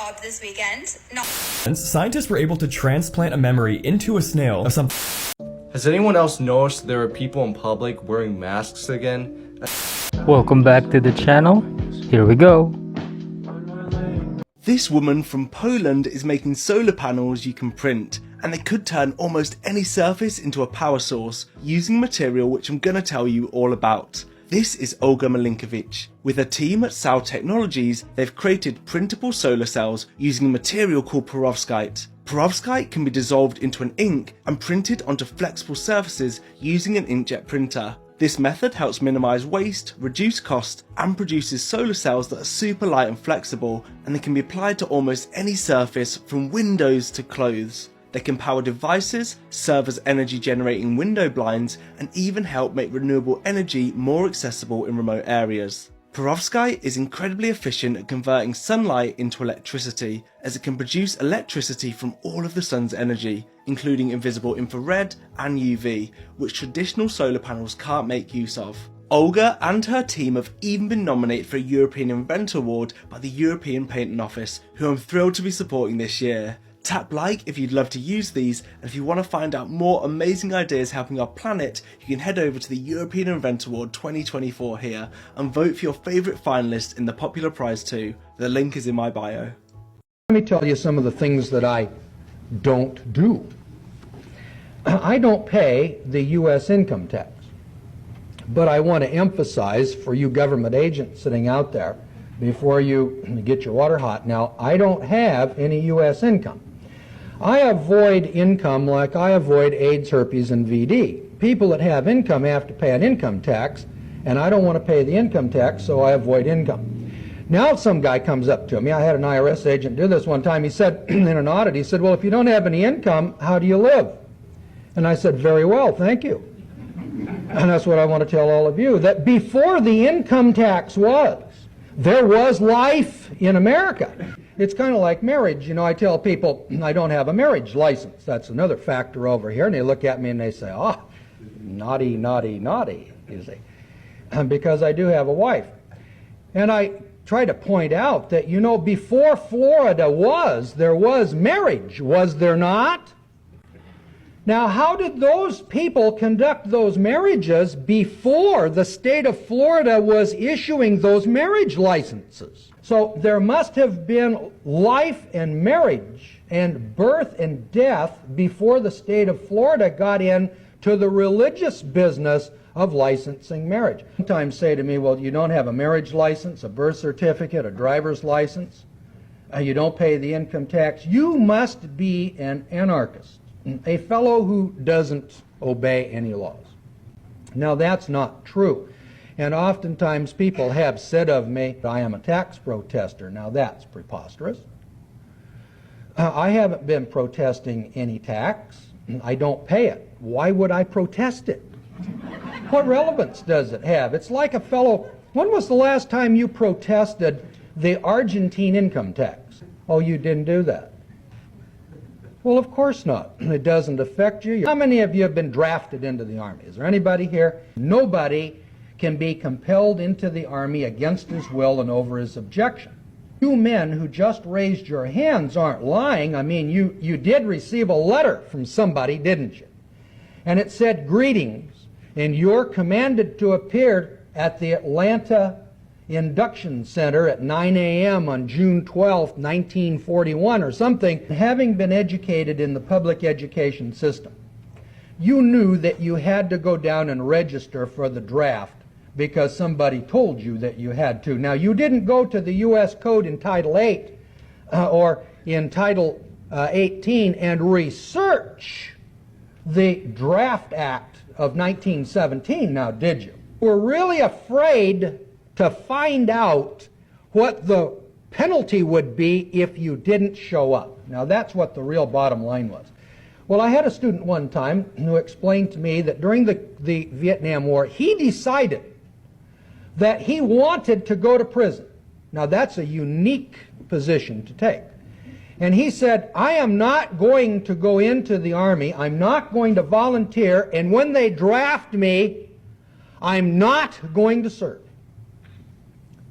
job this weekend. Scientists were able to transplant a memory into a snail of some. Has anyone else noticed there are people in public wearing masks again? Welcome back to the channel. Here we go. This woman from Poland is making solar panels you can print, and they could turn almost any surface into a power source using material which I'm going to tell you all about. This is Olga Milinkovic. With a team at Sow Technologies, they've created printable solar cells using a material called perovskite. Perovskite can be dissolved into an ink and printed onto flexible surfaces using an inkjet printer. This method helps minimize waste, reduce cost, and produces solar cells that are super light and flexible, and they can be applied to almost any surface from windows to clothes. They can power devices, serve as energy generating window blinds, and even help make renewable energy more accessible in remote areas. Perovskite is incredibly efficient at converting sunlight into electricity, as it can produce electricity from all of the sun's energy, including invisible infrared and UV, which traditional solar panels can't make use of. Olga and her team have even been nominated for a European Inventor Award by the European Patent Office, who I'm thrilled to be supporting this year. Tap like if you'd love to use these, and if you want to find out more amazing ideas helping our planet, you can head over to the European Inventor Award 2024 here and vote for your favourite finalist in the popular prize too. The link is in my bio. Let me tell you some of the things that I don't do. I don't pay the U.S. income tax, but I want to emphasize for you government agents sitting out there, before you get your water hot now, I don't have any U.S. income. I avoid income like I avoid AIDS, herpes, and VD. People that have income have to pay an income tax, and I don't want to pay the income tax, so I avoid income. Now some guy comes up to me, I had an IRS agent do this one time, he said, in an audit, he said, well, if you don't have any income, how do you live? And I said, very well, thank you. And that's what I want to tell all of you, that before the income tax there was life in America. It's kind of like marriage. You know, I tell people I don't have a marriage license. That's another factor over here. And they look at me and they say, oh, naughty, naughty, naughty, you see. Because I do have a wife. And I try to point out that, you know, before Florida there was marriage, was there not? Now, how did those people conduct those marriages before the state of Florida was issuing those marriage licenses? So there must have been life and marriage and birth and death before the state of Florida got into the religious business of licensing marriage. Sometimes say to me, well, you don't have a marriage license, a birth certificate, a driver's license, you don't pay the income tax. You must be an anarchist, a fellow who doesn't obey any laws. Now that's not true. And oftentimes people have said of me, I am a tax protester. Now that's preposterous. I haven't been protesting any tax. I don't pay it. Why would I protest it? What relevance does it have? It's like a fellow, when was the last time you protested the Argentine income tax? Oh, you didn't do that. Well, of course not. It doesn't affect you. How many of you have been drafted into the Army? Is there anybody here? Nobody can be compelled into the Army against his will and over his objection. You men who just raised your hands aren't lying. I mean, you did receive a letter from somebody, didn't you? And it said, greetings, and you're commanded to appear at the Atlanta Induction Center at 9 a.m. on June 12, 1941 or something. Having been educated in the public education system, you knew that you had to go down and register for the draft because somebody told you that you had to. Now, you didn't go to the U.S. Code in Title 8 or in Title 18 and research the Draft Act of 1917, now did you? We're really afraid to find out what the penalty would be if you didn't show up. Now, that's what the real bottom line was. Well, I had a student one time who explained to me that during the Vietnam War, he decided that he wanted to go to prison. Now, that's a unique position to take. And he said, I am not going to go into the Army. I'm not going to volunteer. And when they draft me, I'm not going to serve.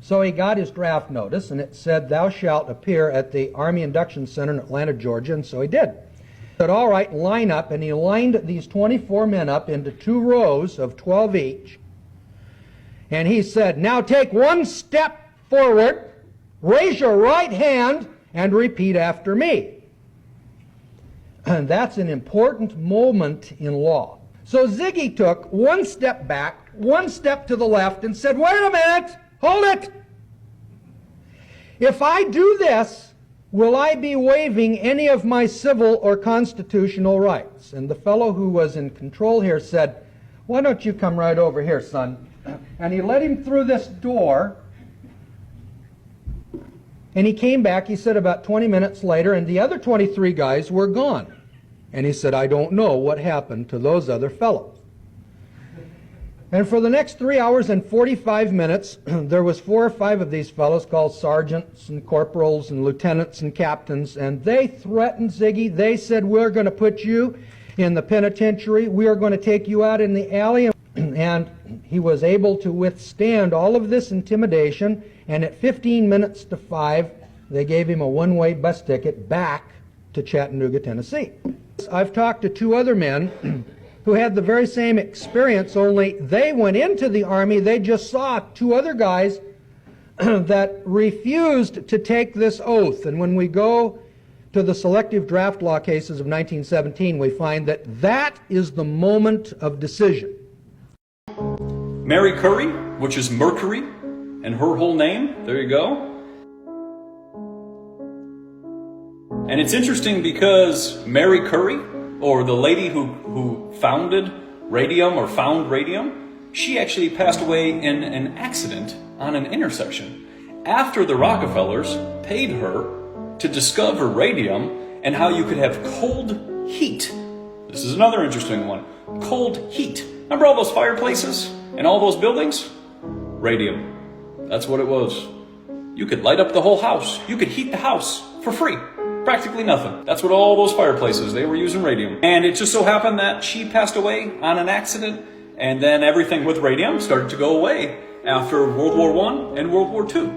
So he got his draft notice, and it said, "Thou shalt appear at the Army Induction Center in Atlanta, Georgia," and so he did. He said, "All right, line up," and he lined these 24 men up into 2 rows of 12 each. And he said, "Now take 1 step forward, raise your right hand, and repeat after me." And that's an important moment in law. So Ziggy took 1 step back, 1 step to the left, and said, "Wait a minute, hold it. If I do this, will I be waiving any of my civil or constitutional rights?" And the fellow who was in control here said, "Why don't you come right over here, son?" And he led him through this door. And he came back, he said, about 20 minutes later, and the other 23 guys were gone. And he said, "I don't know what happened to those other fellows." And for the next 3 hours and 45 minutes, there was 4 or 5 of these fellows called sergeants and corporals and lieutenants and captains, and they threatened Ziggy. They said, "We're going to put you in the penitentiary. We are going to take you out in the alley." And he was able to withstand all of this intimidation, and at 15 minutes to 5, they gave him a one-way bus ticket back to Chattanooga, Tennessee. I've talked to 2 other men who had the very same experience, only they went into the Army. They just saw 2 other guys that refused to take this oath. And when we go to the selective draft law cases of 1917, we find that that is the moment of decision. Mary Curry, which is Mercury, and her whole name, there you go. And it's interesting because Mary Curry, or the lady who founded radium or found radium, she actually passed away in an accident on an intersection after the Rockefellers paid her to discover radium and how you could have cold heat. This is another interesting one. Cold heat. Remember all those fireplaces and all those buildings? Radium. That's what it was. You could light up the whole house. You could heat the house for free. Practically nothing. That's what all those fireplaces, they were using radium. And it just so happened that she passed away on an accident, and then everything with radium started to go away after World War I and World War II,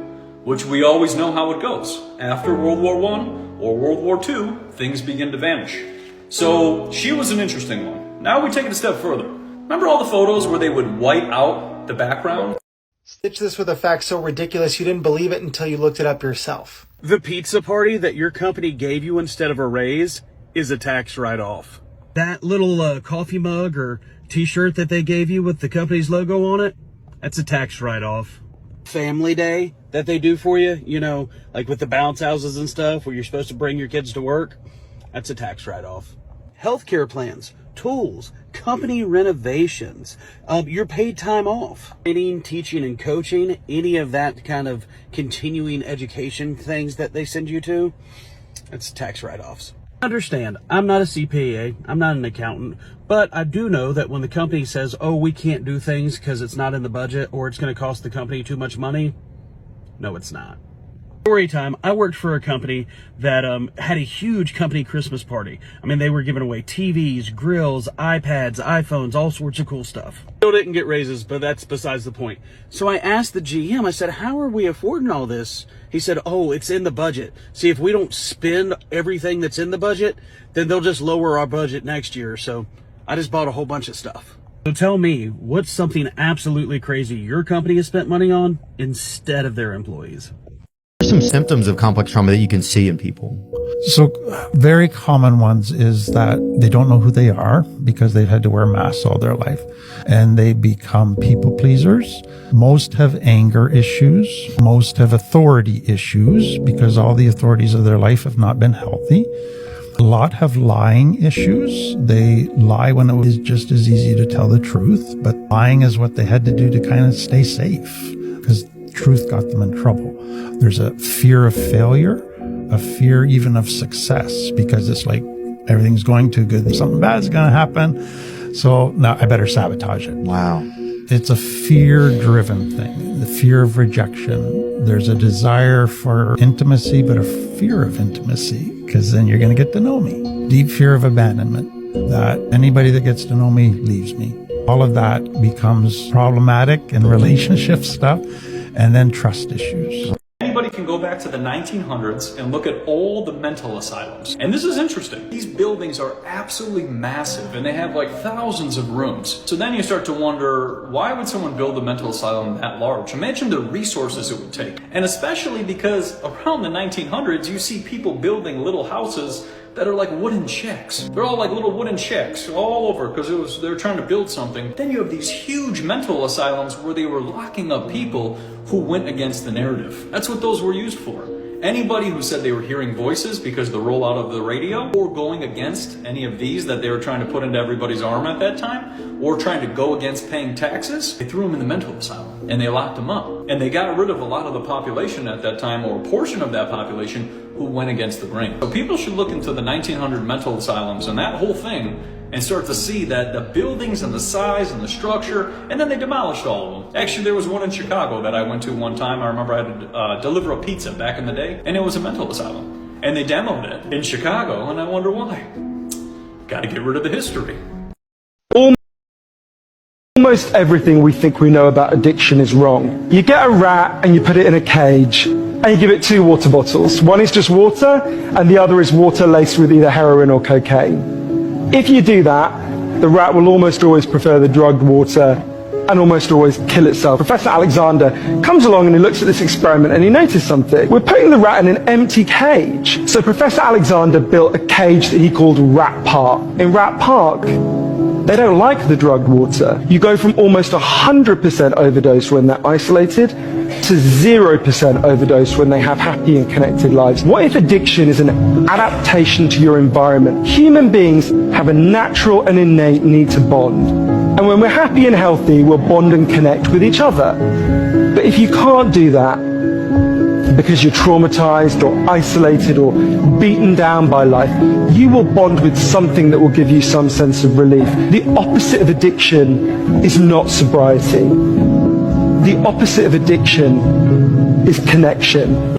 which we always know how it goes. After World War I or World War II, things begin to vanish. So she was an interesting one. Now we take it a step further. Remember all the photos where they would white out the background? Stitch this with a fact so ridiculous you didn't believe it until you looked it up yourself. The pizza party that your company gave you instead of a raise is a tax write-off. That little coffee mug or t-shirt that they gave you with the company's logo on it, that's a tax write-off. Family day that they do for you, you know, like with the bounce houses and stuff where you're supposed to bring your kids to work, that's a tax write-off. Healthcare plans, tools, company renovations, your paid time off, training, teaching, and coaching, any of that kind of continuing education things that they send you to, that's tax write-offs. Understand, I'm not a CPA, I'm not an accountant, but I do know that when the company says, "Oh, we can't do things because it's not in the budget or it's going to cost the company too much money," no, it's not. Story time, I worked for a company that had a huge company Christmas party. I mean, they were giving away TVs, grills, iPads, iPhones, all sorts of cool stuff. Still didn't get raises, but that's besides the point. So I asked the GM, I said, "How are we affording all this?" He said, "Oh, it's in the budget. See, if we don't spend everything that's in the budget, then they'll just lower our budget next year." So I just bought a whole bunch of stuff. So tell me, what's something absolutely crazy your company has spent money on instead of their employees? There's some symptoms of complex trauma that you can see in people. So very common ones is that they don't know who they are because they've had to wear masks all their life, and they become people pleasers. Most have anger issues. Most have authority issues because all the authorities of their life have not been healthy. A lot have lying issues. They lie when it was just as easy to tell the truth, but lying is what they had to do to kind of stay safe because truth got them in trouble. There's a fear of failure, a fear even of success, because it's like everything's going too good and something bad is going to happen. So now I better sabotage it. Wow. It's a fear-driven thing, the fear of rejection. There's a desire for intimacy, but a fear of intimacy, because then you're going to get to know me. Deep fear of abandonment, that anybody that gets to know me leaves me. All of that becomes problematic in relationship stuff. and then trust issues. Anybody can go back to the 1900s and look at all the mental asylums. And this is interesting. These buildings are absolutely massive and they have like thousands of rooms. So then you start to wonder, why would someone build a mental asylum that large? Imagine the resources it would take. And especially because around the 1900s, you see people building little houses that are like wooden shacks. They're all like little wooden shacks all over because they're trying to build something. Then you have these huge mental asylums where they were locking up people who went against the narrative. That's what those were used for. Anybody who said they were hearing voices because of the rollout of the radio, or going against any of these that they were trying to put into everybody's arm at that time, or trying to go against paying taxes, they threw them in the mental asylum and they locked them up. And they got rid of a lot of the population at that time, or a portion of that population, who went against the grain. So people should look into the 1900 mental asylums and that whole thing and start to see that the buildings and the size and the structure, and then they demolished all of them. Actually, there was one in Chicago that I went to one time. I remember I had to deliver a pizza back in the day, and it was a mental asylum. And they demoed it in Chicago, and I wonder why. Got to get rid of the history. Almost everything we think we know about addiction is wrong. You get a rat and you put it in a cage, and you give it 2 water bottles. One is just water, and the other is water laced with either heroin or cocaine. If you do that, the rat will almost always prefer the drugged water and almost always kill itself. Professor Alexander comes along and he looks at this experiment and he noticed something. We're putting the rat in an empty cage. So Professor Alexander built a cage that he called Rat Park. In Rat Park, they don't like the drugged water. You go from almost 100% overdose when they're isolated to 0% overdose when they have happy and connected lives. What if addiction is an adaptation to your environment? Human beings have a natural and innate need to bond. And when we're happy and healthy, we'll bond and connect with each other. But if you can't do that because you're traumatized or isolated or beaten down by life, you will bond with something that will give you some sense of relief. The opposite of addiction is not sobriety. The opposite of addiction is connection.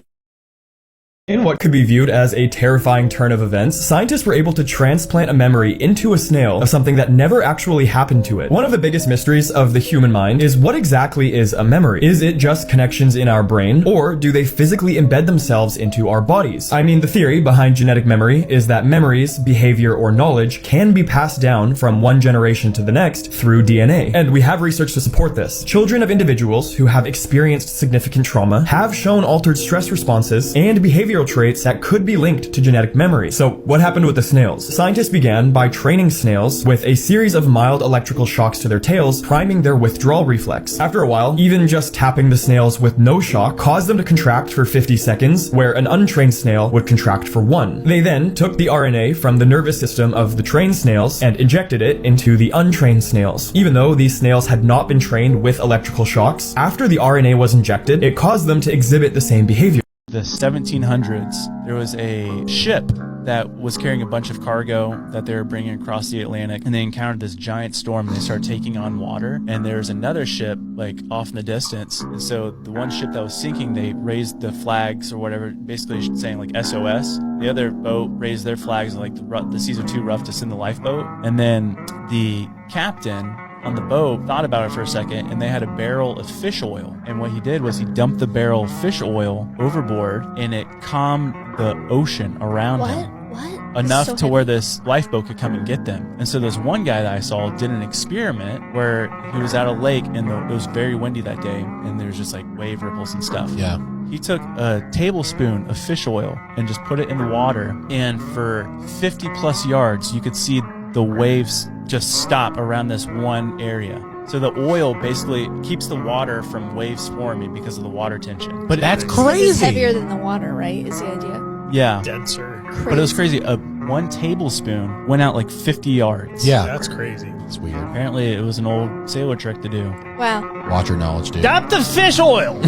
In what could be viewed as a terrifying turn of events, scientists were able to transplant a memory into a snail of something that never actually happened to it. One of the biggest mysteries of the human mind is what exactly is a memory? Is it just connections in our brain, or do they physically embed themselves into our bodies? I mean, the theory behind genetic memory is that memories, behavior, or knowledge can be passed down from one generation to the next through DNA. And we have research to support this. Children of individuals who have experienced significant trauma have shown altered stress responses and behavioral traits that could be linked to genetic memory. So what happened with the snails? Scientists began by training snails with a series of mild electrical shocks to their tails, priming their withdrawal reflex. After a while, even just tapping the snails with no shock caused them to contract for 50 seconds, where an untrained snail would contract for 1. They then took the RNA from the nervous system of the trained snails and injected it into the untrained snails. Even though these snails had not been trained with electrical shocks, after the RNA was injected, it caused them to exhibit the same behavior. The 1700s, there was a ship that was carrying a bunch of cargo that they were bringing across the Atlantic, and they encountered this giant storm and they started taking on water, and there's another ship like off in the distance, and so the one ship that was sinking, they raised the flags or whatever, basically saying like SOS. The other boat raised their flags like the seas are too rough to send the lifeboat, and then the captain on the boat thought about it for a second, and they had a barrel of fish oil, and what he did was he dumped the barrel of fish oil overboard, and it calmed the ocean around him enough to where this lifeboat could come and get them. And so this one guy that I saw did an experiment where he was at a lake, and it was very windy that day, and there's just like wave ripples and stuff. Yeah. He took a tablespoon of fish oil and just put it in the water, and for 50 plus yards you could see the waves just stop around this one area. So the oil basically keeps the water from waves forming because of the water tension. But that's crazy. It's heavier than the water, right? Is the idea? Yeah. Denser. Crazy. But it was crazy. 1 tablespoon went out like 50 yards. Yeah. That's crazy. It's weird. Apparently it was an old sailor trick to do. Wow. Water knowledge, dude. Stop the fish oil!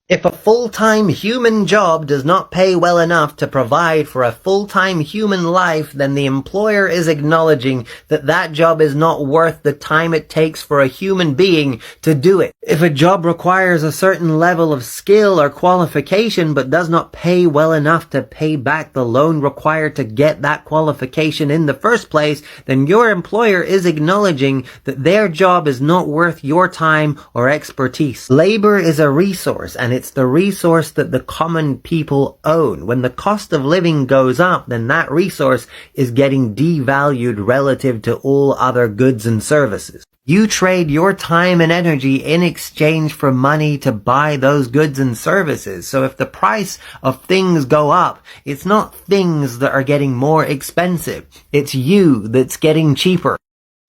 If a full-time human job does not pay well enough to provide for a full-time human life, then the employer is acknowledging that that job is not worth the time it takes for a human being to do it. If a job requires a certain level of skill or qualification but does not pay well enough to pay back the loan required to get that qualification in the first place, then your employer is acknowledging that their job is not worth your time or expertise. Labor is a resource, and it's the resource that the common people own. When the cost of living goes up, then that resource is getting devalued relative to all other goods and services. You trade your time and energy in exchange for money to buy those goods and services. So if the price of things go up, it's not things that are getting more expensive. It's you that's getting cheaper.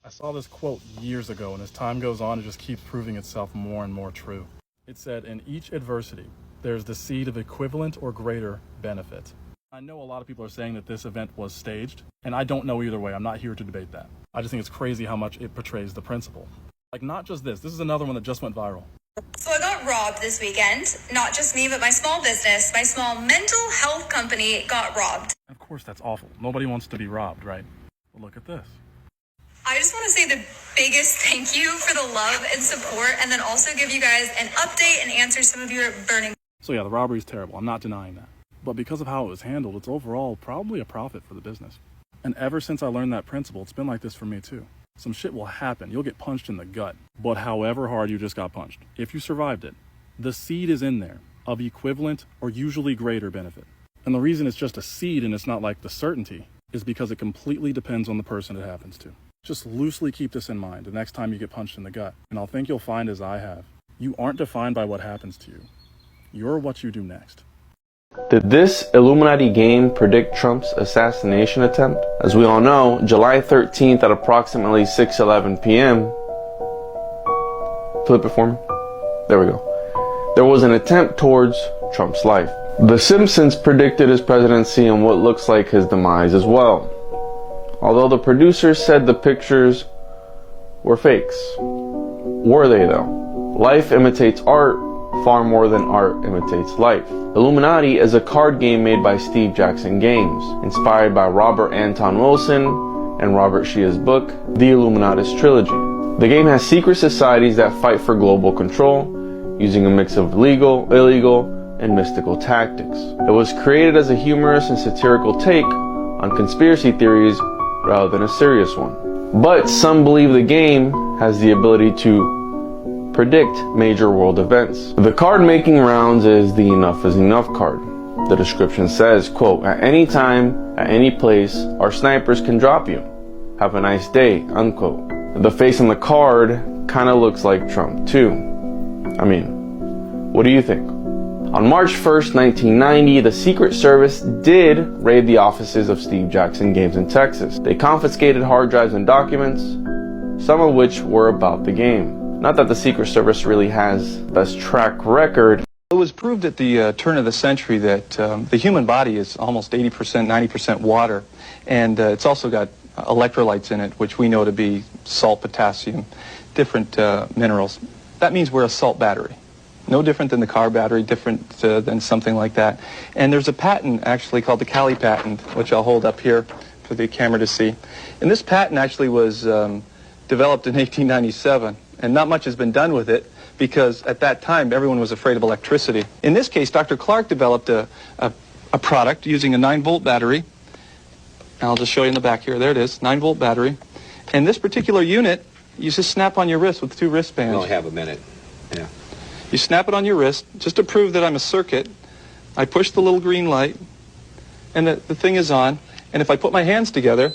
I saw this quote years ago, and as time goes on, it just keeps proving itself more and more true. It said, in each adversity, there's the seed of equivalent or greater benefit. I know a lot of people are saying that this event was staged, and I don't know either way. I'm not here to debate that. I just think it's crazy how much it portrays the principle. Like, not just this. This is another one that just went viral. So I got robbed this weekend. Not just me, but my small business, my small mental health company got robbed. Of course, that's awful. Nobody wants to be robbed, right? But look at this. I just want to say the biggest thank you for the love and support, and then also give you guys an update and answer some of your burning. So yeah, the robbery is terrible. I'm not denying that. But because of how it was handled, it's overall probably a profit for the business. And ever since I learned that principle, it's been like this for me too. Some shit will happen. You'll get punched in the gut. But however hard you just got punched, if you survived it, the seed is in there of equivalent or usually greater benefit. And the reason it's just a seed and it's not like the certainty is because it completely depends on the person it happens to. Just loosely keep this in mind the next time you get punched in the gut. And I'll think you'll find, as I have, you aren't defined by what happens to you. You're what you do next. Did this Illuminati game predict Trump's assassination attempt? As we all know, July 13th at approximately 6:11 p.m. Flip it for me. There we go. There was an attempt towards Trump's life. The Simpsons predicted his presidency and what looks like his demise as well. Although the producers said the pictures were fakes. Were they though? Life imitates art far more than art imitates life. Illuminati is a card game made by Steve Jackson Games, inspired by Robert Anton Wilson and Robert Shea's book, The Illuminatus Trilogy. The game has secret societies that fight for global control, using a mix of legal, illegal, and mystical tactics. It was created as a humorous and satirical take on conspiracy theories rather than a serious one. But some believe the game has the ability to predict major world events. The card making rounds is the Enough is Enough card. The description says, quote, at any time, at any place, our snipers can drop you. Have a nice day, unquote. The face on the card kind of looks like Trump too. I mean, what do you think? On March 1st, 1990, the Secret Service did raid the offices of Steve Jackson Games in Texas. They confiscated hard drives and documents, some of which were about the game. Not that the Secret Service really has the best track record. It was proved at the turn of the century that the human body is almost 80%, 90% water, and it's also got electrolytes in it, which we know to be salt, potassium, different minerals. That means we're a salt battery. No different than the car battery, different than something like that. And there's a patent actually called the Cali patent, which I'll hold up here for the camera to see. And this patent actually was developed in 1897, and not much has been done with it because at that time everyone was afraid of electricity. In this case, Dr. Clark developed a product using a 9-volt battery. And I'll just show you in the back here. There it is, 9-volt battery. And this particular unit, you just snap on your wrist with 2 wristbands. We only have a minute. Yeah. You snap it on your wrist, just to prove that I'm a circuit. I push the little green light, and the thing is on. And if I put my hands together,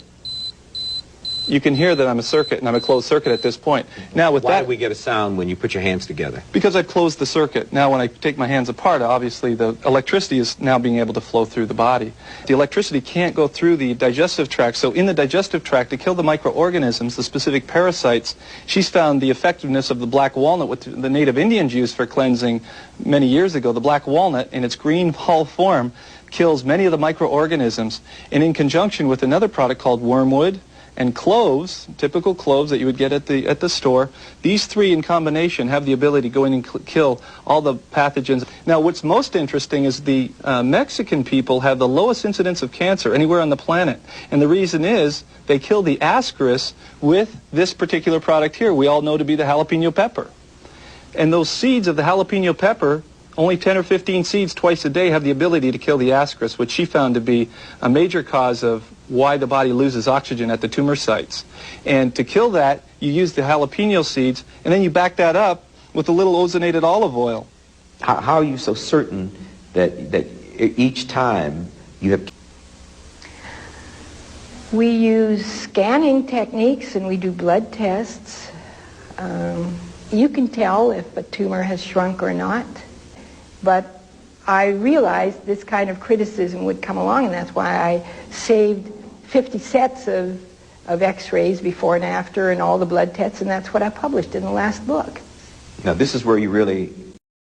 you can hear that I'm a circuit, and I'm a closed circuit at this point. Now with Why do we get a sound when you put your hands together? Because I've closed the circuit. Now when I take my hands apart, obviously the electricity is now being able to flow through the body. The electricity can't go through the digestive tract, so in the digestive tract, to kill the microorganisms, the specific parasites, she's found the effectiveness of the black walnut, what the native Indians used for cleansing many years ago. The black walnut, in its green hull form, kills many of the microorganisms, and in conjunction with another product called wormwood and cloves, typical cloves that you would get at the store. These three in combination have the ability to go in and kill all the pathogens. Now, what's most interesting is the Mexican people have the lowest incidence of cancer anywhere on the planet. And the reason is they kill the ascaris with this particular product here, we all know to be the jalapeno pepper. And those seeds of the jalapeno pepper, only 10 or 15 seeds twice a day, have the ability to kill the ascaris, which she found to be a major cause of why the body loses oxygen at the tumor sites. And to kill that, you use the jalapeno seeds, and then you back that up with a little ozonated olive oil. How are you so certain that each time you have... We use scanning techniques and we do blood tests. You can tell if a tumor has shrunk or not. But I realized this kind of criticism would come along, and that's why I saved 50 sets of x-rays before and after and all the blood tests, and that's what I published in the last book. Now this is where you really...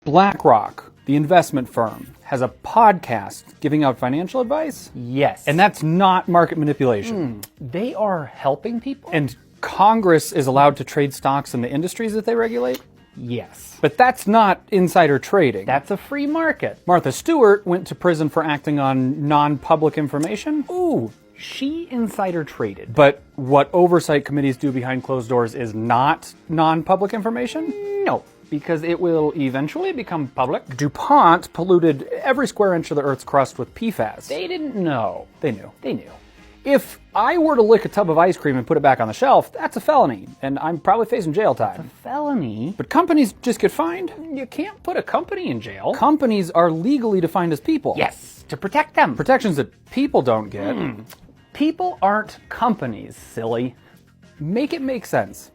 BlackRock, the investment firm, has a podcast giving out financial advice? Yes. And that's not market manipulation. They are helping people? And Congress is allowed to trade stocks in the industries that they regulate? Yes. But that's not insider trading. That's a free market. Martha Stewart went to prison for acting on non-public information. Ooh, she insider traded. But what oversight committees do behind closed doors is not non-public information? No, because it will eventually become public. DuPont polluted every square inch of the Earth's crust with PFAS. They didn't know. They knew. They knew. If I were to lick a tub of ice cream and put it back on the shelf, that's a felony, and I'm probably facing jail time. It's a felony? But companies just get fined. You can't put a company in jail. Companies are legally defined as people. Yes, to protect them. Protections that people don't get. People aren't companies, silly. Make it make sense.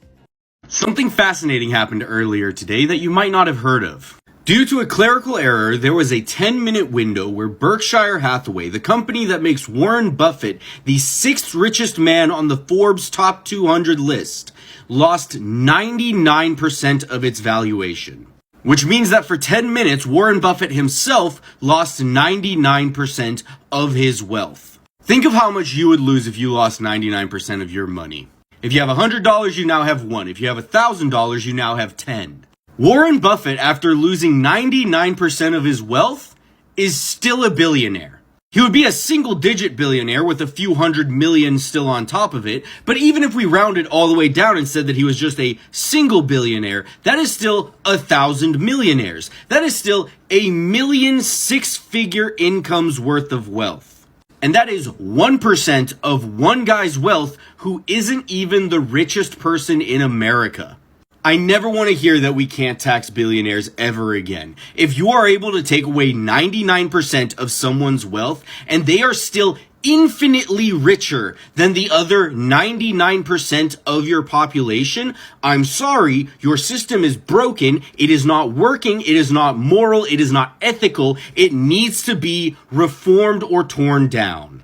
Something fascinating happened earlier today that you might not have heard of. Due to a clerical error, there was a 10-minute window where Berkshire Hathaway, the company that makes Warren Buffett the 6th richest man on the Forbes Top 200 list, lost 99% of its valuation. Which means that for 10 minutes, Warren Buffett himself lost 99% of his wealth. Think of how much you would lose if you lost 99% of your money. If you have $100, you now have 1. If you have $1,000, you now have 10. Warren Buffett, after losing 99% of his wealth, is still a billionaire. He would be a single-digit billionaire with a few $100 million still on top of it, but even if we rounded all the way down and said that he was just a single billionaire, that is still 1,000 millionaires. That is still 1,000,000 six-figure incomes worth of wealth. And that is 1% of one guy's wealth who isn't even the richest person in America. I never want to hear that we can't tax billionaires ever again. If you are able to take away 99% of someone's wealth and they are still infinitely richer than the other 99% of your population, I'm sorry, your system is broken, it is not working, it is not moral, it is not ethical, it needs to be reformed or torn down.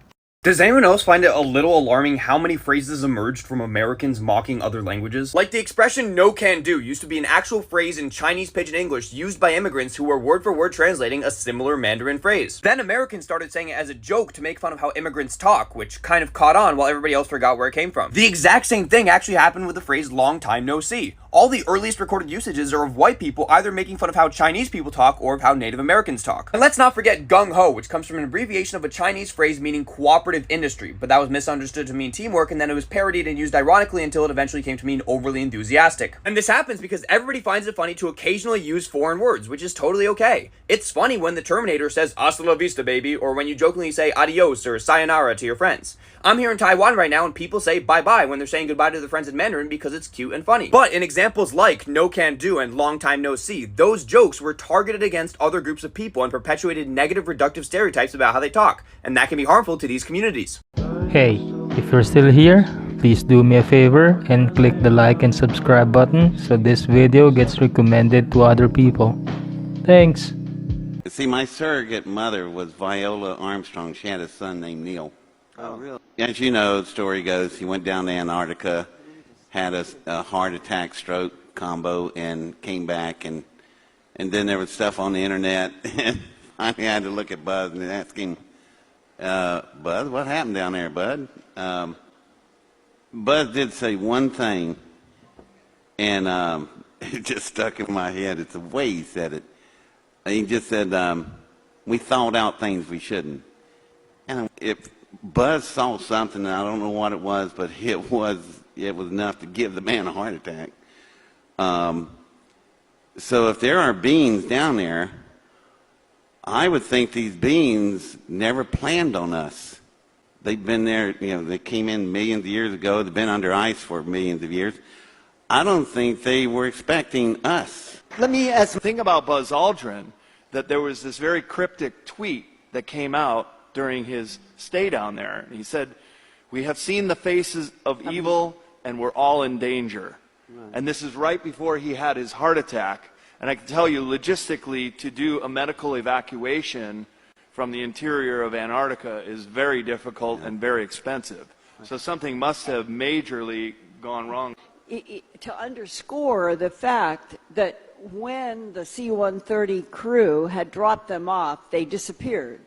Does anyone else find it a little alarming how many phrases emerged from Americans mocking other languages? Like the expression no can do used to be an actual phrase in Chinese Pidgin English used by immigrants who were word for word translating a similar Mandarin phrase. Then Americans started saying it as a joke to make fun of how immigrants talk, which kind of caught on while everybody else forgot where it came from. The exact same thing actually happened with the phrase long time no see. All the earliest recorded usages are of white people either making fun of how Chinese people talk or of how Native Americans talk. And let's not forget gung-ho, which comes from an abbreviation of a Chinese phrase meaning cooperative industry, but that was misunderstood to mean teamwork, and then it was parodied and used ironically until it eventually came to mean overly enthusiastic. And this happens because everybody finds it funny to occasionally use foreign words, which is totally okay. It's funny when the Terminator says hasta la vista baby, or when you jokingly say adios or sayonara to your friends. I'm here in Taiwan right now and people say bye-bye when they're saying goodbye to their friends in Mandarin because it's cute and funny. But in examples like no can do and long time no see, those jokes were targeted against other groups of people and perpetuated negative reductive stereotypes about how they talk, and that can be harmful to these communities. Hey, if you're still here, please do me a favor and click the like and subscribe button so this video gets recommended to other people. Thanks. See, my surrogate mother was Viola Armstrong. She had a son named Neil. Oh, really? As you know, the story goes, he went down to Antarctica, had a heart attack, stroke combo, and came back, and then there was stuff on the internet, and finally I had to look at Buzz and ask him, Buzz, what happened down there, bud? Buzz did say one thing, and it just stuck in my head. It's the way he said it. He just said, we thought out things we shouldn't. And if Buzz saw something, I don't know what it was, but it was enough to give the man a heart attack. So if there are beings down there, I would think these beings never planned on us. They've been there, they came in millions of years ago. They've been under ice for millions of years. I don't think they were expecting us. Let me ask the thing about Buzz Aldrin, that there was this very cryptic tweet that came out during his stay down there. He said, "We have seen the faces of evil and we're all in danger." Right. And this is right before he had his heart attack. And I can tell you, logistically, to do a medical evacuation from the interior of Antarctica is very difficult and very expensive. So something must have majorly gone wrong. To underscore the fact that when the C-130 crew had dropped them off, they disappeared.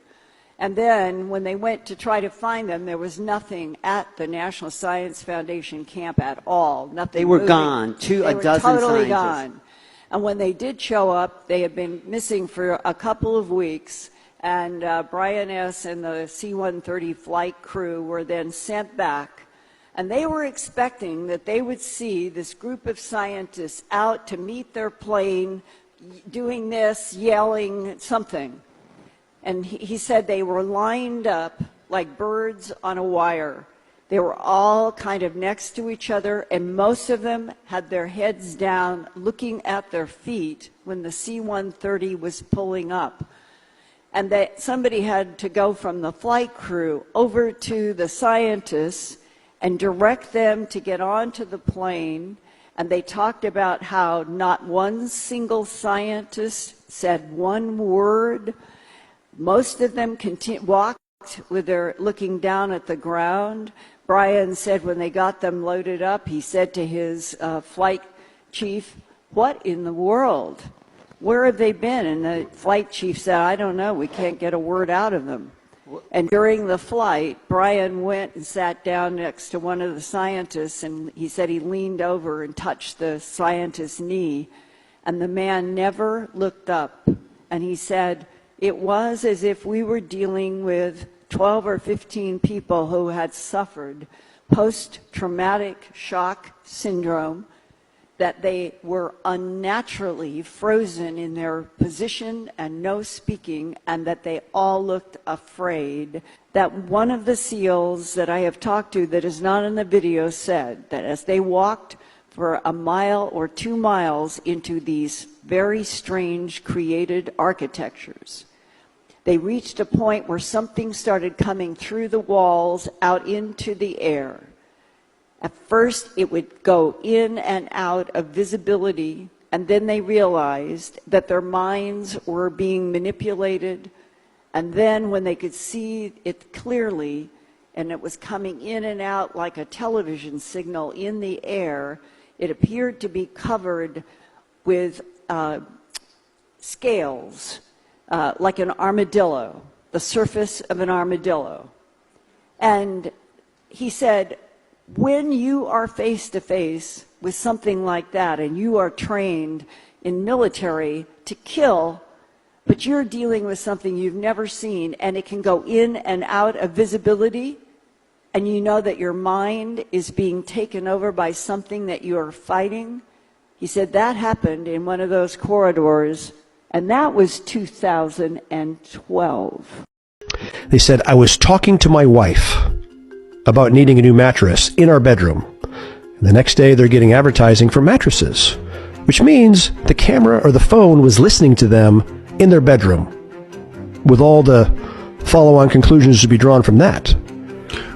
And then when they went to try to find them, there was nothing at the National Science Foundation camp at all. Nothing. They were moving. gone. They A were dozen totally scientists. gone. And when they did show up, they had been missing for a couple of weeks. And Brian S. and the C-130 flight crew were then sent back. And they were expecting that they would see this group of scientists out to meet their plane, doing this, yelling, something. And he said they were lined up like birds on a wire. They were all kind of next to each other, and most of them had their heads down, looking at their feet when the C-130 was pulling up. And that somebody had to go from the flight crew over to the scientists and direct them to get onto the plane. And they talked about how not one single scientist said one word. Most of them walked with their looking down at the ground. Brian said when they got them loaded up, he said to his flight chief, "What in the world? Where have they been?" And the flight chief said, "I don't know. We can't get a word out of them." And during the flight, Brian went and sat down next to one of the scientists, and he said he leaned over and touched the scientist's knee, and the man never looked up. And he said, it was as if we were dealing with 12 or 15 people who had suffered post-traumatic shock syndrome, that they were unnaturally frozen in their position and no speaking, and that they all looked afraid. That one of the SEALs that I have talked to that is not in the video said that as they walked for a mile or 2 miles into these very strange created architectures, they reached a point where something started coming through the walls out into the air. At first, it would go in and out of visibility, and then they realized that their minds were being manipulated. And then when they could see it clearly, and it was coming in and out like a television signal in the air, it appeared to be covered with scales, like an armadillo, the surface of an armadillo. And he said, when you are face to face with something like that, and you are trained in military to kill, but you're dealing with something you've never seen, and it can go in and out of visibility, and you know that your mind is being taken over by something that you are fighting. He said that happened in one of those corridors, and that was 2012. They said, I was talking to my wife about needing a new mattress in our bedroom. And the next day, they're getting advertising for mattresses, which means the camera or the phone was listening to them in their bedroom, with all the follow-on conclusions to be drawn from that.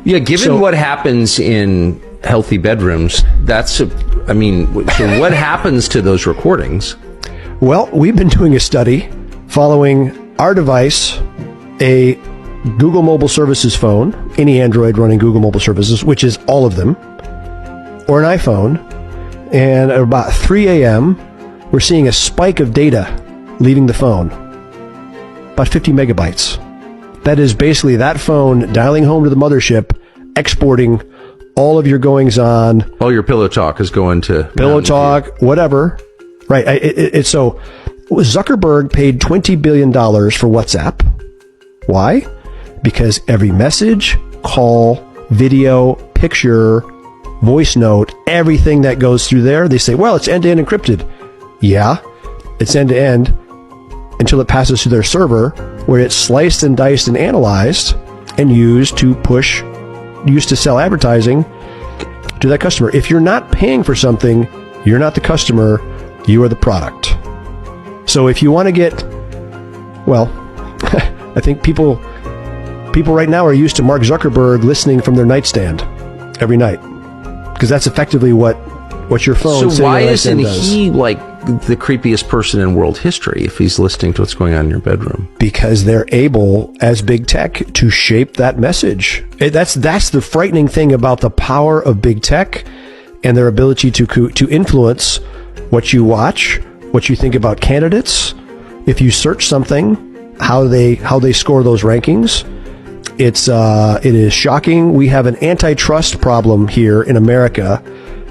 Yeah, given what happens in healthy bedrooms, so what happens to those recordings? Well, we've been doing a study following our device, a Google Mobile Services phone, any Android running Google Mobile Services, which is all of them, or an iPhone, and at about 3 a.m., we're seeing a spike of data leaving the phone, about 50 megabytes. That is basically that phone dialing home to the mothership, exporting all of your goings on. All your pillow talk is going to Pillow talk, whatever. Right. So Zuckerberg paid $20 billion for WhatsApp. Why? Because every message, call, video, picture, voice note, everything that goes through there, they say, well, it's end-to-end encrypted. Yeah, it's end-to-end until it passes through their server, where it's sliced and diced and analyzed and used to sell advertising to that customer. If you're not paying for something, you're not the customer, you are the product. So if you want to get, well, I think people right now are used to Mark Zuckerberg listening from their nightstand every night, because that's effectively what your phone. So why isn't he like the creepiest person in world history if he's listening to what's going on in your bedroom? Because they're able, as big tech, to shape that message. That's the frightening thing about the power of big tech and their ability to influence what you watch, what you think about candidates. If you search something, how they score those rankings. It is shocking. We have an antitrust problem here in America,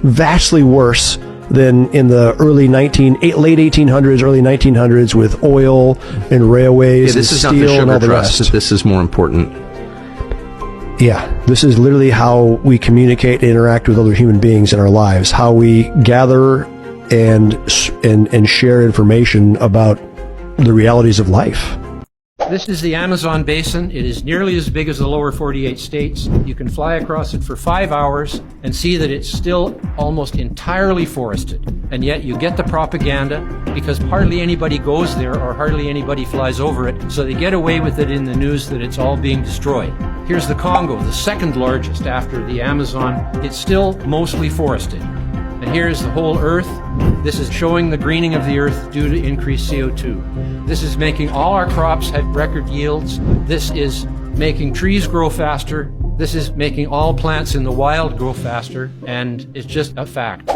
vastly worse than in the late 1800s, early 1900s, with oil and railways and steel and all the rest. This is more important. Yeah, this is literally how we communicate and interact with other human beings in our lives, how we gather and share information about the realities of life. This is the Amazon basin. It is nearly as big as the lower 48 states. You can fly across it for 5 hours and see that it's still almost entirely forested. And yet you get the propaganda because hardly anybody goes there or hardly anybody flies over it. So they get away with it in the news that it's all being destroyed. Here's the Congo, the second largest after the Amazon. It's still mostly forested. And here's the whole Earth. This is showing the greening of the Earth due to increased CO2. This is making all our crops have record yields. This is making trees grow faster. This is making all plants in the wild grow faster. And it's just a fact.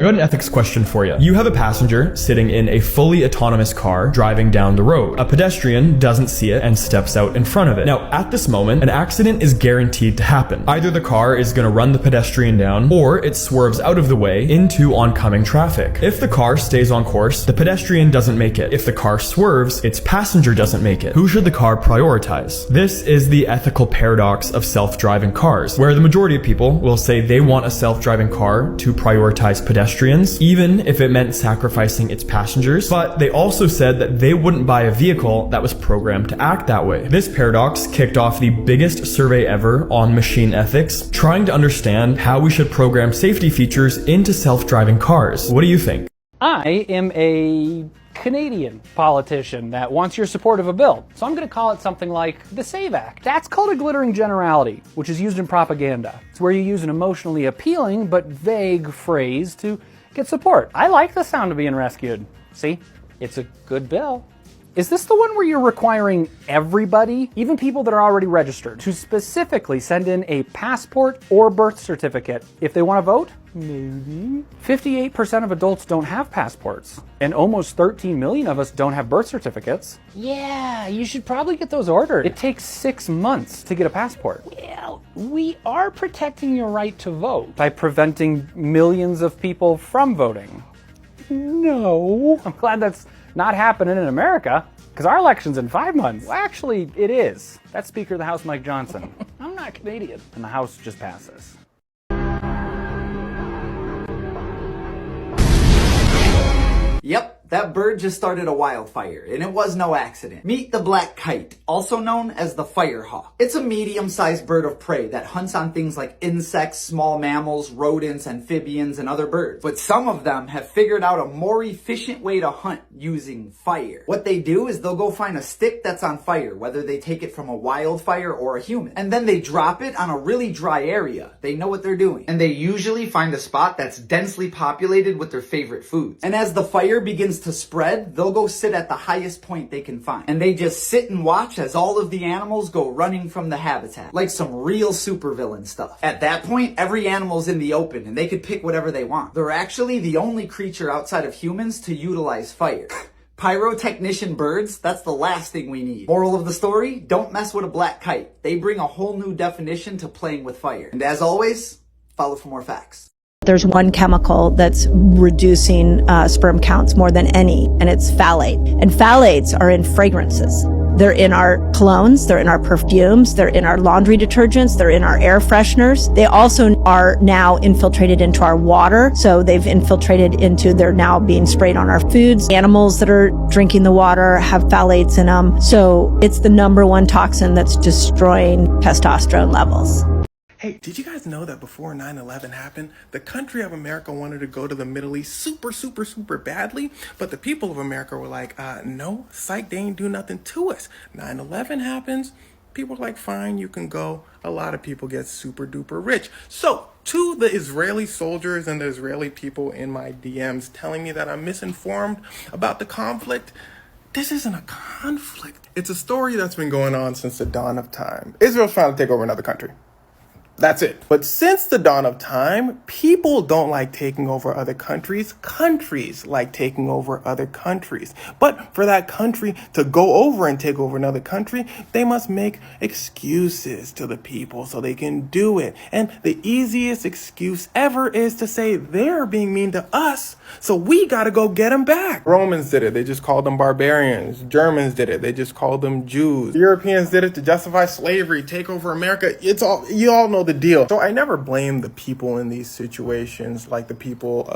I got an ethics question for you. You have a passenger sitting in a fully autonomous car driving down the road. A pedestrian doesn't see it and steps out in front of it. Now, at this moment, an accident is guaranteed to happen. Either the car is going to run the pedestrian down, or it swerves out of the way into oncoming traffic. If the car stays on course, the pedestrian doesn't make it. If the car swerves, its passenger doesn't make it. Who should the car prioritize? This is the ethical paradox of self-driving cars, where the majority of people will say they want a self-driving car to prioritize pedestrians, even if it meant sacrificing its passengers, but they also said that they wouldn't buy a vehicle that was programmed to act that way. This paradox kicked off the biggest survey ever on machine ethics, trying to understand how we should program safety features into self-driving cars. What do you think? I am a Canadian politician that wants your support of a bill. So I'm going to call it something like the SAVE Act. That's called a glittering generality, which is used in propaganda. It's where you use an emotionally appealing but vague phrase to get support. I like the sound of being rescued. See, it's a good bill. Is this the one where you're requiring everybody, even people that are already registered, to specifically send in a passport or birth certificate if they want to vote? Maybe. 58% of adults don't have passports, and almost 13 million of us don't have birth certificates. Yeah, you should probably get those ordered. It takes 6 months to get a passport. Well, we are protecting your right to vote by preventing millions of people from voting. No. I'm glad that's not happening in America, because our election's in 5 months. Well, actually, it is. That's Speaker of the House Mike Johnson. I'm not Canadian. And the House just passes. Yep, that bird just started a wildfire, and it was no accident. Meet the black kite, also known as the firehawk. It's a medium-sized bird of prey that hunts on things like insects, small mammals, rodents, amphibians, and other birds. But some of them have figured out a more efficient way to hunt using fire. What they do is they'll go find a stick that's on fire, whether they take it from a wildfire or a human, and then they drop it on a really dry area. They know what they're doing. And they usually find a spot that's densely populated with their favorite foods. And as the fire begins to spread, they'll go sit at the highest point they can find. And they just sit and watch as all of the animals go running from the habitat. Like some real supervillain stuff. At that point, every animal's in the open and they could pick whatever they want. They're actually the only creature outside of humans to utilize fire. Pyrotechnician birds, that's the last thing we need. Moral of the story, don't mess with a black kite. They bring a whole new definition to playing with fire. And as always, follow for more facts. There's one chemical that's reducing sperm counts more than any, and it's phthalate. And phthalates are in fragrances. They're in our colognes, they're in our perfumes, they're in our laundry detergents, they're in our air fresheners. They also are now infiltrated into our water. So they've infiltrated into, they're now being sprayed on our foods. Animals that are drinking the water have phthalates in them. So it's the #1 toxin that's destroying testosterone levels. Hey, did you guys know that before 9/11 happened, the country of America wanted to go to the Middle East super badly, but the people of America were like, no, psych, they ain't do nothing to us. 9/11 happens, people are like, fine, you can go. A lot of people get super duper rich. So, to the Israeli soldiers and the Israeli people in my DMs telling me that I'm misinformed about the conflict, this isn't a conflict. It's a story that's been going on since the dawn of time. Israel's trying to take over another country. That's it. But since the dawn of time, people don't like taking over other countries. Countries like taking over other countries. But for that country to go over and take over another country, they must make excuses to the people so they can do it. And the easiest excuse ever is to say they're being mean to us, so we gotta go get them back. Romans did it. They just called them barbarians. Germans did it. They just called them Jews. Europeans did it to justify slavery, take over America. You all know the deal. So I never blame the people in these situations, like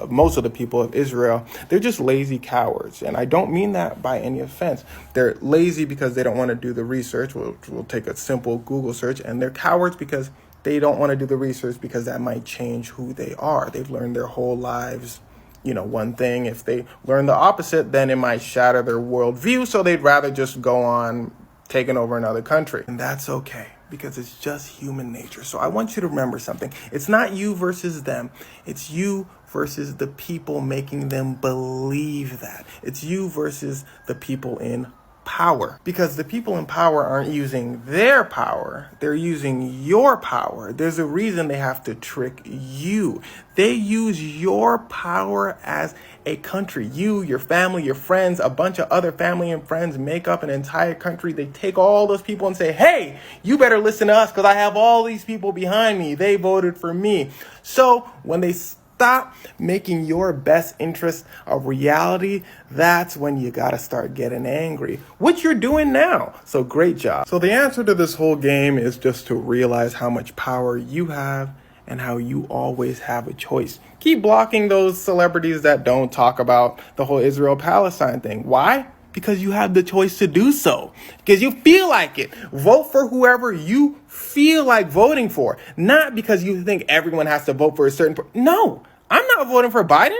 most of the people of Israel. They're just lazy cowards. And I don't mean that by any offense. They're lazy because they don't want to do the research. We'll take a simple Google search. And they're cowards because they don't want to do the research because that might change who they are. They've learned their whole lives one thing. If they learn the opposite, then it might shatter their worldview. So they'd rather just go on taking over another country. And that's okay, because it's just human nature. So I want you to remember something. It's not you versus them. It's you versus the people making them believe that. It's you versus the people in power. Because the people in power aren't using their power. They're using your power. There's a reason they have to trick you. They use your power as a country. You, your family, your friends, a bunch of other family and friends make up an entire country. They take all those people and say, hey, you better listen to us because I have all these people behind me. They voted for me. So when they stop making your best interest a reality, that's when you gotta start getting angry, which you're doing now. So great job. So the answer to this whole game is just to realize how much power you have and how you always have a choice. Keep blocking those celebrities that don't talk about the whole Israel-Palestine thing. Why? Because you have the choice to do so. Because you feel like it. Vote for whoever you feel like voting for. Not because you think everyone has to vote for a certain person. No, I'm not voting for Biden.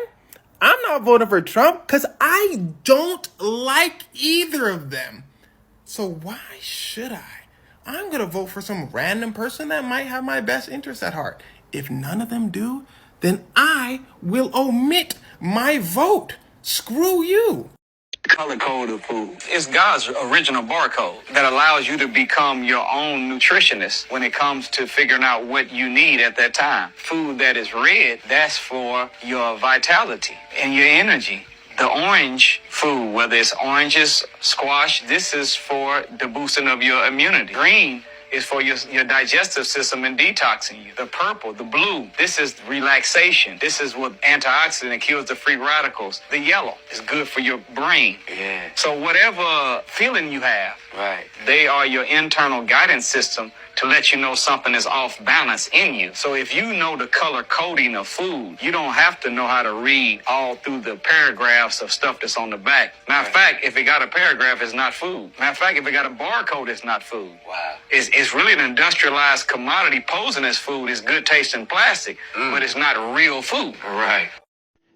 I'm not voting for Trump because I don't like either of them. So why should I? I'm going to vote for some random person that might have my best interests at heart. If none of them do, then I will omit my vote. Screw you. Color code of food. It's God's original barcode that allows you to become your own nutritionist when it comes to figuring out what you need at that time. Food that is red, that's for your vitality and your energy. The orange food, whether it's oranges, squash, this is for the boosting of your immunity. Green is for your digestive system and detoxing you. The purple, the blue, this is relaxation. This is what antioxidant kills the free radicals. The yellow is good for your brain. Yeah. So whatever feeling you have, right, they are your internal guidance system to let you know something is off balance in you. So if you know the color coding of food, you don't have to know how to read all through the paragraphs of stuff that's on the back. Matter of fact, if it got a paragraph, it's not food. Matter of fact, if it got a barcode, it's not food. Wow. It's really an industrialized commodity posing as food. It's good tasting plastic, but it's not real food. Right.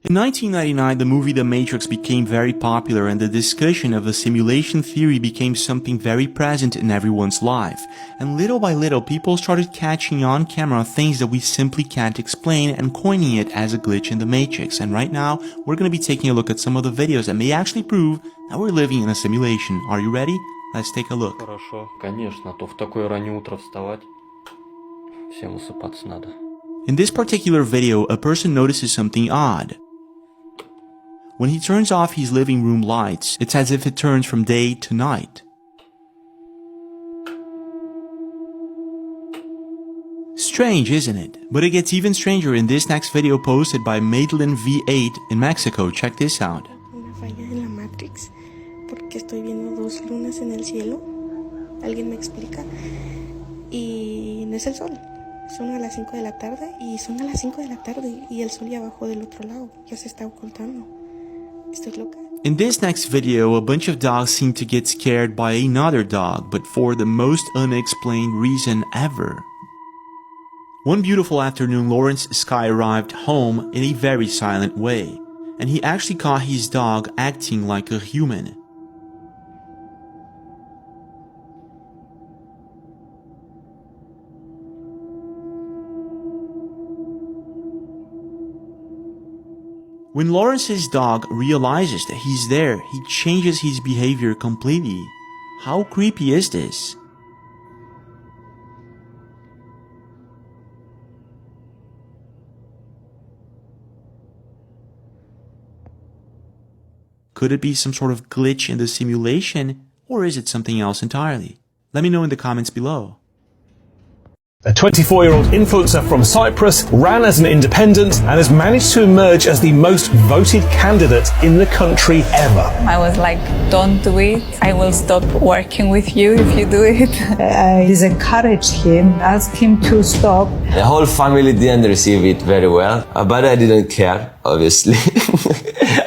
In 1999, the movie The Matrix became very popular, and the discussion of the simulation theory became something very present in everyone's life. And little by little, people started catching on camera things that we simply can't explain and coining it as a glitch in the Matrix. And right now, we're going to be taking a look at some of the videos that may actually prove that we're living in a simulation. Are you ready? Let's take a look. Хорошо, конечно, то в такое раннее утро вставать. Всем высыпаться надо. In this particular video, a person notices something odd. When he turns off his living room lights, it's as if it turns from day to night. Strange, isn't it? But it gets even stranger in this next video posted by Madeline V8 in Mexico. Check this out. Una falla en la Matrix, porque estoy viendo dos lunas en el cielo. ¿Alguien me explica? Y no es el sol. Son a las 5 de la tarde y son a las 5 de la tarde y el sol ya bajó del otro lado. Ya se está ocultando. Estoy loca. In this next video, a bunch of dogs seem to get scared by another dog, but for the most unexplained reason ever. One beautiful afternoon, Lawrence Sky arrived home in a very silent way, and he actually caught his dog acting like a human. When Lawrence's dog realizes that he's there, he changes his behavior completely. How creepy is this? Could it be some sort of glitch in the simulation, or is it something else entirely? Let me know in the comments below. A 24-year-old influencer from Cyprus ran as an independent and has managed to emerge as the most voted candidate in the country ever. I was like, don't do it. I will stop working with you if you do it. I encouraged him, asked him to stop. The whole family didn't receive it very well, but I didn't care, obviously.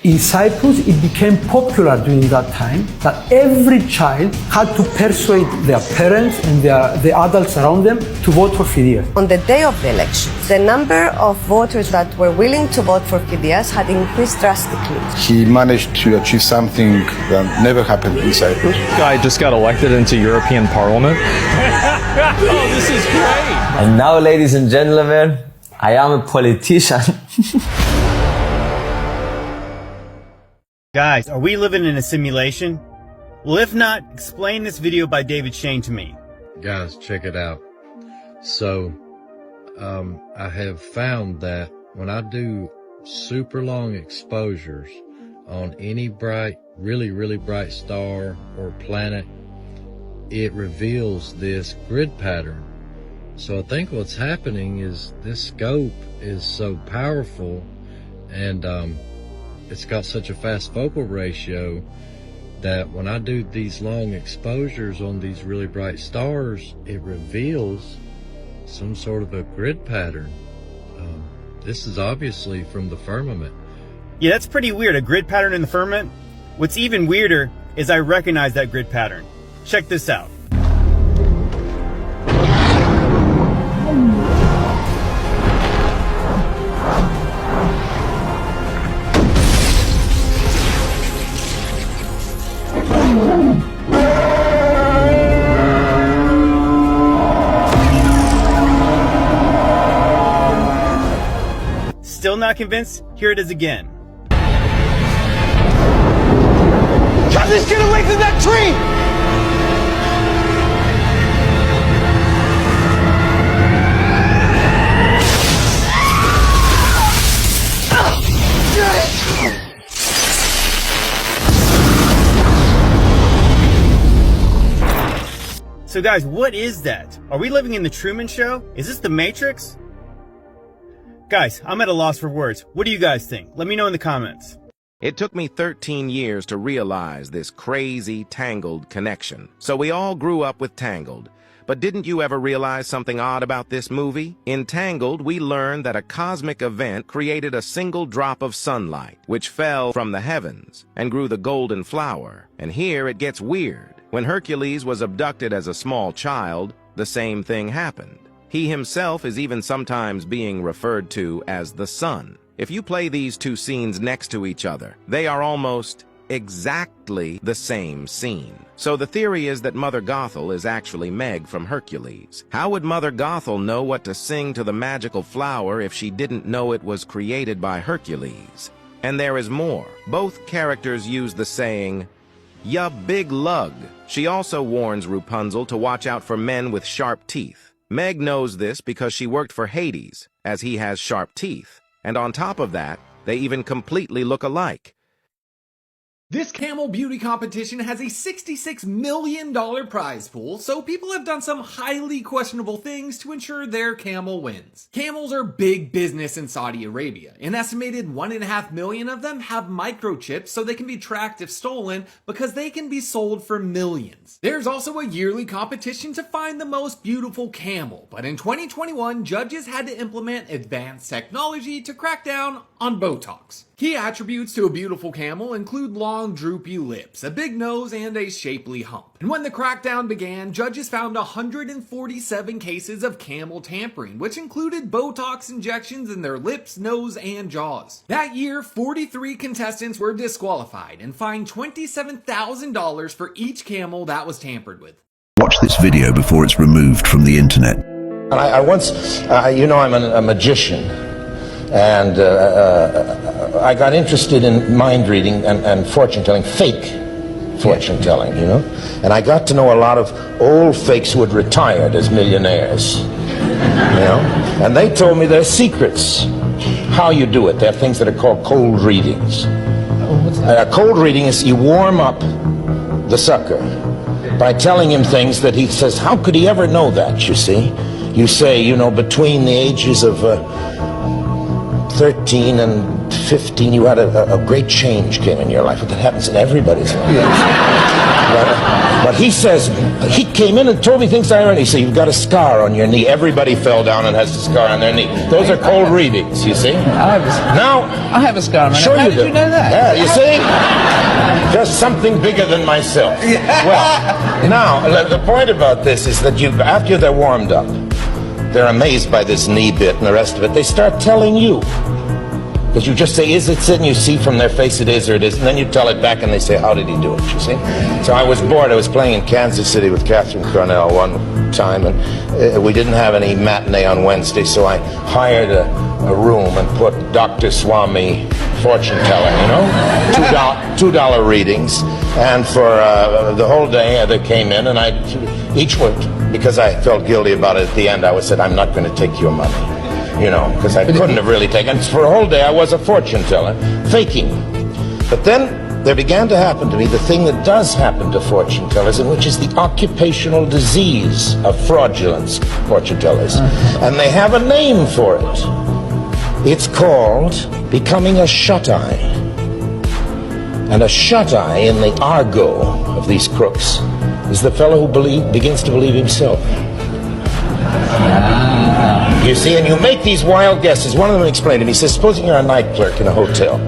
In Cyprus, it became popular during that time that every child had to persuade their parents and the adults around them to vote for Fidias. On the day of the election, the number of voters that were willing to vote for Fidias had increased drastically. He managed to achieve something that never happened in Cyprus. Guy just got elected into European Parliament. Oh, this is great! And now, ladies and gentlemen, I am a politician. Guys, are we living in a simulation? Well, if not, explain this video by David Shane to me. Guys, check it out. So, I have found that when I do super long exposures on any bright, really bright star or planet, it reveals this grid pattern. So I think what's happening is this scope is so powerful and it's got such a fast focal ratio that when I do these long exposures on these really bright stars, it reveals some sort of a grid pattern. This is obviously from the firmament. Yeah, that's pretty weird, a grid pattern in the firmament. What's even weirder is I recognize that grid pattern. Check this out. Still not convinced? Here it is again. Just get away from that tree! So guys, what is that? Are we living in the Truman Show? Is this the Matrix? Guys, I'm at a loss for words. What do you guys think? Let me know in the comments. It took me 13 years to realize this crazy, tangled connection. So we all grew up with Tangled. But didn't you ever realize something odd about this movie? In Tangled, we learned that a cosmic event created a single drop of sunlight, which fell from the heavens and grew the golden flower. And here it gets weird. When Hercules was abducted as a small child, the same thing happened. He himself is even sometimes being referred to as the sun. If you play these two scenes next to each other, they are almost exactly the same scene. So the theory is that Mother Gothel is actually Meg from Hercules. How would Mother Gothel know what to sing to the magical flower if she didn't know it was created by Hercules? And there is more. Both characters use the saying, "Ya big lug." She also warns Rapunzel to watch out for men with sharp teeth. Meg knows this because she worked for Hades, as he has sharp teeth. And on top of that, they even completely look alike. This camel beauty competition has a $66 million prize pool, so people have done some highly questionable things to ensure their camel wins. Camels are big business in Saudi Arabia. An estimated 1.5 million of them have microchips so they can be tracked if stolen because they can be sold for millions. There's also a yearly competition to find the most beautiful camel, but in 2021, judges had to implement advanced technology to crack down on Botox. Key attributes to a beautiful camel include long, droopy lips, a big nose, and a shapely hump. And when the crackdown began, judges found 147 cases of camel tampering, which included Botox injections in their lips, nose, and jaws. That year, 43 contestants were disqualified and fined $27,000 for each camel that was tampered with. Watch this video before it's removed from the internet. I once, I'm a magician. And I got interested in mind reading and fortune telling, fake fortune telling, And I got to know a lot of old fakes who had retired as millionaires, And they told me their secrets, how you do it. There are things that are called cold readings. Cold reading is you warm up the sucker by telling him things that he says, how could he ever know that, you see? You say, between the ages of 13 and 15, you had a great change came in your life. But that happens in everybody's life. But he says, he came in and told me things I already see. You've got a scar on your knee. Everybody fell down and has a scar on their knee. Those are cold readings, you see? I have a scar on my knee. Sure How you did do. you know that? Yeah, you see? Just something bigger than myself. Well, now, the point about this is that after they're warmed up, they're amazed by this knee bit and the rest of it. They start telling you. Because you just say, is it and you see from their face it is or it isn't. And then you tell it back and they say, how did he do it, you see? So I was bored. I was playing in Kansas City with Catherine Cornell one time. And we didn't have any matinee on Wednesday. So I hired a room and put Dr. Swami fortune teller, $2 readings. And for the whole day they came in and each one, because I felt guilty about it at the end, I said, I'm not going to take your money. Because I couldn't have really taken it. For a whole day I was a fortune teller, faking. But then there began to happen to me the thing that does happen to fortune tellers, and which is the occupational disease of fraudulence, fortune tellers. And they have a name for it. It's called becoming a shut-eye. And a shut-eye in the argot of these crooks is the fellow who begins to believe himself. You see, and you make these wild guesses. One of them explained to me, he says, supposing you're a night clerk in a hotel,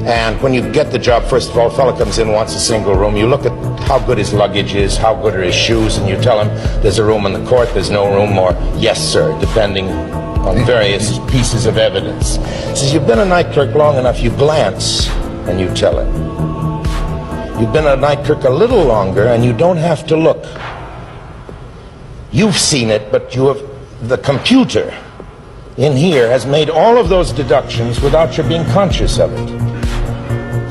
and when you get the job, first of all, a fellow comes in, wants a single room, you look at how good his luggage is, how good are his shoes, and you tell him there's a room in the court, there's no room, or yes, sir, depending on various pieces of evidence. He says, you've been a night clerk long enough, you glance, and you tell it. You've been a night clerk a little longer, and you don't have to look. You've seen it, but the computer in here has made all of those deductions without you being conscious of it.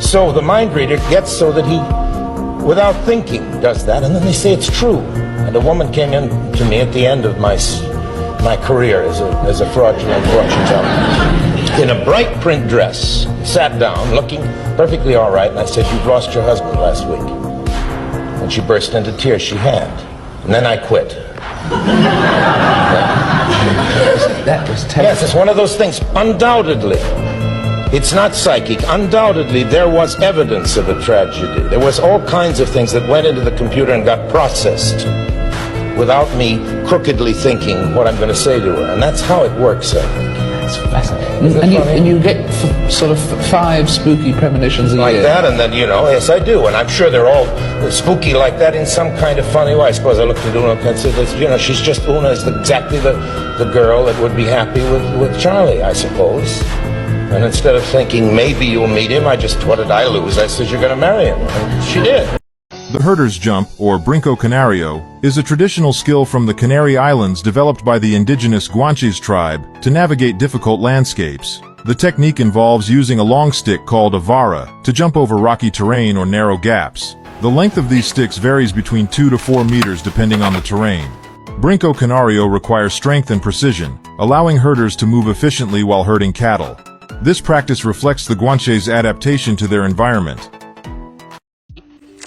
So the mind reader gets so that he, without thinking, does that, and then they say it's true. And a woman came in to me at the end of my career as a fraudulent fortune teller in a bright print dress, sat down, looking perfectly all right, and I said, you've lost your husband last week. And she burst into tears. She had. And then I quit. That was terrible. Yes, it's one of those things. Undoubtedly, it's not psychic. Undoubtedly, there was evidence of a tragedy. There was all kinds of things that went into the computer and got processed without me crookedly thinking what I'm going to say to her. And that's how it works, I think. That's fascinating. And you get sort of 5 spooky premonitions a year. Like that, and then, yes, I do. And I'm sure they're all spooky like that in some kind of funny way. I suppose I looked at Una and said, she's just, Una is exactly the girl that would be happy with Charlie, I suppose. And instead of thinking, maybe you'll meet him, what did I lose? I said, you're going to marry him. And she did. The herder's jump, or brinco canario, is a traditional skill from the Canary Islands developed by the indigenous Guanches tribe to navigate difficult landscapes. The technique involves using a long stick called a vara to jump over rocky terrain or narrow gaps. The length of these sticks varies between 2 to 4 meters depending on the terrain. Brinco canario requires strength and precision, allowing herders to move efficiently while herding cattle. This practice reflects the Guanches' adaptation to their environment.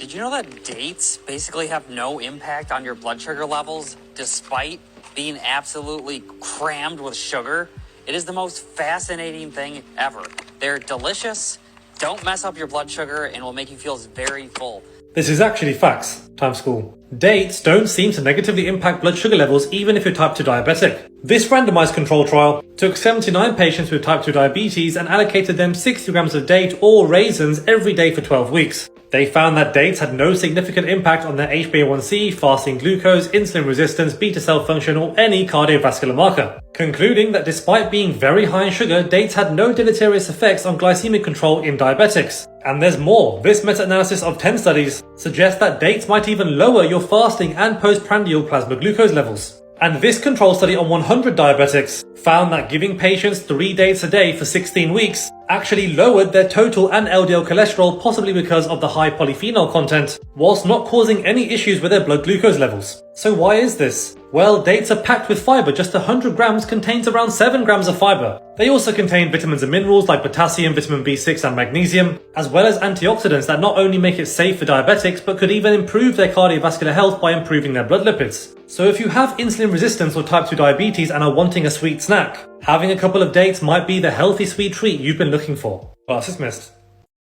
Did you know that dates basically have no impact on your blood sugar levels despite being absolutely crammed with sugar? It is the most fascinating thing ever. They're delicious, don't mess up your blood sugar, and will make you feel very full. This is actually facts. Time school. Dates don't seem to negatively impact blood sugar levels even if you're type 2 diabetic. This randomized control trial took 79 patients with type 2 diabetes and allocated them 60 grams of date or raisins every day for 12 weeks. They found that dates had no significant impact on their HbA1c, fasting glucose, insulin resistance, beta cell function, or any cardiovascular marker, concluding that despite being very high in sugar, dates had no deleterious effects on glycemic control in diabetics. And there's more. This meta-analysis of 10 studies suggests that dates might even lower your fasting and postprandial plasma glucose levels. And this control study on 100 diabetics found that giving patients 3 dates a day for 16 weeks actually lowered their total and LDL cholesterol, possibly because of the high polyphenol content, whilst not causing any issues with their blood glucose levels. So why is this? Well, dates are packed with fiber. Just 100 grams contains around 7 grams of fiber. They also contain vitamins and minerals like potassium, vitamin B6 and magnesium, as well as antioxidants that not only make it safe for diabetics, but could even improve their cardiovascular health by improving their blood lipids. So if you have insulin resistance or type 2 diabetes and are wanting a sweet snack, having a couple of dates might be the healthy sweet treat you've been looking for. Class dismissed.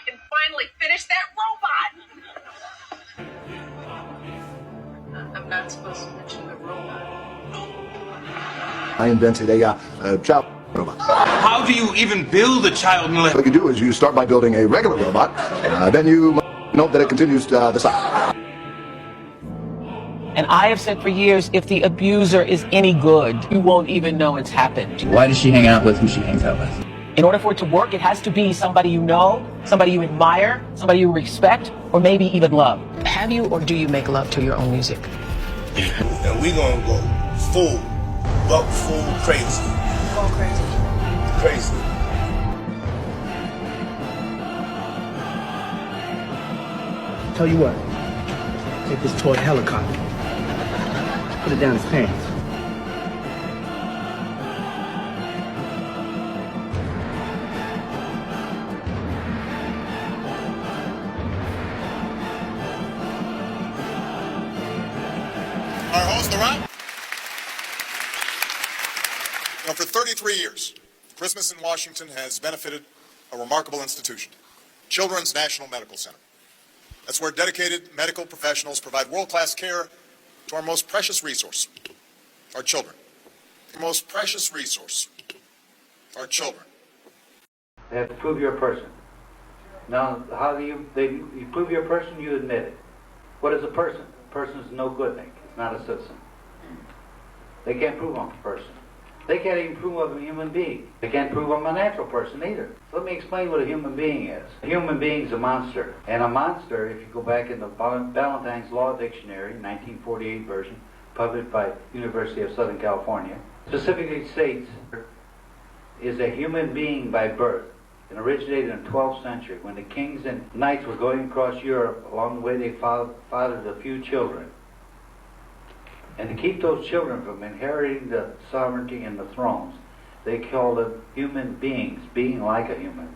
And finally finish that robot! I'm not supposed to mention the robot. I invented a child robot. How do you even build a child molester? What you do is you start by building a regular robot, then you note that it continues to the side. And I have said for years, if the abuser is any good, you won't even know it's happened. Why does she hang out with who she hangs out with? In order for it to work, it has to be somebody you know, somebody you admire, somebody you respect, or maybe even love. Have you or do you make love to your own music? And we gonna go full crazy. Go crazy. Crazy. Tell you what, take this toy helicopter, put it down his pants. Our host, the round. For 33 years, Christmas in Washington has benefited a remarkable institution, Children's National Medical Center. That's where dedicated medical professionals provide world-class care to our most precious resource, our children. The most precious resource, our children. They have to prove you're a person. Now, how do you prove you're a person, you admit it. What is a person? A person is no good thing. It's not a citizen. They can't prove I'm a person. They can't even prove I'm a human being. They can't prove I'm a natural person either. Let me explain what a human being is. A human being is a monster. And a monster, if you go back in the Ballantyne's Law Dictionary, 1948 version, published by University of Southern California, specifically states, is a human being by birth, and originated in the 12th century when the kings and knights were going across Europe. Along the way they fathered a few children. And to keep those children from inheriting the sovereignty and the thrones, they called them human beings, being like a human.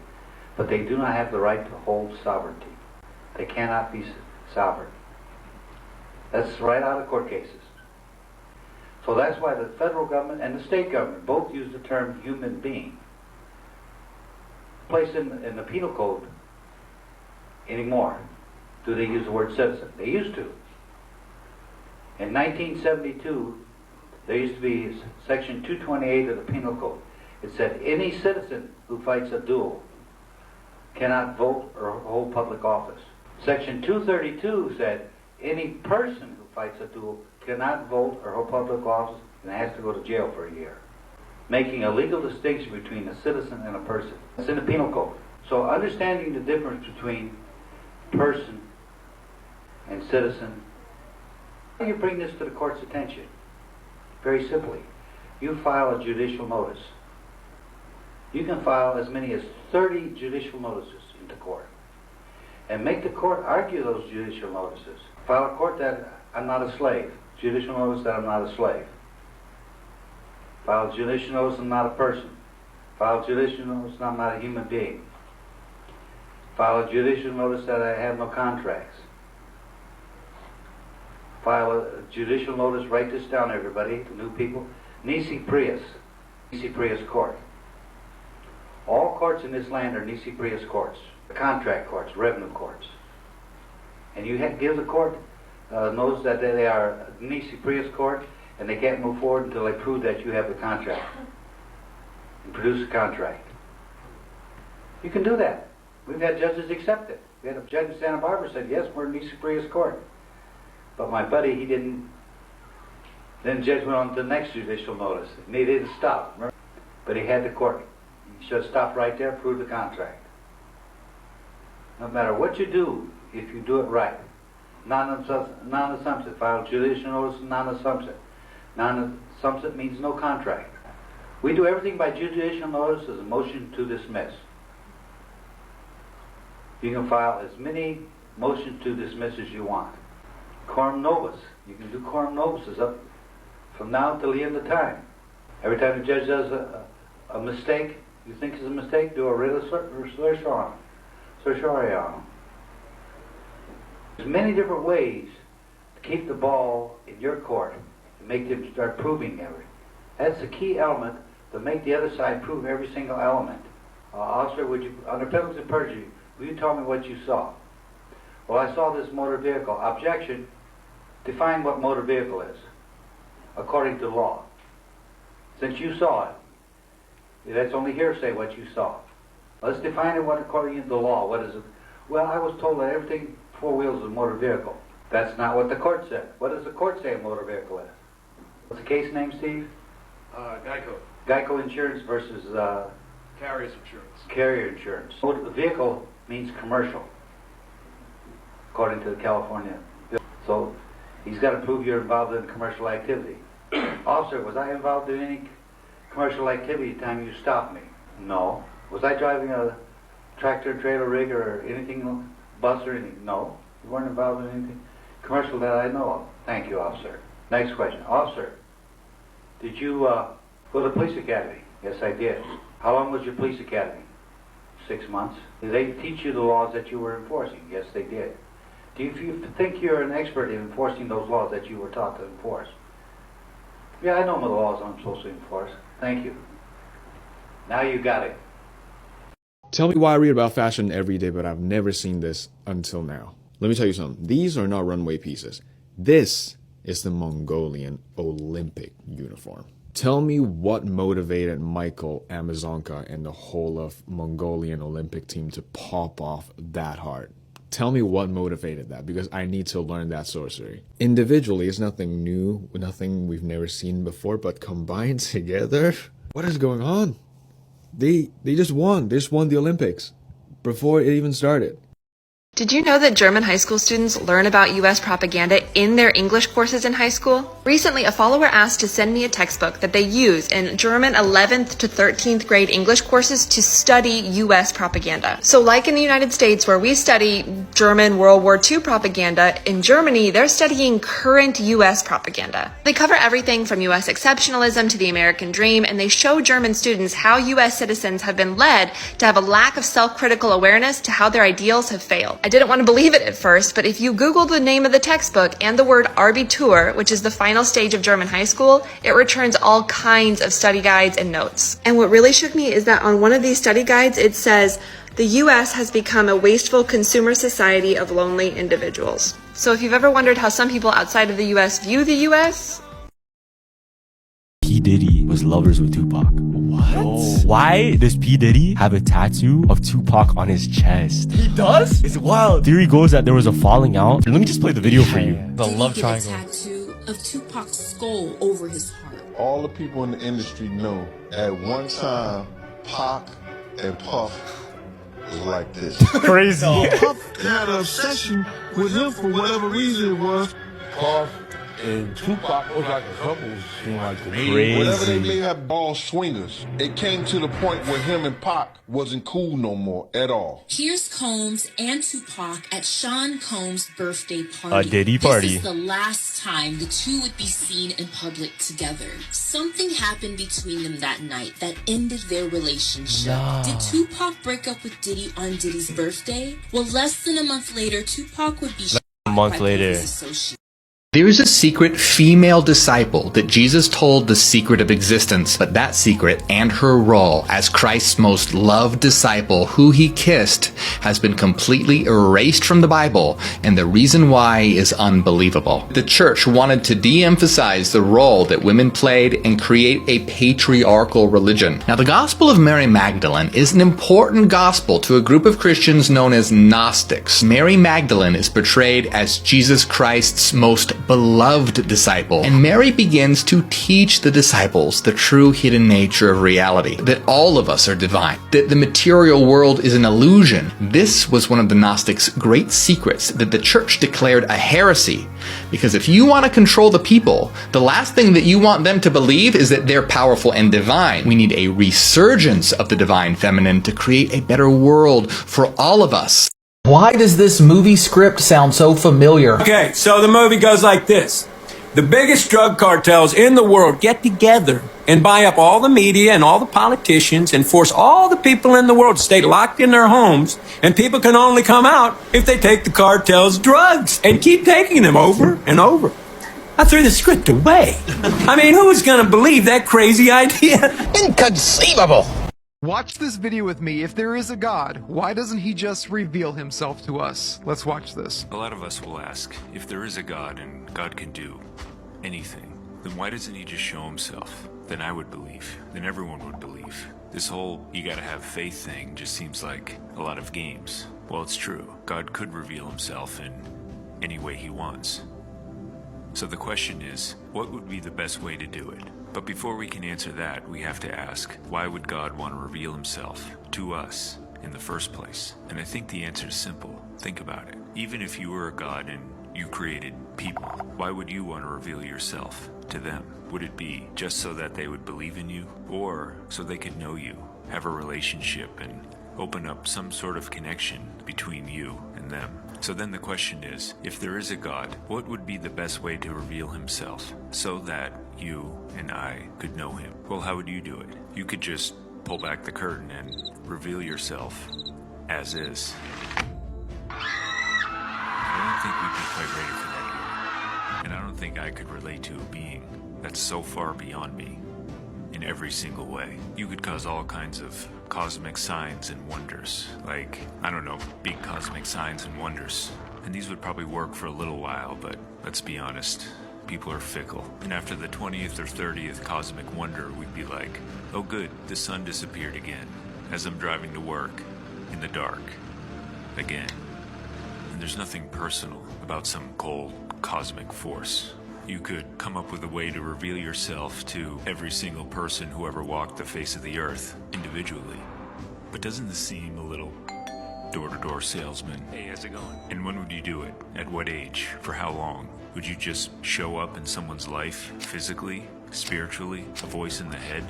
But they do not have the right to hold sovereignty. They cannot be sovereign. That's right out of court cases. So that's why the federal government and the state government both use the term human being. Placed in the penal code anymore. Do they use the word citizen? They used to. In 1972, there used to be section 228 of the penal code. It said any citizen who fights a duel cannot vote or hold public office. Section 232 said any person who fights a duel cannot vote or hold public office and has to go to jail for a year, making a legal distinction between a citizen and a person. That's in the penal code. So understanding the difference between person and citizen. How do you bring this to the court's attention? Very simply, you file a judicial notice. You can file as many as 30 judicial notices into court and make the court argue those judicial notices. File a court that I'm not a slave. Judicial notice that I'm not a slave. File a judicial notice I'm not a person. File a judicial notice I'm not a human being. File a judicial notice that I have no contracts. file a judicial notice, write this down, everybody, new people. Nisi Prius Court. All courts in this land are Nisi Prius courts, contract courts, revenue courts. And you have to give the court notice that they are Nisi Prius court, and they can't move forward until they prove that you have the contract and produce a contract. You can do that. We've had judges accept it. We had a judge in Santa Barbara said, yes, we're in Nisi Prius court. But my buddy, he didn't. Then the judge went on to the next judicial notice, and he didn't stop. Remember? But he had the court. He should have stopped right there, proved the contract. No matter what you do, if you do it right, non-assumption, file judicial notice, non-assumption. Non-assumption means no contract. We do everything by judicial notice as a motion to dismiss. You can file as many motions to dismiss as you want. Quorum nobis. You can do quorum nobis up from now till the end of time. Every time the judge does a mistake, you think is a mistake, do a writ of certiorari on him. There's many different ways to keep the ball in your court and make them start proving everything. That's the key element to make the other side prove every single element. Officer, would you, under penalty of perjury, will you tell me what you saw? Well, I saw this motor vehicle. Objection. Define what motor vehicle is, according to law. Since you saw it, that's only hearsay what you saw. Let's define it according to the law. What is it? Well, I was told that everything four wheels is a motor vehicle. That's not what the court said. What does the court say a motor vehicle is? What's the case name, Steve? Geico. Geico Insurance versus Carrier's insurance. Carrier Insurance. The vehicle means commercial, according to the California bill. So he's got to prove you're involved in commercial activity. Officer, was I involved in any commercial activity the time you stopped me? No. Was I driving a tractor, trailer rig, or anything, bus or anything? No. You weren't involved in anything commercial that I know of. Thank you, officer. Next question. Officer, did you go to the police academy? Yes, I did. How long was your police academy? 6 months. Did they teach you the laws that you were enforcing? Yes, they did. Do you think you're an expert in enforcing those laws that you were taught to enforce? Yeah, I know the laws I'm supposed to enforce. Thank you. Now you got it. Tell me why I read about fashion every day, but I've never seen this until now. Let me tell you something. These are not runway pieces. This is the Mongolian Olympic uniform. Tell me what motivated Michael Amazonka and the whole of Mongolian Olympic team to pop off that hard. Tell me what motivated that, because I need to learn that sorcery. Individually, it's nothing new, nothing we've never seen before, but combined together, what is going on? They just won. They just won the Olympics before it even started. Did you know that German high school students learn about U.S. propaganda in their English courses in high school? Recently, a follower asked to send me a textbook that they use in German 11th to 13th grade English courses to study U.S. propaganda. So like in the United States where we study German World War II propaganda, in Germany, they're studying current U.S. propaganda. They cover everything from U.S. exceptionalism to the American dream, and they show German students how U.S. citizens have been led to have a lack of self-critical awareness to how their ideals have failed. I didn't want to believe it at first, but if you Google the name of the textbook and the word Abitur, which is the final stage of German high school, it returns all kinds of study guides and notes. And what really shook me is that on one of these study guides, it says, the U.S. has become a wasteful consumer society of lonely individuals. So if you've ever wondered how some people outside of the U.S. view the U.S., P. Diddy was lovers with Tupac. What? No. Why does P. Diddy have a tattoo of Tupac on his chest? He does? It's wild. Theory goes that there was a falling out. Let me just play the video for you. The love triangle. A tattoo of Tupac's skull over his heart. All the people in the industry know at one time Pac and Puff was like this. Crazy. Puff had an obsession with him for whatever reason it was. Puff and Tupac was like a couple, seemed like crazy. Whatever they may have ball swingers, it came to the point where him and Pac wasn't cool no more at all. Here's Combs and Tupac at Sean Combs' birthday party. A Diddy party. This is the last time the two would be seen in public together. Something happened between them that night that ended their relationship. Nah. Did Tupac break up with Diddy on Diddy's birthday? Well, less than a month later, Tupac would be shot by his associate. There is a secret female disciple that Jesus told the secret of existence, but that secret and her role as Christ's most loved disciple, who he kissed, has been completely erased from the Bible, and the reason why is unbelievable. The church wanted to de-emphasize the role that women played and create a patriarchal religion. Now, the Gospel of Mary Magdalene is an important gospel to a group of Christians known as Gnostics. Mary Magdalene is portrayed as Jesus Christ's most beloved disciple, and Mary begins to teach the disciples the true hidden nature of reality, that all of us are divine, that the material world is an illusion. This was one of the Gnostics' great secrets that the church declared a heresy, because if you want to control the people, the last thing that you want them to believe is that they're powerful and divine. We need a resurgence of the divine feminine to create a better world for all of us. Why does this movie script sound so familiar? Okay, so the movie goes like this. The biggest drug cartels in the world get together and buy up all the media and all the politicians and force all the people in the world to stay locked in their homes, and people can only come out if they take the cartel's drugs and keep taking them over and over. I threw the script away. I mean, who is going to believe that crazy idea? Inconceivable. Watch this video with me. If there is a God, why doesn't he just reveal himself to us? Let's watch this. A lot of us will ask, if there is a God and God can do anything, then why doesn't he just show himself? Then I would believe. Then everyone would believe. This whole you gotta have faith thing just seems like a lot of games. Well, it's true. God could reveal himself in any way he wants. So the question is, what would be the best way to do it? But before we can answer that, we have to ask, why would God want to reveal himself to us in the first place? And I think the answer is simple. Think about it. Even if you were a God and you created people, why would you want to reveal yourself to them? Would it be just so that they would believe in you, or so they could know you, have a relationship, and open up some sort of connection between you and them? So then the question is, if there is a God, what would be the best way to reveal himself so that you and I could know him? Well, how would you do it? You could just pull back the curtain and reveal yourself as is. I don't think we'd be quite ready for that here. And I don't think I could relate to a being that's so far beyond me in every single way. You could cause all kinds of cosmic signs and wonders, like, I don't know, big cosmic signs and wonders. And these would probably work for a little while, but let's be honest, people are fickle. And after the 20th or 30th cosmic wonder, we'd be like, oh good, the sun disappeared again, as I'm driving to work in the dark again. And there's nothing personal about some cold cosmic force. You could come up with a way to reveal yourself to every single person who ever walked the face of the earth individually. But doesn't this seem a little door-to-door salesman? Hey, how's it going? And when would you do it? At what age? For how long? Would you just show up in someone's life, physically, spiritually, a voice in the head?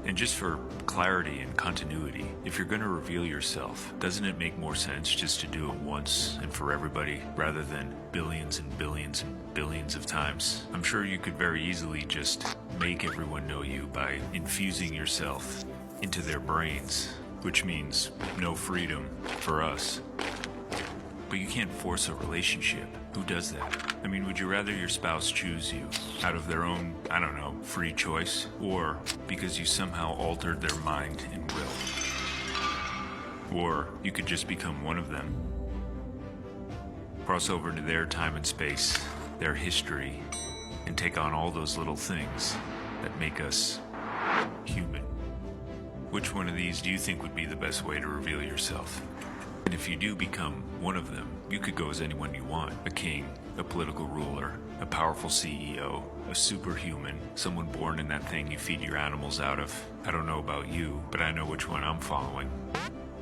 And just for clarity and continuity, if you're going to reveal yourself, doesn't it make more sense just to do it once and for everybody, rather than billions and billions and billions of times? I'm sure you could very easily just make everyone know you by infusing yourself into their brains, which means no freedom for us. But you can't force a relationship. Who does that? I mean, would you rather your spouse choose you out of their own, I don't know, free choice, or because you somehow altered their mind and will? Or you could just become one of them. Cross over to their time and space, their history, and take on all those little things that make us human. Which one of these do you think would be the best way to reveal yourself? And if you do become one of them, you could go as anyone you want. A king, a political ruler, a powerful CEO, a superhuman, someone born in that thing you feed your animals out of. I don't know about you, but I know which one I'm following.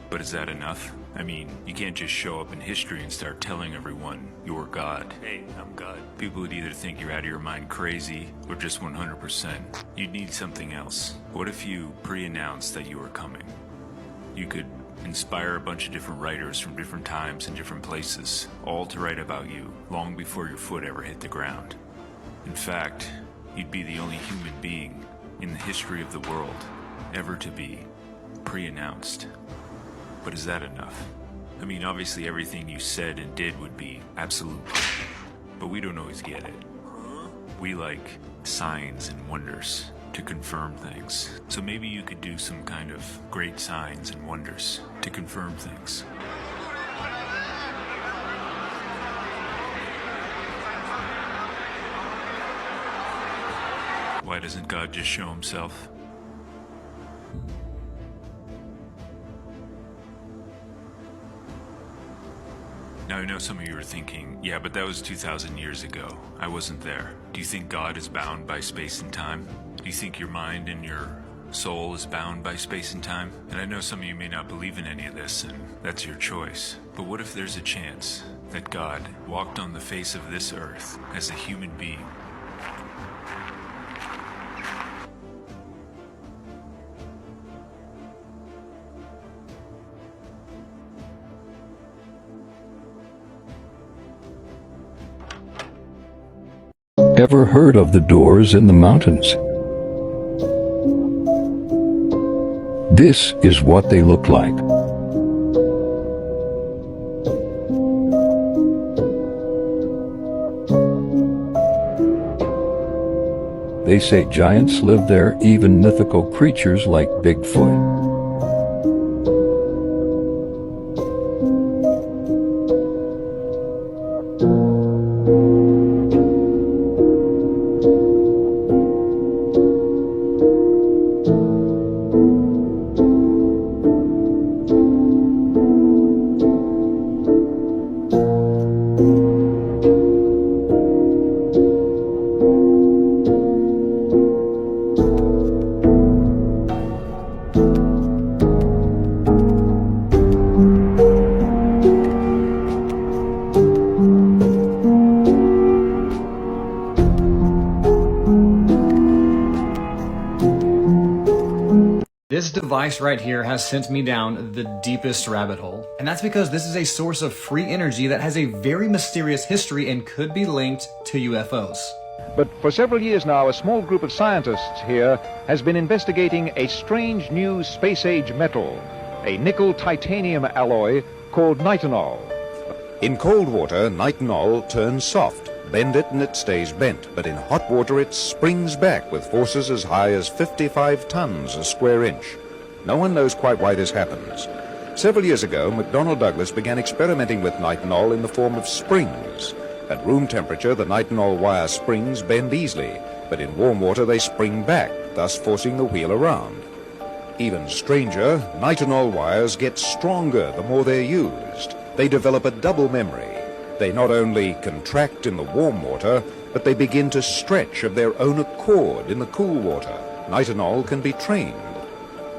But is that enough? I mean, you can't just show up in history and start telling everyone you're God. Hey, I'm God. People would either think you're out of your mind crazy or just 100%. You'd need something else. What if you pre-announced that you were coming? You could inspire a bunch of different writers from different times and different places, all to write about you long before your foot ever hit the ground. In fact, you'd be the only human being in the history of the world ever to be pre-announced. But is that enough? I mean, obviously everything you said and did would be absolute but we don't always get it. We like signs and wonders to confirm things. So maybe you could do some kind of great signs and wonders to confirm things. Why doesn't God just show himself? Now I know some of you are thinking, yeah, but that was 2,000 years ago. I wasn't there. Do you think God is bound by space and time? Do you think your mind and your soul is bound by space and time? And I know some of you may not believe in any of this, and that's your choice. But what if there's a chance that God walked on the face of this earth as a human being? Ever heard of the doors in the mountains? This is what they look like. They say giants live there, even mythical creatures like Bigfoot. This device right here has sent me down the deepest rabbit hole. And that's because this is a source of free energy that has a very mysterious history and could be linked to UFOs. But for several years now, a small group of scientists here has been investigating a strange new space-age metal, a nickel-titanium alloy called nitinol. In cold water, nitinol turns soft. Bend it and it stays bent, but in hot water it springs back with forces as high as 55 tons a square inch. No one knows quite why this happens. Several years ago, McDonnell Douglas began experimenting with nitinol in the form of springs. At room temperature, the nitinol wire springs bend easily, but in warm water they spring back, thus forcing the wheel around. Even stranger, nitinol wires get stronger the more they're used. They develop a double memory. They not only contract in the warm water, but they begin to stretch of their own accord in the cool water. Nitinol can be trained.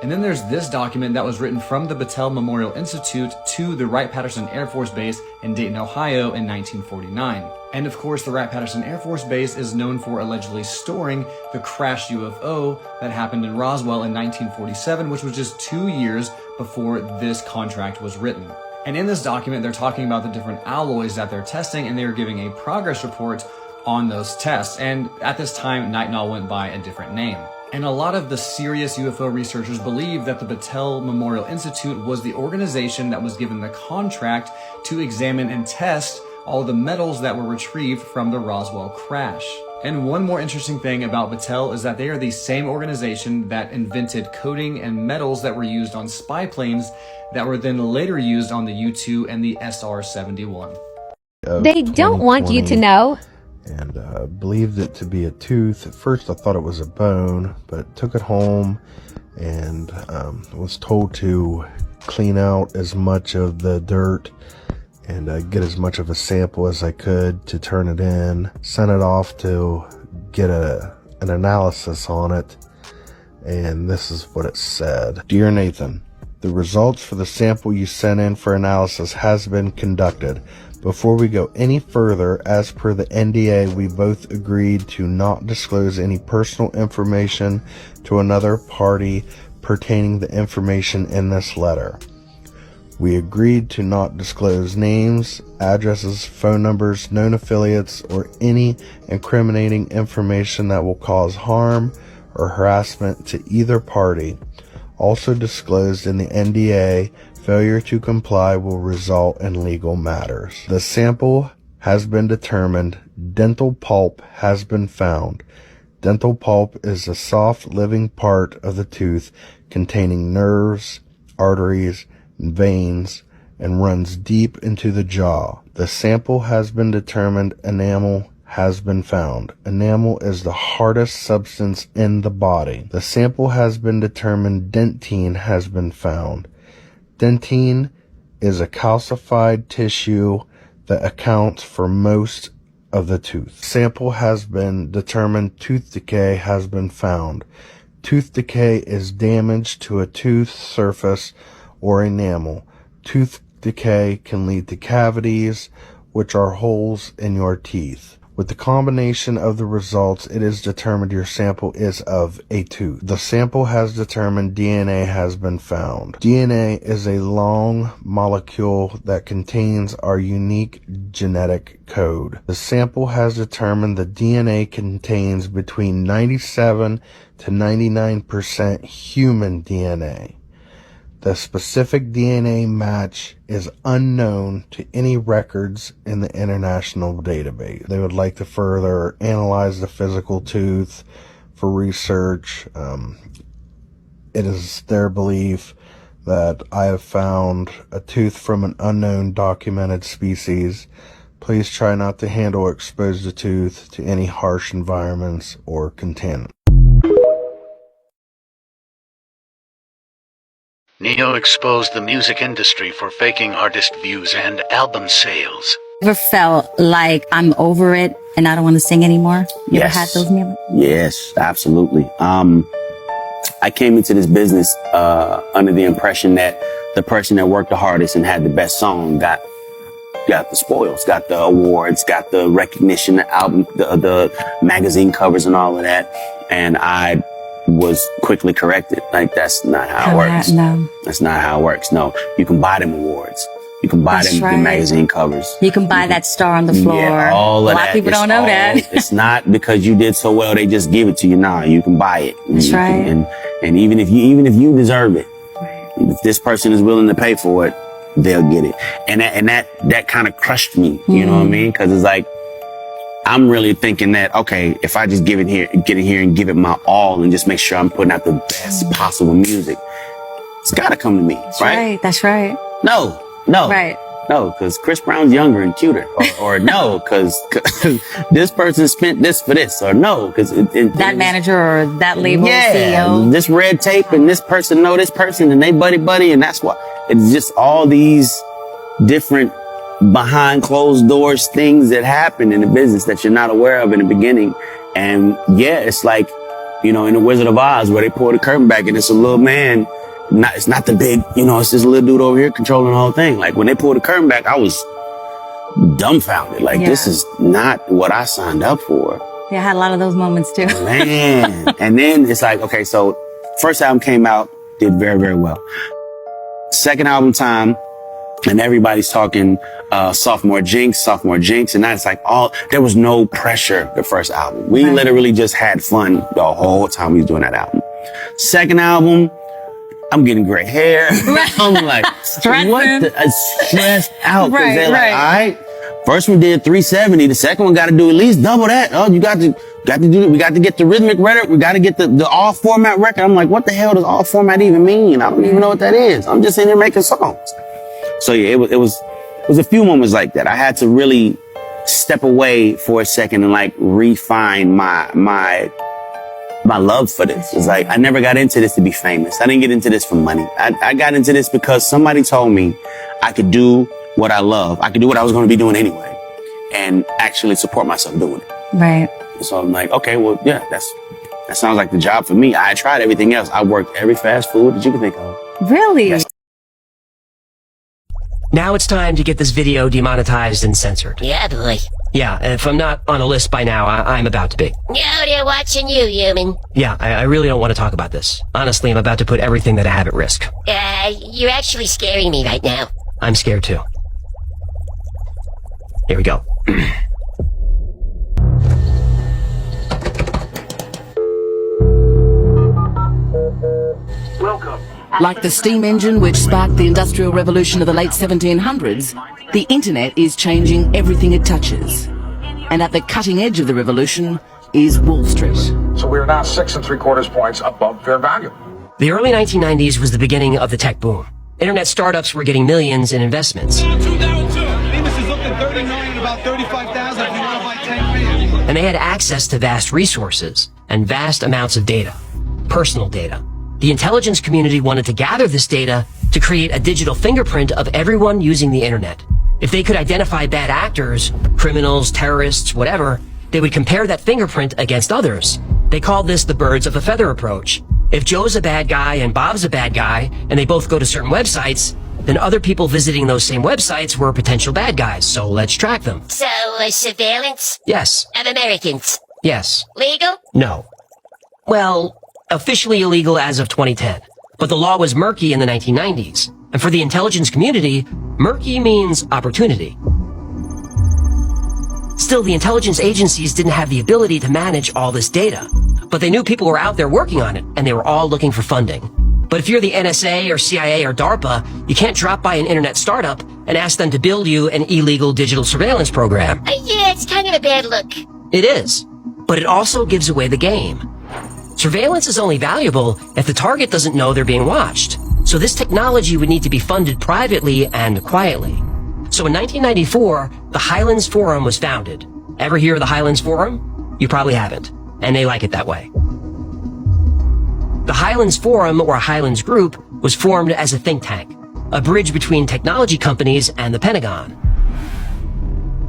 And then there's this document that was written from the Battelle Memorial Institute to the Wright-Patterson Air Force Base in Dayton, Ohio in 1949. And of course, the Wright-Patterson Air Force Base is known for allegedly storing the crashed UFO that happened in Roswell in 1947, which was just 2 years before this contract was written. And in this document, they're talking about the different alloys that they're testing, and they're giving a progress report on those tests. And at this time, nitinol went by a different name. And a lot of the serious UFO researchers believe that the Battelle Memorial Institute was the organization that was given the contract to examine and test all the metals that were retrieved from the Roswell crash. And one more interesting thing about Battelle is that they are the same organization that invented coating and metals that were used on spy planes that were then later used on the U-2 and the SR-71. They don't want you to know. And believed it to be a tooth. At first I thought it was a bone, but took it home and was told to clean out as much of the dirt and get as much of a sample as I could to turn it in. Sent it off to get an analysis on it, and this is what it said. Dear Nathan, the results for the sample you sent in for analysis has been conducted. Before we go any further, as per the NDA, we both agreed to not disclose any personal information to another party pertaining the information in this letter. We agreed to not disclose names, addresses, phone numbers, known affiliates, or any incriminating information that will cause harm or harassment to either party. Also disclosed in the NDA, failure to comply will result in legal matters. The sample has been determined. Dental pulp has been found. Dental pulp is a soft living part of the tooth containing nerves, arteries, and veins, and runs deep into the jaw. The sample has been determined. Enamel has been found. Enamel is the hardest substance in the body. The sample has been determined. Dentine has been found. Dentine is a calcified tissue that accounts for most of the tooth. Sample has been determined. Tooth decay has been found. Tooth decay is damage to a tooth surface or enamel. Tooth decay can lead to cavities, which are holes in your teeth. With the combination of the results, it is determined your sample is of a tooth. The sample has determined DNA has been found. DNA is a long molecule that contains our unique genetic code. The sample has determined the DNA contains between 97 to 99% human DNA. The specific DNA match is unknown to any records in the international database. They would like to further analyze the physical tooth for research. It is their belief that I have found a tooth from an unknown documented species. Please try not to handle or expose the tooth to any harsh environments or contaminants. Neo exposed the music industry for faking artist views and album sales. Ever felt like I'm over it and I don't want to sing anymore? You ever had those moments? Yes, absolutely. I came into this business under the impression that the person that worked the hardest and had the best song got the spoils, got the awards, got the recognition, the album, the magazine covers and all of that. And I was quickly corrected. Like, that's not how it works. No. That's not how it works. No, you can buy them awards. You can buy them the magazine covers. You can buy that star on the floor. Yeah, all of that. A lot of people don't know that. It's not because you did so well, they just give it to you. Nah, you can buy it. That's right. And even if you deserve it, if this person is willing to pay for it, they'll get it. And that kind of crushed me. You know what I mean? Cause it's like, I'm really thinking that, okay, if I just get in here and give it my all and just make sure I'm putting out the best possible music, it's gotta come to me, right? That's right. No. Right. No, because Chris Brown's younger and cuter. Or no, because this person spent this for this. Or no, because that manager or that label CEO. This red tape and this person know this person and they buddy. And that's why it's just all these different behind closed doors things that happen in the business that you're not aware of in the beginning. And yeah, it's like, in the Wizard of Oz where they pull the curtain back and it's a little man. It's not the big, it's this little dude over here controlling the whole thing. Like when they pulled the curtain back, I was dumbfounded. Like this is not what I signed up for. Yeah, I had a lot of those moments too. Man. And then it's like, okay, so first album came out, did very, very well. Second album time, and everybody's talking sophomore jinx, and that's like there was no pressure the first album. We literally just had fun the whole time we was doing that album. Second album, I'm getting gray hair. I'm like, stressed out. Cause they're like, all right, first one did 370. The second one got to do at least double that. Oh, you got to do it. We got to get the rhythmic record. We got to get the all format record. I'm like, what the hell does all format even mean? I don't even know what that is. I'm just in there making songs. So yeah, it was a few moments like that. I had to really step away for a second and like refine my love for this. It's like, I never got into this to be famous. I didn't get into this for money. I got into this because somebody told me I could do what I love. I could do what I was going to be doing anyway and actually support myself doing it. Right. So I'm like, okay, well, yeah, that sounds like the job for me. I tried everything else. I worked every fast food that you can think of. Really? Yes. Now it's time to get this video demonetized and censored. Yeah, boy. Yeah, if I'm not on a list by now, I'm about to be. No, they're watching you, human. Yeah, I really don't want to talk about this. Honestly, I'm about to put everything that I have at risk. You're actually scaring me right now. I'm scared too. Here we go. Welcome. Like the steam engine which sparked the Industrial Revolution of the late 1700s, the internet is changing everything it touches. And at the cutting edge of the revolution is Wall Street. So we're now 6 3/4 points above fair value. The early 1990s was the beginning of the tech boom. Internet startups were getting millions in investments. And they had access to vast resources and vast amounts of data, personal data. The intelligence community wanted to gather this data to create a digital fingerprint of everyone using the internet. If they could identify bad actors, criminals, terrorists, whatever, they would compare that fingerprint against others. They called this the birds of a feather approach. If Joe's a bad guy and Bob's a bad guy, and they both go to certain websites, then other people visiting those same websites were potential bad guys, so let's track them. So, surveillance? Yes. Of Americans? Yes. Legal? No. Well, officially illegal as of 2010. But the law was murky in the 1990s. And for the intelligence community, murky means opportunity. Still, the intelligence agencies didn't have the ability to manage all this data. But they knew people were out there working on it, and they were all looking for funding. But if you're the NSA or CIA or DARPA, you can't drop by an internet startup and ask them to build you an illegal digital surveillance program. Yeah, it's kind of a bad look. It is. But it also gives away the game. Surveillance is only valuable if the target doesn't know they're being watched. So this technology would need to be funded privately and quietly. So in 1994, the Highlands Forum was founded. Ever hear of the Highlands Forum? You probably haven't. And they like it that way. The Highlands Forum, or Highlands Group, was formed as a think tank, a bridge between technology companies and the Pentagon.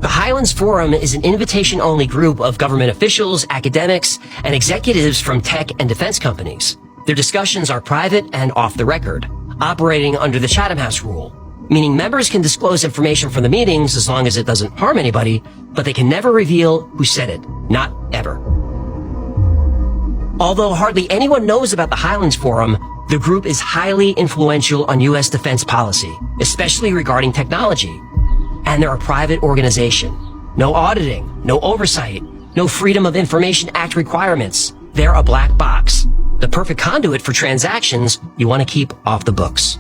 The Highlands Forum is an invitation-only group of government officials, academics, and executives from tech and defense companies. Their discussions are private and off the record, operating under the Chatham House rule, meaning members can disclose information from the meetings as long as it doesn't harm anybody, but they can never reveal who said it. Not ever. Although hardly anyone knows about the Highlands Forum, the group is highly influential on U.S. defense policy, especially regarding technology. And they're a private organization. No auditing, no oversight, no Freedom of Information Act requirements. They're a black box. The perfect conduit for transactions you want to keep off the books.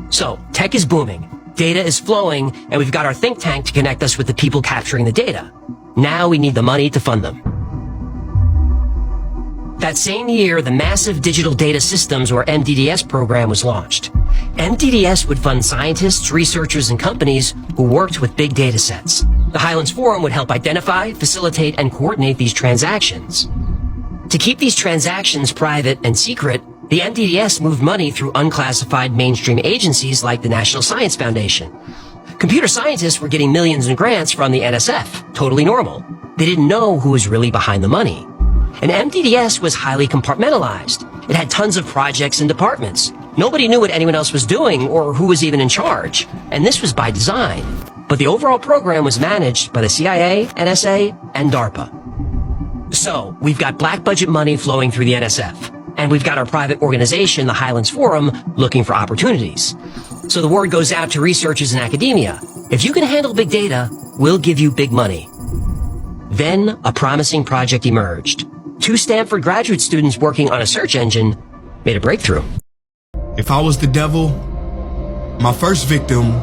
So, tech is booming, data is flowing, and we've got our think tank to connect us with the people capturing the data. Now we need the money to fund them. That same year, the Massive Digital Data Systems, or MDDS program was launched. MDDS would fund scientists, researchers, and companies who worked with big data sets. The Highlands Forum would help identify, facilitate, and coordinate these transactions. To keep these transactions private and secret, the MDDS moved money through unclassified mainstream agencies like the National Science Foundation. Computer scientists were getting millions in grants from the NSF, totally normal. They didn't know who was really behind the money. And MDDS was highly compartmentalized. It had tons of projects and departments. Nobody knew what anyone else was doing or who was even in charge. And this was by design. But the overall program was managed by the CIA, NSA, and DARPA. So, we've got black budget money flowing through the NSF. And we've got our private organization, the Highlands Forum, looking for opportunities. So the word goes out to researchers in academia. If you can handle big data, we'll give you big money. Then, a promising project emerged. 2 Stanford graduate students working on a search engine made a breakthrough. If I was the devil, my first victim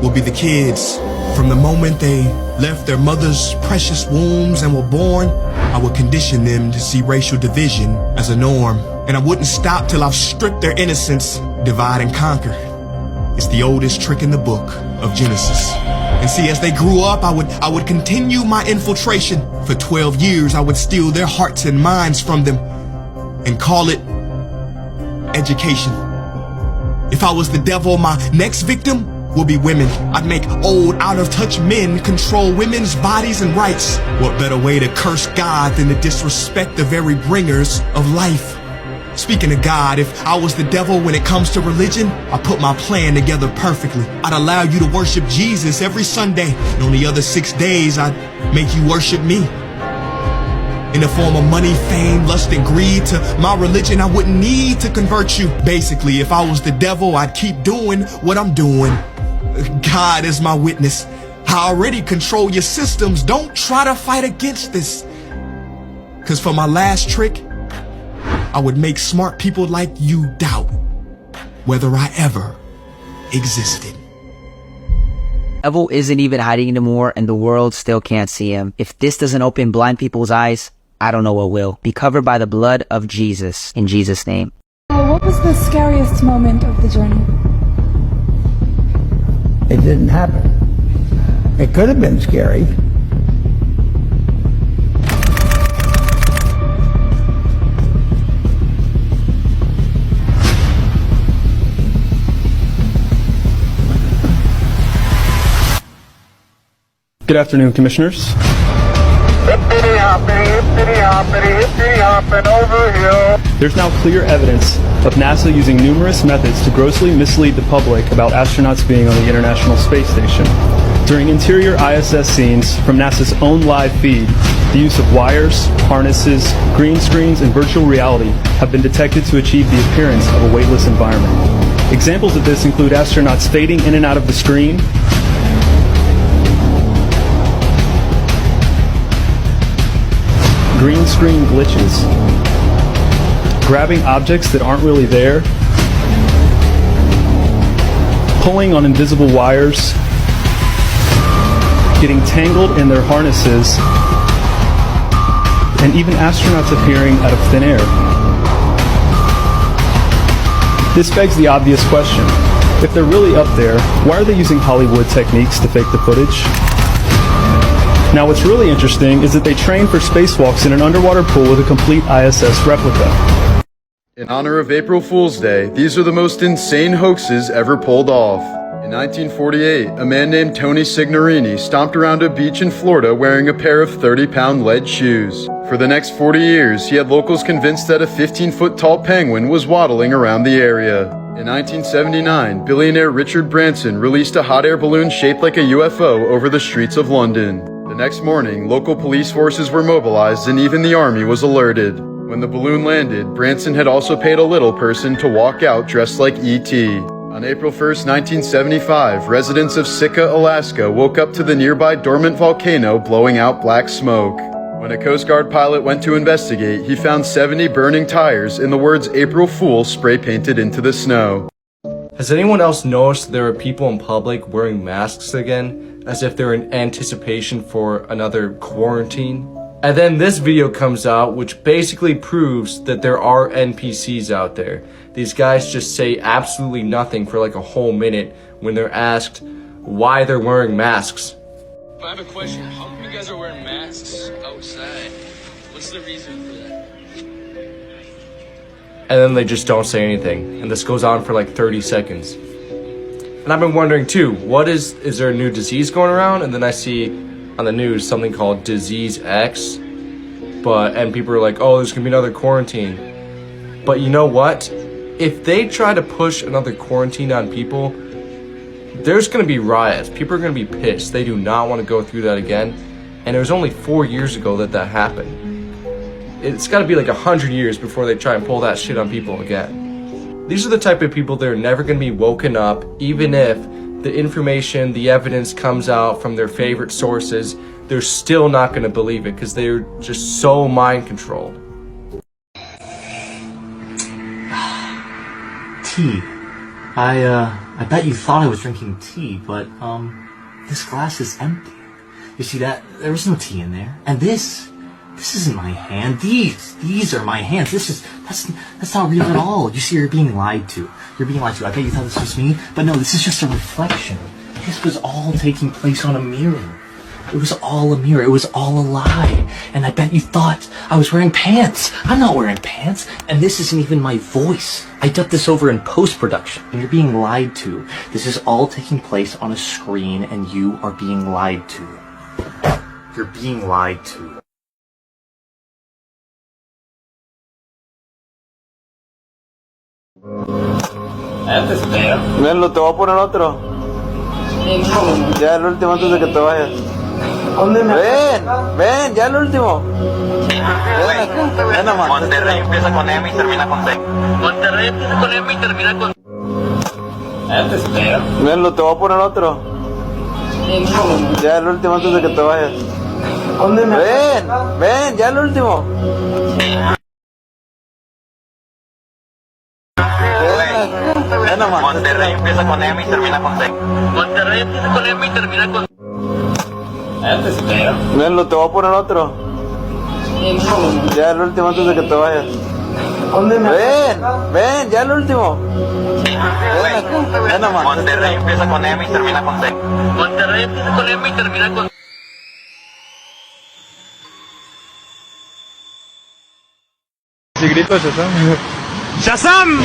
would be the kids. From the moment they left their mother's precious wombs and were born, I would condition them to see racial division as a norm. And I wouldn't stop till I've stripped their innocence, divide and conquer. It's the oldest trick in the book of Genesis. And see, as they grew up, I would continue my infiltration. For 12 years, I would steal their hearts and minds from them and call it education. If I was the devil, my next victim will be women. I'd make old, out-of-touch men control women's bodies and rights. What better way to curse God than to disrespect the very bringers of life? Speaking of God, if I was the devil when it comes to religion, I put my plan together perfectly. I'd allow you to worship Jesus every Sunday, and on the other 6 days, I'd make you worship me. In the form of money, fame, lust, and greed, to my religion, I wouldn't need to convert you. Basically, if I was the devil, I'd keep doing what I'm doing. God is my witness. I already control your systems. Don't try to fight against this. 'Cause for my last trick, I would make smart people like you doubt. whether I ever existed. Devil isn't even hiding anymore and the world still can't see him. If this doesn't open blind people's eyes, I don't know what will. Be covered by the blood of Jesus, in Jesus' name. What was the scariest moment of the journey? It didn't happen. It could have been scary. Good afternoon, Commissioners. There's now clear evidence of NASA using numerous methods to grossly mislead the public about astronauts being on the International Space Station. During interior ISS scenes from NASA's own live feed, the use of wires, harnesses, green screens, and virtual reality have been detected to achieve the appearance of a weightless environment. Examples of this include astronauts fading in and out of the screen, green screen glitches, grabbing objects that aren't really there, pulling on invisible wires, getting tangled in their harnesses, and even astronauts appearing out of thin air. This begs the obvious question. If they're really up there, why are they using Hollywood techniques to fake the footage? Now what's really interesting is that they trained for spacewalks in an underwater pool with a complete ISS replica. In honor of April Fool's Day, these are the most insane hoaxes ever pulled off. In 1948, a man named Tony Signorini stomped around a beach in Florida wearing a pair of 30-pound lead shoes. For the next 40 years, he had locals convinced that a 15-foot-tall penguin was waddling around the area. In 1979, billionaire Richard Branson released a hot air balloon shaped like a UFO over the streets of London. The next morning, local police forces were mobilized and even the army was alerted. When the balloon landed, Branson had also paid a little person to walk out dressed like E.T. On April 1st, 1975, residents of Sitka, Alaska woke up to the nearby dormant volcano blowing out black smoke. When a Coast Guard pilot went to investigate, he found 70 burning tires and the words April Fool spray painted into the snow. Has anyone else noticed there are people in public wearing masks again, as if they're in anticipation for another quarantine? And then this video comes out, which basically proves that there are NPCs out there. These guys just say absolutely nothing for like a whole minute when they're asked why they're wearing masks. I have a question. How come you guys are wearing masks outside? What's the reason for that? And then they just don't say anything. And this goes on for like 30 seconds. And I've been wondering too, is there a new disease going around? And then I see on the news something called Disease X. And people are like, oh, there's gonna be another quarantine. But you know what? If they try to push another quarantine on people, there's gonna be riots. People are gonna be pissed. They do not want to go through that again. And it was only 4 years ago that happened. It's gotta be like 100 years before they try and pull that shit on people again. These are the type of people that are never gonna be woken up, even if the information, the evidence comes out from their favorite sources. They're still not gonna believe it because they're just so mind controlled. Tea. I bet you thought I was drinking tea, but this glass is empty. You see that? There was no tea in there. And this isn't my hand. These are my hands. That's not real at all. You see, you're being lied to. You're being lied to. I bet you thought this was me, but no, this is just a reflection. This was all taking place on a mirror. It was all a mirror. It was all a lie. And I bet you thought I was wearing pants. I'm not wearing pants. And this isn't even my voice. I dubbed this over in post-production. And you're being lied to. This is all taking place on a screen and you are being lied to. You're being lied to. Venlo, te voy a poner otro. Ya el último antes de que te vayas. Ven, ya el último. Ven nomás. Monterrey empieza con M y termina con D. Monterrey empieza con M y termina con D. Venlo, te voy a poner otro. Ya el último antes de que te vayas. Ven, ya el último. Ven nomás. empieza con M y termina con C. Monterrey empieza con M y termina con... Te espero. Venlo, te voy a poner otro. Ya el último antes de que te vayas. Ven, ya el último. Ven nomás. Monterrey empieza con M y termina con C. Monterrey empieza con M y termina con... Si grito Shazam. ¡Shazam!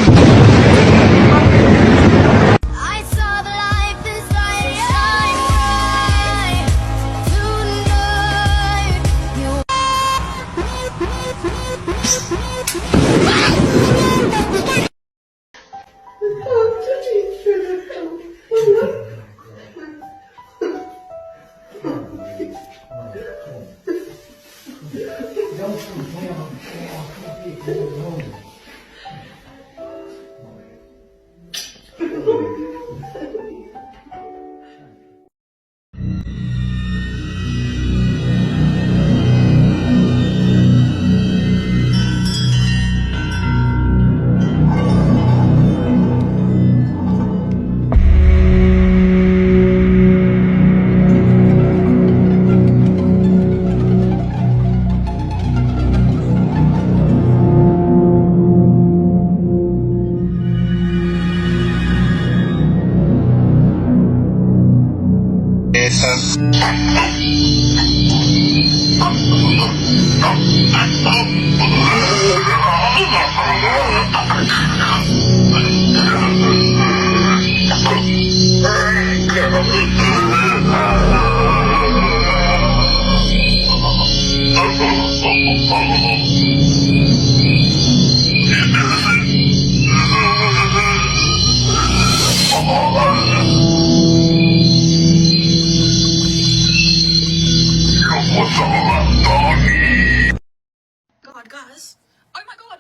God, Gus. Oh my God.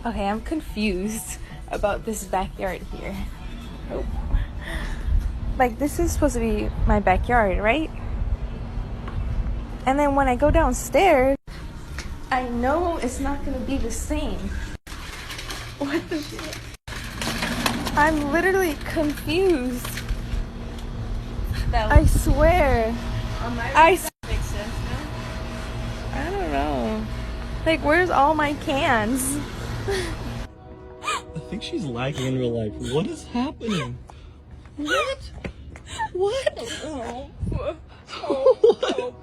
Okay, I'm confused about this backyard here. Oh. Like, this is supposed to be my backyard, right? And then when I go downstairs, I know it's not gonna be the same. What the shit? I'm literally confused. I swear. I don't know. Like, where's all my cans? I think she's lagging in real life. What is happening? What? What? Oh. What?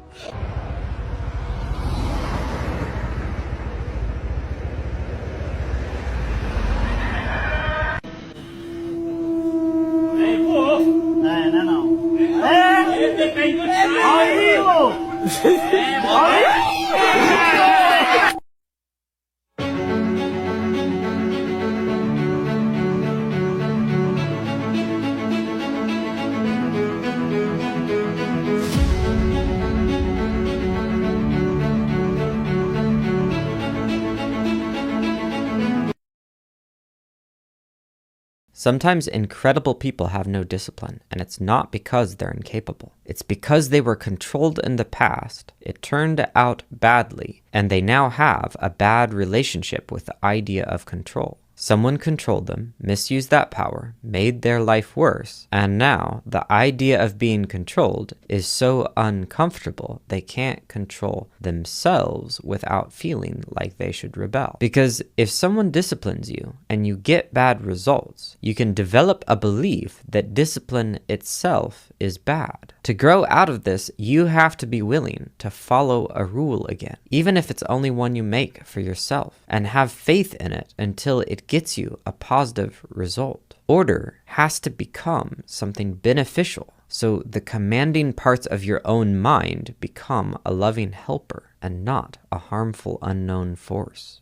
Sometimes incredible people have no discipline, and it's not because they're incapable. It's because they were controlled in the past, it turned out badly, and they now have a bad relationship with the idea of control. Someone controlled them, misused that power, made their life worse, and now the idea of being controlled is so uncomfortable they can't control themselves without feeling like they should rebel. Because if someone disciplines you and you get bad results, you can develop a belief that discipline itself is bad. To grow out of this, you have to be willing to follow a rule again, even if it's only one you make for yourself, and have faith in it until it gets you a positive result. Order has to become something beneficial, so the commanding parts of your own mind become a loving helper and not a harmful unknown force.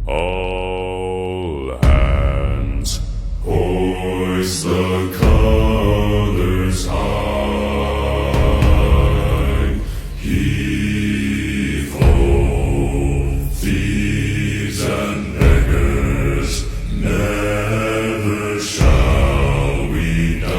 All hands, hoist the colors high. Heave ho, thieves and beggars, never shall we die.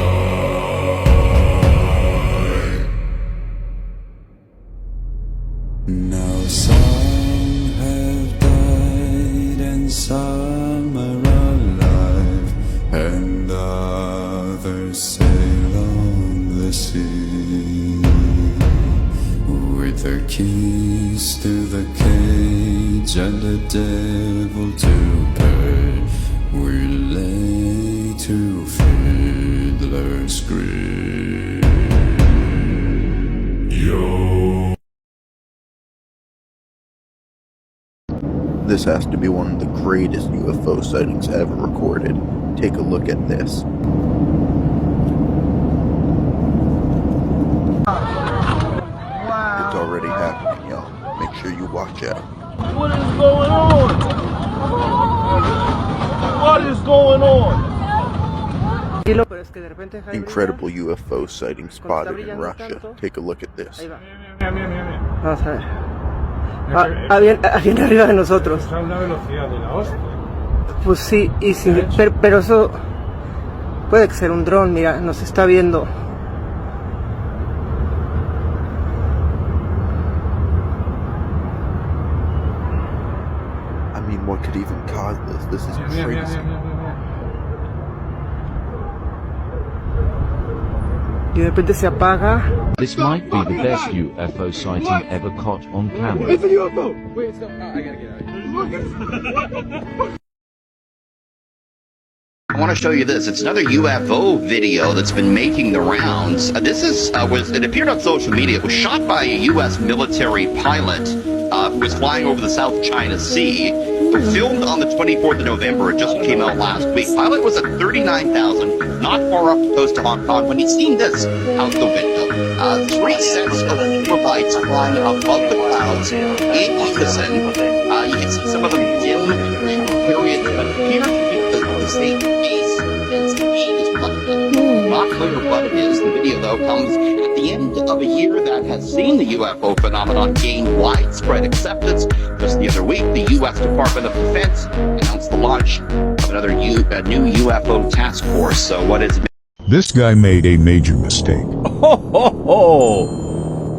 Now some have died and some are alive, and others sail on the sea with their keys to the cage and the devil to pay. We lay to fiddler's grave. Yo. This has to be one of the greatest UFO sightings ever recorded. Take a look at this. It's already happening, y'all. Make sure you watch out. What is going on? What is going on? Incredible UFO sighting spotted in Russia. Take a look at this. Vamos a ver. Viene arriba de nosotros. Es a una velocidad de la hostia. Pues sí, y sin, pero eso puede ser un dron, mira, nos está viendo. I mean, what could even cause this? This is crazy. Y de repente se apaga. This might be the best UFO sighting ever caught on camera. It's a UFO! Wait, stop. I gotta get out. I want to show you this. It's another UFO video that's been making the rounds. This is it appeared on social media. It was shot by a U.S. military pilot who was flying over the South China Sea. It was filmed on the 24th of November. It just came out last week. Pilot was at 39,000, not far up the coast of Hong Kong, when he'd seen this out the window. 3 sets of lights flying above the clouds in unison. You can see some of them dim periods, but appear to be the same base as the bees. Not clear what it is. The video, though, comes at the end of a year that has seen the UFO phenomenon gain widespread acceptance. Just the other week, the U.S. Department of Defense announced the launch of another new UFO task force. So what is... This guy made a major mistake.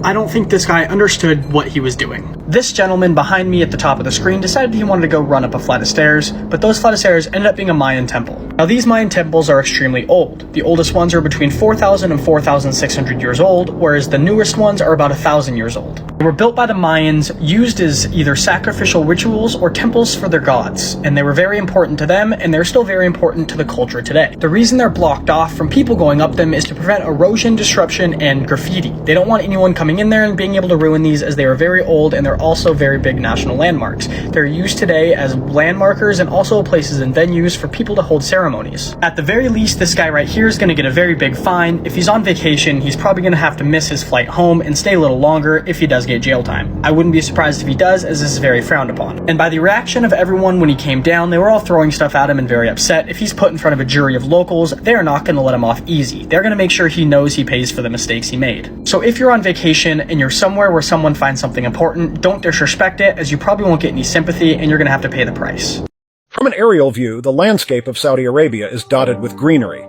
I don't think this guy understood what he was doing. This gentleman behind me at the top of the screen decided he wanted to go run up a flight of stairs, but those flight of stairs ended up being a Mayan temple. Now these Mayan temples are extremely old. The oldest ones are between 4,000 and 4,600 years old, whereas the newest ones are about 1,000 years old. They were built by the Mayans, used as either sacrificial rituals or temples for their gods, and they were very important to them, and they're still very important to the culture today. The reason they're blocked off from people going up them is to prevent erosion, disruption, and graffiti. They don't want anyone coming in there and being able to ruin these, as they are very old and they're also very big national landmarks. They're used today as landmarkers and also places and venues for people to hold ceremonies. At the very least, this guy right here is going to get a very big fine. If he's on vacation, he's probably going to have to miss his flight home and stay a little longer if he does get jail time. I wouldn't be surprised if he does, as this is very frowned upon. And by the reaction of everyone when he came down, they were all throwing stuff at him and very upset. If he's put in front of a jury of locals, they're not going to let him off easy. They're going to make sure he knows he pays for the mistakes he made. So if you're on vacation and you're somewhere where someone finds something important, don't disrespect it, as you probably won't get any sympathy and you're going to have to pay the price. From an aerial view, the landscape of Saudi Arabia is dotted with greenery.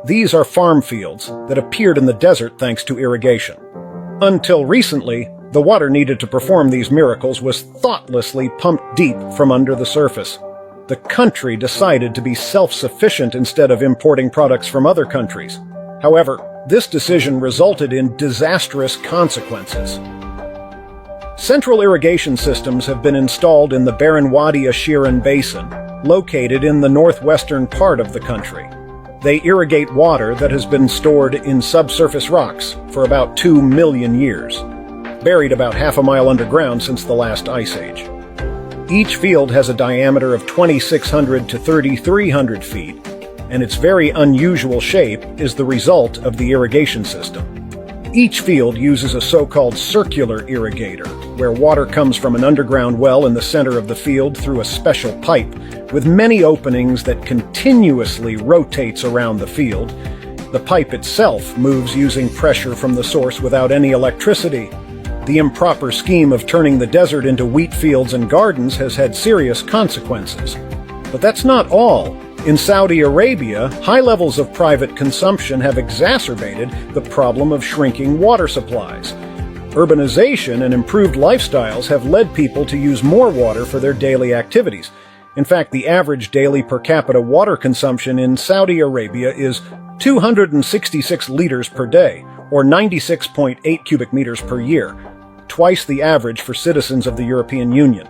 These are farm fields that appeared in the desert thanks to irrigation. Until recently, the water needed to perform these miracles was thoughtlessly pumped deep from under the surface. The country decided to be self-sufficient instead of importing products from other countries. However, this decision resulted in disastrous consequences. Central irrigation systems have been installed in the barren Wadi Ashiran Basin, located in the northwestern part of the country. They irrigate water that has been stored in subsurface rocks for about 2 million years, buried about half a mile underground since the last ice age. Each field has a diameter of 2,600 to 3,300 feet, and its very unusual shape is the result of the irrigation system. Each field uses a so-called circular irrigator, where water comes from an underground well in the center of the field through a special pipe, with many openings that continuously rotates around the field. The pipe itself moves using pressure from the source without any electricity. The improper scheme of turning the desert into wheat fields and gardens has had serious consequences. But that's not all. In Saudi Arabia, high levels of private consumption have exacerbated the problem of shrinking water supplies. Urbanization and improved lifestyles have led people to use more water for their daily activities. In fact, the average daily per capita water consumption in Saudi Arabia is 266 liters per day, or 96.8 cubic meters per year, twice the average for citizens of the European Union.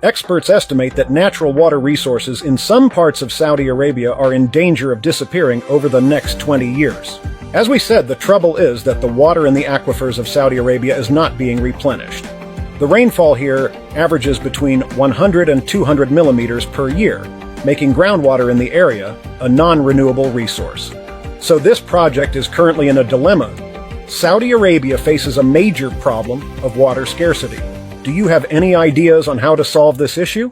Experts estimate that natural water resources in some parts of Saudi Arabia are in danger of disappearing over the next 20 years. As we said, the trouble is that the water in the aquifers of Saudi Arabia is not being replenished. The rainfall here averages between 100 and 200 millimeters per year, making groundwater in the area a non-renewable resource. So this project is currently in a dilemma. Saudi Arabia faces a major problem of water scarcity. Do you have any ideas on how to solve this issue?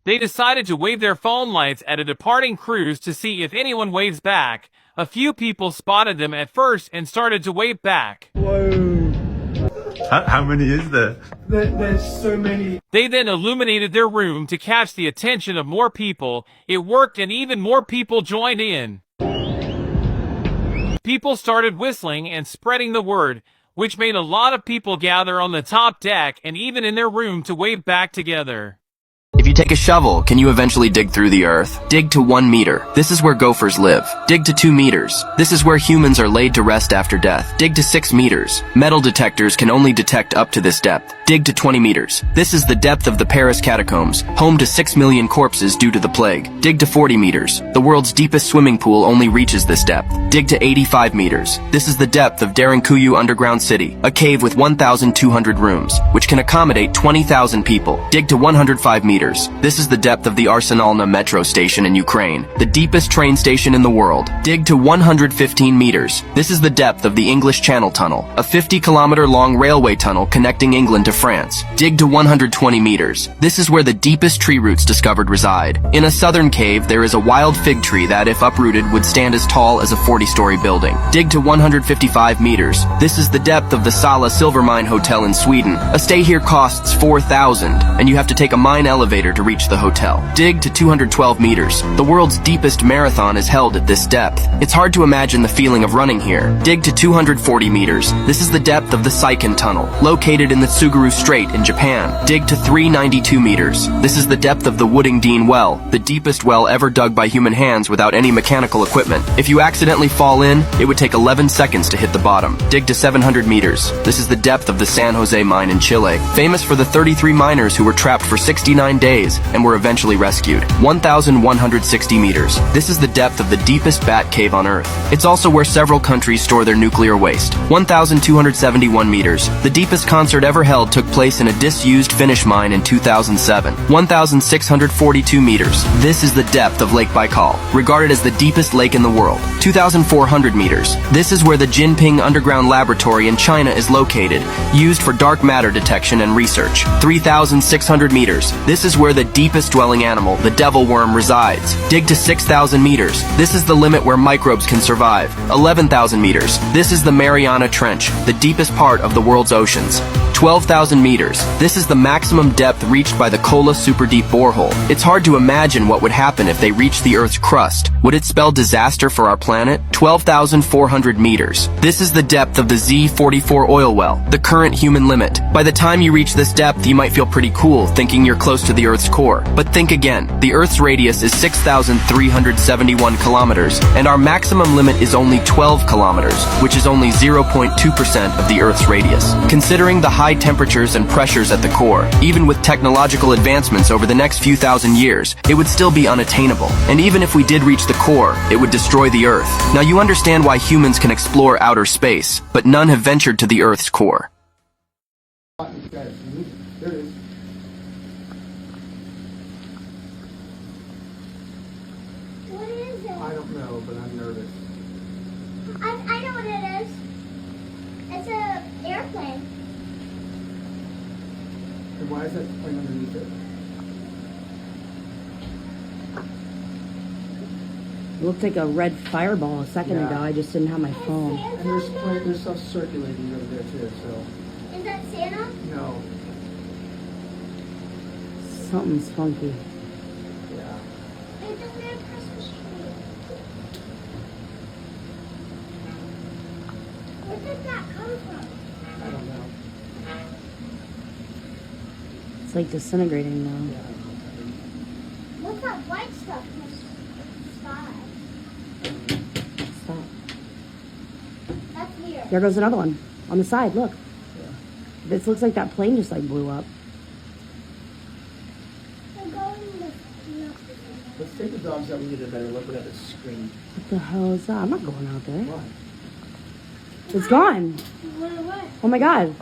They decided to wave their phone lights at a departing cruise to see if anyone waves back. A few people spotted them at first and started to wave back. Whoa. How many is there? There's so many. They then illuminated their room to catch the attention of more people. It worked and even more people joined in. People started whistling and spreading the word, which made a lot of people gather on the top deck and even in their room to wave back together. If you take a shovel, can you eventually dig through the earth? Dig to 1 meter. This is where gophers live. Dig to 2 meters. This is where humans are laid to rest after death. Dig to 6 meters. Metal detectors can only detect up to this depth. Dig to 20 meters. This is the depth of the Paris catacombs, home to 6 million corpses due to the plague. Dig to 40 meters. The world's deepest swimming pool only reaches this depth. Dig to 85 meters. This is the depth of Derinkuyu Underground City, a cave with 1,200 rooms, which can accommodate 20,000 people. Dig to 105 meters. This is the depth of the Arsenalna metro station in Ukraine, the deepest train station in the world. Dig to 115 meters. This is the depth of the English Channel Tunnel, a 50-kilometer long railway tunnel connecting England to France. Dig to 120 meters. This is where the deepest tree roots discovered reside. In a southern cave, there is a wild fig tree that, if uprooted, would stand as tall as a 40-story building. Dig to 155 meters. This is the depth of the Sala Silver Mine Hotel in Sweden. A stay here costs 4,000, and you have to take a mine elevator to reach the hotel. Dig to 212 meters. The world's deepest marathon is held at this depth. It's hard to imagine the feeling of running here. Dig to 240 meters. This is the depth of the Seikan Tunnel, located in the Tsugaru Strait in Japan. Dig to 392 meters. This is the depth of the Woodingdean Well, the deepest well ever dug by human hands without any mechanical equipment. If you accidentally fall in, it would take 11 seconds to hit the bottom. Dig to 700 meters. This is the depth of the San Jose mine in Chile, famous for the 33 miners who were trapped for 69 days and were eventually rescued. 1,160 meters. This is the depth of the deepest bat cave on Earth. It's also where several countries store their nuclear waste. 1,271 meters. The deepest concert ever held took place in a disused Finnish mine in 2007. 1,642 meters. This is the depth of Lake Baikal, regarded as the deepest lake in the world. 2,400 meters. This is where the Jinping Underground Laboratory in China is located, used for dark matter detection and research. 3,600 meters. This is where the deepest dwelling animal, the devil worm, resides. Dig to 6,000 meters. This is the limit where microbes can survive. 11,000 meters. This is the Mariana Trench, the deepest part of the world's oceans. 12,000 meters. This is the maximum depth reached by the Kola Super Deep borehole. It's hard to imagine what would happen if they reached the Earth's crust. Would it spell disaster for our planet? 12,400 meters. This is the depth of the Z44 oil well, the current human limit. By the time you reach this depth, you might feel pretty cool, thinking you're close to the Earth's core. But think again. The Earth's radius is 6,371 kilometers, and our maximum limit is only 12 kilometers, which is only 0.2% of the Earth's radius. Considering the high temperatures and pressures at the core, even with technological advancements over the next few thousand years, it would still be unattainable. And even if we did reach the core, it would destroy the Earth. Now you understand why humans can explore outer space, but none have ventured to the Earth's core. I don't know, but I'm nervous. I know what it is. It's plane. And why is that plane underneath it? It looked like a red fireball a second ago. I just didn't have my phone. And there's stuff circulating over there too, so. Is that Santa? No. Something's funky. Yeah. It's a weird Christmas tree. Where did that come from? I don't know. It's like disintegrating now. Yeah. What's that white stuff in the sky? Stop. That's weird. There goes another one. On the side, look. This looks like that plane just like blew up. We're going to... Let's take the dogs out. We get a better look at the screen. What the hell is that? I'm not going out there. Why? It's gone. What? Oh my god.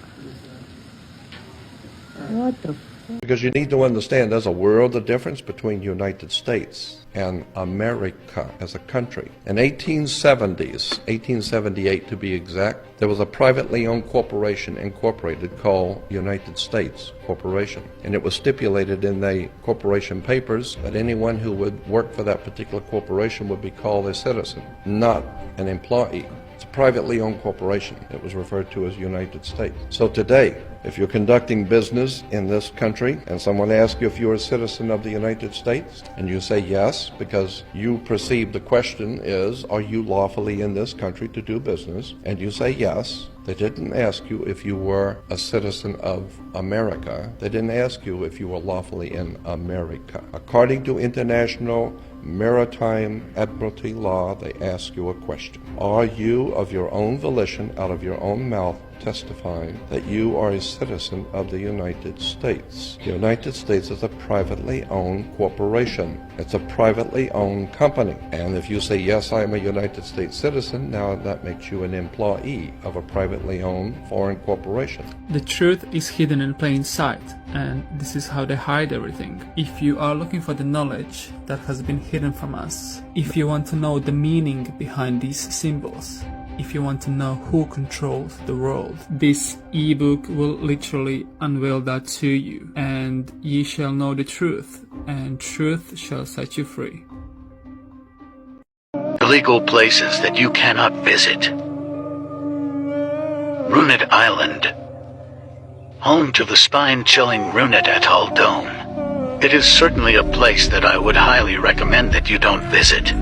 What the Because you need to understand there's a world of difference between United States and America as a country. In 1878 to be exact, there was a privately owned corporation incorporated called United States Corporation. And it was stipulated in the corporation papers that anyone who would work for that particular corporation would be called a citizen, not an employee. It's a privately owned corporation. It was referred to as United States. So today, if you're conducting business in this country and someone asks you if you're a citizen of the United States, and you say yes, because you perceive the question is, are you lawfully in this country to do business? And you say yes. They didn't ask you if you were a citizen of America. They didn't ask you if you were lawfully in America. According to international maritime admiralty law, they ask you a question. Are you, of your own volition, out of your own mouth, testifying that you are a citizen of the United States? The United States is a privately owned corporation. It's a privately owned company. And if you say, yes, I am a United States citizen, now that makes you an employee of a privately owned foreign corporation. The truth is hidden in plain sight, and this is how they hide everything. If you are looking for the knowledge that has been hidden from us, if you want to know the meaning behind these symbols, if you want to know who controls the world, this ebook will literally unveil that to you, and ye shall know the truth, and truth shall set you free. Illegal places that you cannot visit. Runet Island, home to the spine-chilling Runet Atoll Dome. It is certainly a place that I would highly recommend that you don't visit.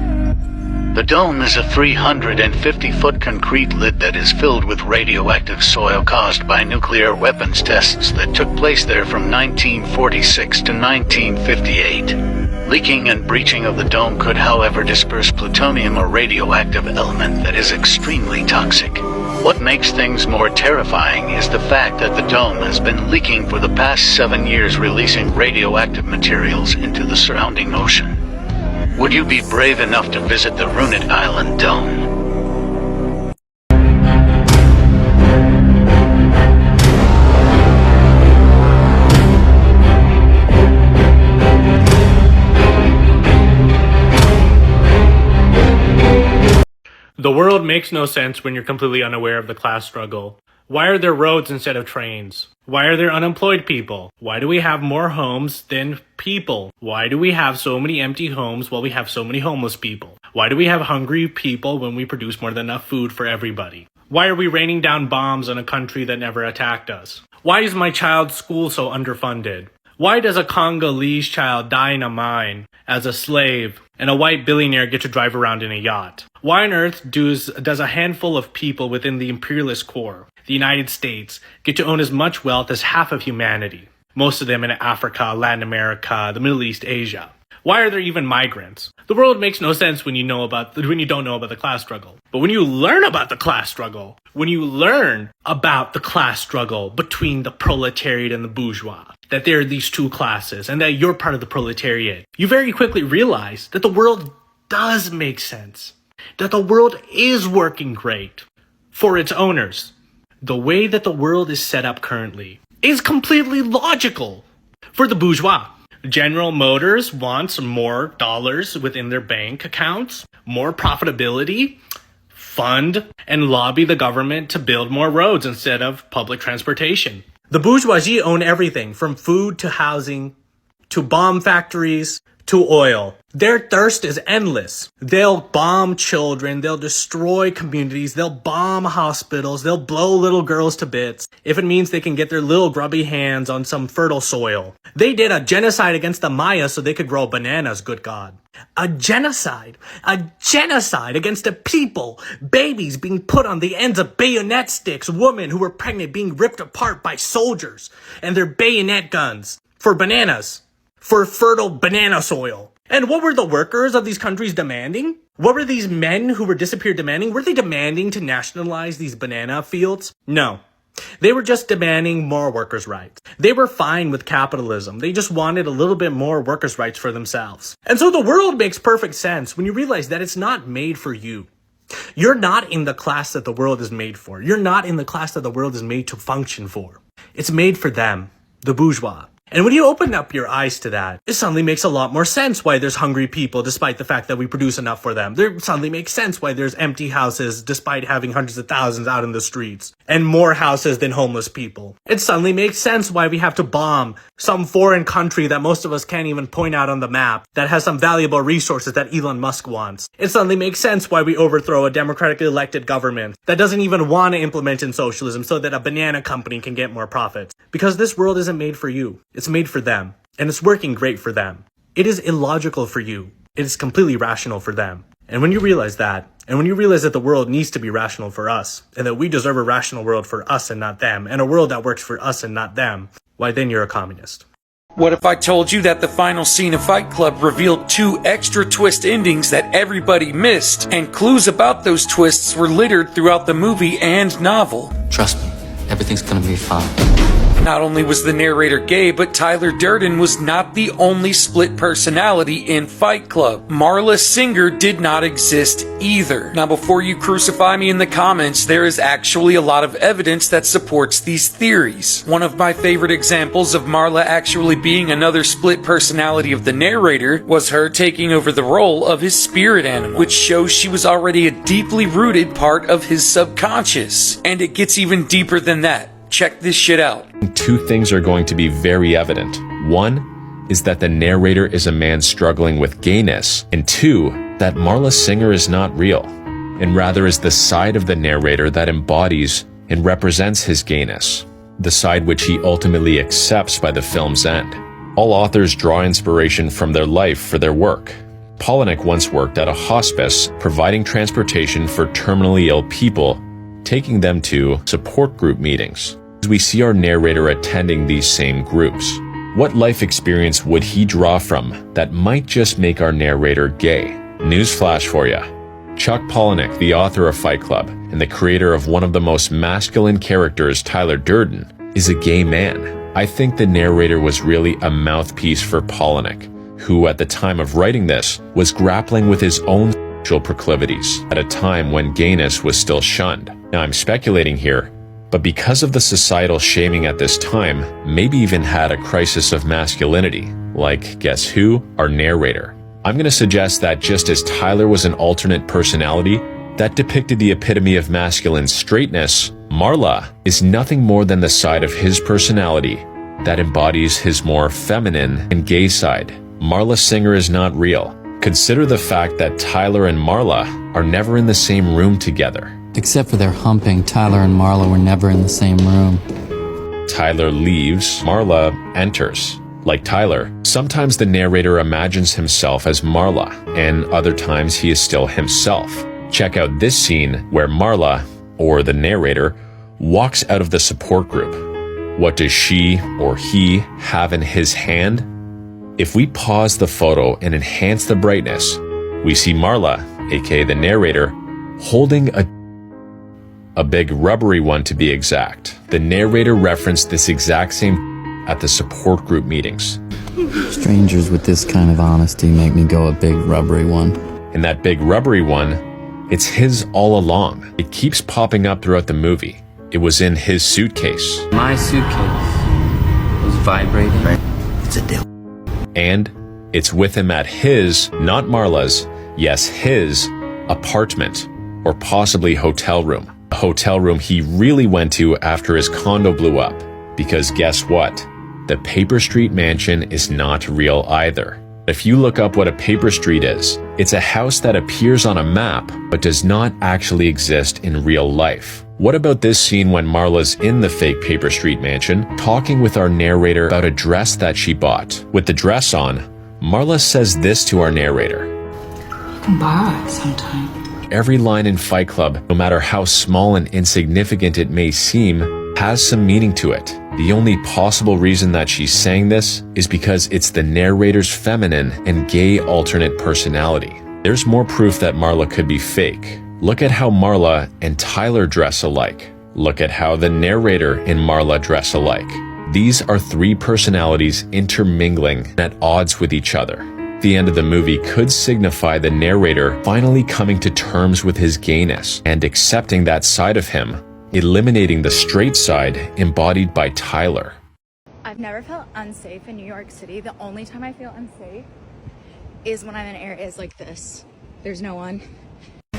The dome is a 350-foot concrete lid that is filled with radioactive soil caused by nuclear weapons tests that took place there from 1946 to 1958. Leaking and breaching of the dome could, however, disperse plutonium, a radioactive element that is extremely toxic. What makes things more terrifying is the fact that the dome has been leaking for the past 7 years, releasing radioactive materials into the surrounding ocean. Would you be brave enough to visit the Runet Island Dome? The world makes no sense when you're completely unaware of the class struggle. Why are there roads instead of trains? Why are there unemployed people? Why do we have more homes than people? Why do we have so many empty homes while we have so many homeless people? Why do we have hungry people when we produce more than enough food for everybody? Why are we raining down bombs on a country that never attacked us? Why is my child's school so underfunded? Why does a Congolese child die in a mine as a slave and a white billionaire get to drive around in a yacht? Why on earth does a handful of people within the imperialist core, the United States, get to own as much wealth as half of humanity? Most of them in Africa, Latin America, the Middle East, Asia. Why are there even migrants? The world makes no sense when you don't know about the class struggle. But when you learn about the class struggle, when you learn about the class struggle between the proletariat and the bourgeois, that there are these two classes and that you're part of the proletariat, you very quickly realize that the world does make sense. That the world is working great for its owners. The way that the world is set up currently is completely logical for the bourgeois. General Motors wants more dollars within their bank accounts, more profitability. fund and lobby the government to build more roads instead of public transportation. The bourgeoisie own everything from food to housing to bomb factories to oil. Their thirst is endless. They'll bomb children, they'll destroy communities, they'll bomb hospitals, they'll blow little girls to bits if it means they can get their little grubby hands on some fertile soil. They did a genocide against the Maya so they could grow bananas, good God. A genocide against a people, babies being put on the ends of bayonet sticks, women who were pregnant being ripped apart by soldiers and their bayonet guns for bananas, for fertile banana soil. And what were the workers of these countries demanding? What were these men who were disappeared demanding? Were they demanding to nationalize these banana fields? No. They were just demanding more workers' rights. They were fine with capitalism. They just wanted a little bit more workers' rights for themselves. And so the world makes perfect sense when you realize that it's not made for you. You're not in the class that the world is made for. You're not in the class that the world is made to function for. It's made for them, the bourgeois. And when you open up your eyes to that, it suddenly makes a lot more sense why there's hungry people despite the fact that we produce enough for them. It suddenly makes sense why there's empty houses despite having hundreds of thousands out in the streets. And more houses than homeless people. It suddenly makes sense why we have to bomb some foreign country that most of us can't even point out on the map that has some valuable resources that Elon Musk wants. It suddenly makes sense why we overthrow a democratically elected government that doesn't even want to implement in socialism so that a banana company can get more profits. Because this world isn't made for you. It's made for them. And it's working great for them. It is illogical for you. It is completely rational for them. And when you realize that, and when you realize that the world needs to be rational for us, and that we deserve a rational world for us and not them, and a world that works for us and not them, why then you're a communist. What if I told you that the final scene of Fight Club revealed 2 extra twist endings that everybody missed, and clues about those twists were littered throughout the movie and novel? Trust me, everything's gonna be fine. Not only was the narrator gay, but Tyler Durden was not the only split personality in Fight Club. Marla Singer did not exist either. Now, before you crucify me in the comments, there is actually a lot of evidence that supports these theories. One of my favorite examples of Marla actually being another split personality of the narrator was her taking over the role of his spirit animal, which shows she was already a deeply rooted part of his subconscious. And it gets even deeper than that. Check this shit out. 2 things are going to be very evident. 1 is that the narrator is a man struggling with gayness, and 2, that Marla Singer is not real, and rather is the side of the narrator that embodies and represents his gayness, the side which he ultimately accepts by the film's end. All authors draw inspiration from their life for their work. Polinick once worked at a hospice, providing transportation for terminally ill people, taking them to support group meetings. We see our narrator attending these same groups. What life experience would he draw from that might just make our narrator gay? Newsflash for ya. Chuck Palahniuk, the author of Fight Club and the creator of one of the most masculine characters, Tyler Durden, is a gay man. I think the narrator was really a mouthpiece for Palahniuk, who at the time of writing this was grappling with his own sexual proclivities at a time when gayness was still shunned. Now I'm speculating here, but because of the societal shaming at this time, maybe even had a crisis of masculinity, like, guess who? Our narrator. I'm going to suggest that just as Tyler was an alternate personality that depicted the epitome of masculine straightness, Marla is nothing more than the side of his personality that embodies his more feminine and gay side. Marla Singer is not real. Consider the fact that Tyler and Marla are never in the same room together. Except for their humping, Tyler and Marla were never in the same room. Tyler leaves, Marla enters. Like Tyler, sometimes the narrator imagines himself as Marla, and other times he is still himself. Check out this scene where Marla, or the narrator, walks out of the support group. What does she or he have in his hand? If we pause the photo and enhance the brightness, we see Marla, aka the narrator, holding a big rubbery one to be exact. The narrator referenced this exact same at the support group meetings. Strangers with this kind of honesty make me go a big rubbery one. And that big rubbery one, it's his all along. It keeps popping up throughout the movie. It was in his suitcase. My suitcase was vibrating. It's a deal. And it's with him at his, not Marla's, yes, his apartment. or possibly hotel room. A hotel room he really went to after his condo blew up. Because guess what? The Paper Street mansion is not real either. If you look up what a paper street is, it's a house that appears on a map but does not actually exist in real life. What about this scene when Marla's in the fake Paper Street mansion, talking with our narrator about a dress that she bought? With the dress on, Marla says this to our narrator. You can borrow it sometime. Every line in Fight Club, no matter how small and insignificant it may seem, has some meaning to it. The only possible reason that she's saying this is because it's the narrator's feminine and gay alternate personality. There's more proof that Marla could be fake. Look at how Marla and Tyler dress alike. Look at how the narrator and Marla dress alike. These are three personalities intermingling at odds with each other. The end of the movie could signify the narrator finally coming to terms with his gayness and accepting that side of him, eliminating the straight side embodied by Tyler. I've never felt unsafe in New York City. The only time I feel unsafe is when I'm in areas like this. There's no one.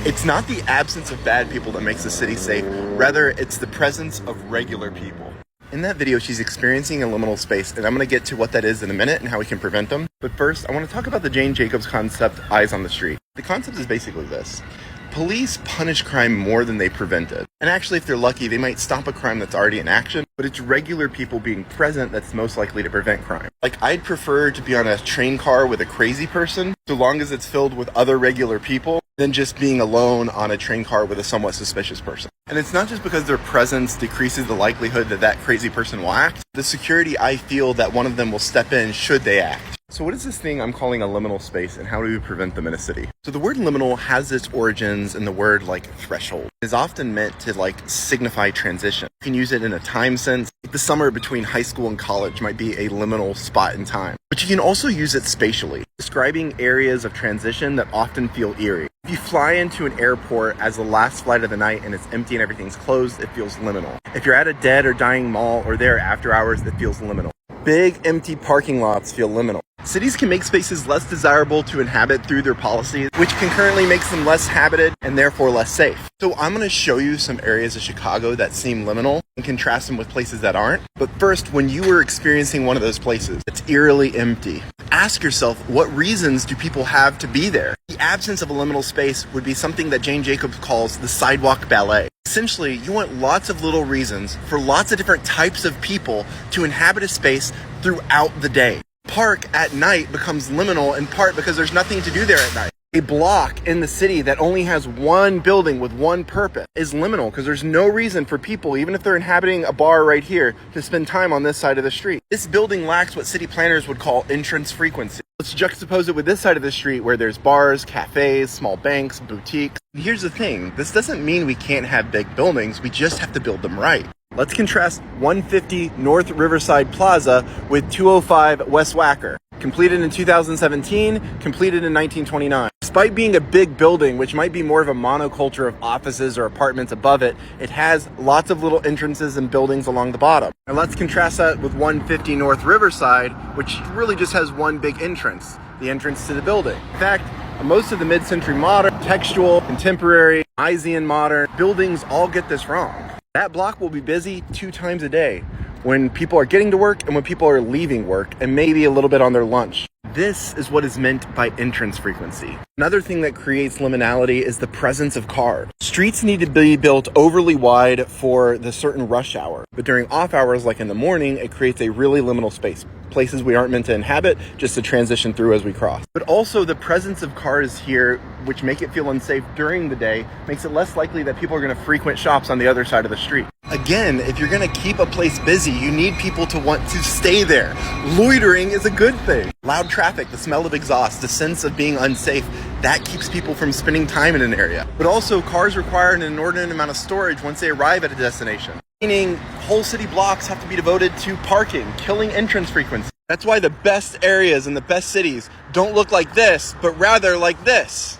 It's not the absence of bad people that makes the city safe. Rather, it's the presence of regular people. In that video, she's experiencing a liminal space, and I'm going to get to what that is in a minute and how we can prevent them. But first, I want to talk about the Jane Jacobs concept, Eyes on the Street. The concept is basically this. Police punish crime more than they prevent it. And actually, if they're lucky, they might stop a crime that's already in action, but it's regular people being present that's most likely to prevent crime. Like, I'd prefer to be on a train car with a crazy person, so long as it's filled with other regular people, than just being alone on a train car with a somewhat suspicious person. And it's not just because their presence decreases the likelihood that that crazy person will act. The security I feel that one of them will step in should they act. So what is this thing I'm calling a liminal space, and how do we prevent them in a city? So the word liminal has its origins in the word like threshold. It is often meant to like signify transition. You can use it in a time sense. The summer between high school and college might be a liminal spot in time. But you can also use it spatially, describing areas of transition that often feel eerie. If you fly into an airport as the last flight of the night and it's empty and everything's closed, it feels liminal. If you're at a dead or dying mall or there after hours, it feels liminal. Big empty parking lots feel liminal. Cities can make spaces less desirable to inhabit through their policies, which concurrently makes them less habited and therefore less safe. So I'm going to show you some areas of Chicago that seem liminal and contrast them with places that aren't. But first, when you were experiencing one of those places that's eerily empty, ask yourself, what reasons do people have to be there? The absence of a liminal space would be something that Jane Jacobs calls the sidewalk ballet. Essentially, you want lots of little reasons for lots of different types of people to inhabit a space throughout the day. Park at night becomes liminal in part because there's nothing to do there at night. A block in the city that only has one building with one purpose is liminal because there's no reason for people, even if they're inhabiting a bar right here, to spend time on this side of the street. This building lacks what city planners would call entrance frequency. Let's juxtapose it with this side of the street where there's bars, cafes, small banks, boutiques. Here's the thing, this doesn't mean we can't have big buildings, we just have to build them right. Let's contrast 150 North Riverside Plaza with 205 West Wacker. Completed in 2017, completed in 1929. Despite being a big building, which might be more of a monoculture of offices or apartments above it, it has lots of little entrances and buildings along the bottom. And let's contrast that with 150 North Riverside, which really just has one big entrance, the entrance to the building. In fact, most of the mid-century modern, textual, contemporary, Isian modern buildings all get this wrong. That block will be busy 2 times a day, when people are getting to work and when people are leaving work, and maybe a little bit on their lunch. This is what is meant by entrance frequency. Another thing that creates liminality is the presence of cars. Streets need to be built overly wide for the certain rush hour, but during off hours like in the morning, it creates a really liminal space. Places we aren't meant to inhabit, just to transition through as we cross. But also the presence of cars here, which make it feel unsafe during the day, makes it less likely that people are going to frequent shops on the other side of the street. Again, if you're going to keep a place busy, you need people to want to stay there. Loitering is a good thing. Loud traffic, the smell of exhaust, the sense of being unsafe, that keeps people from spending time in an area. But also, cars require an inordinate amount of storage once they arrive at a destination. Meaning, whole city blocks have to be devoted to parking, killing entrance frequency. That's why the best areas in the best cities don't look like this, but rather like this.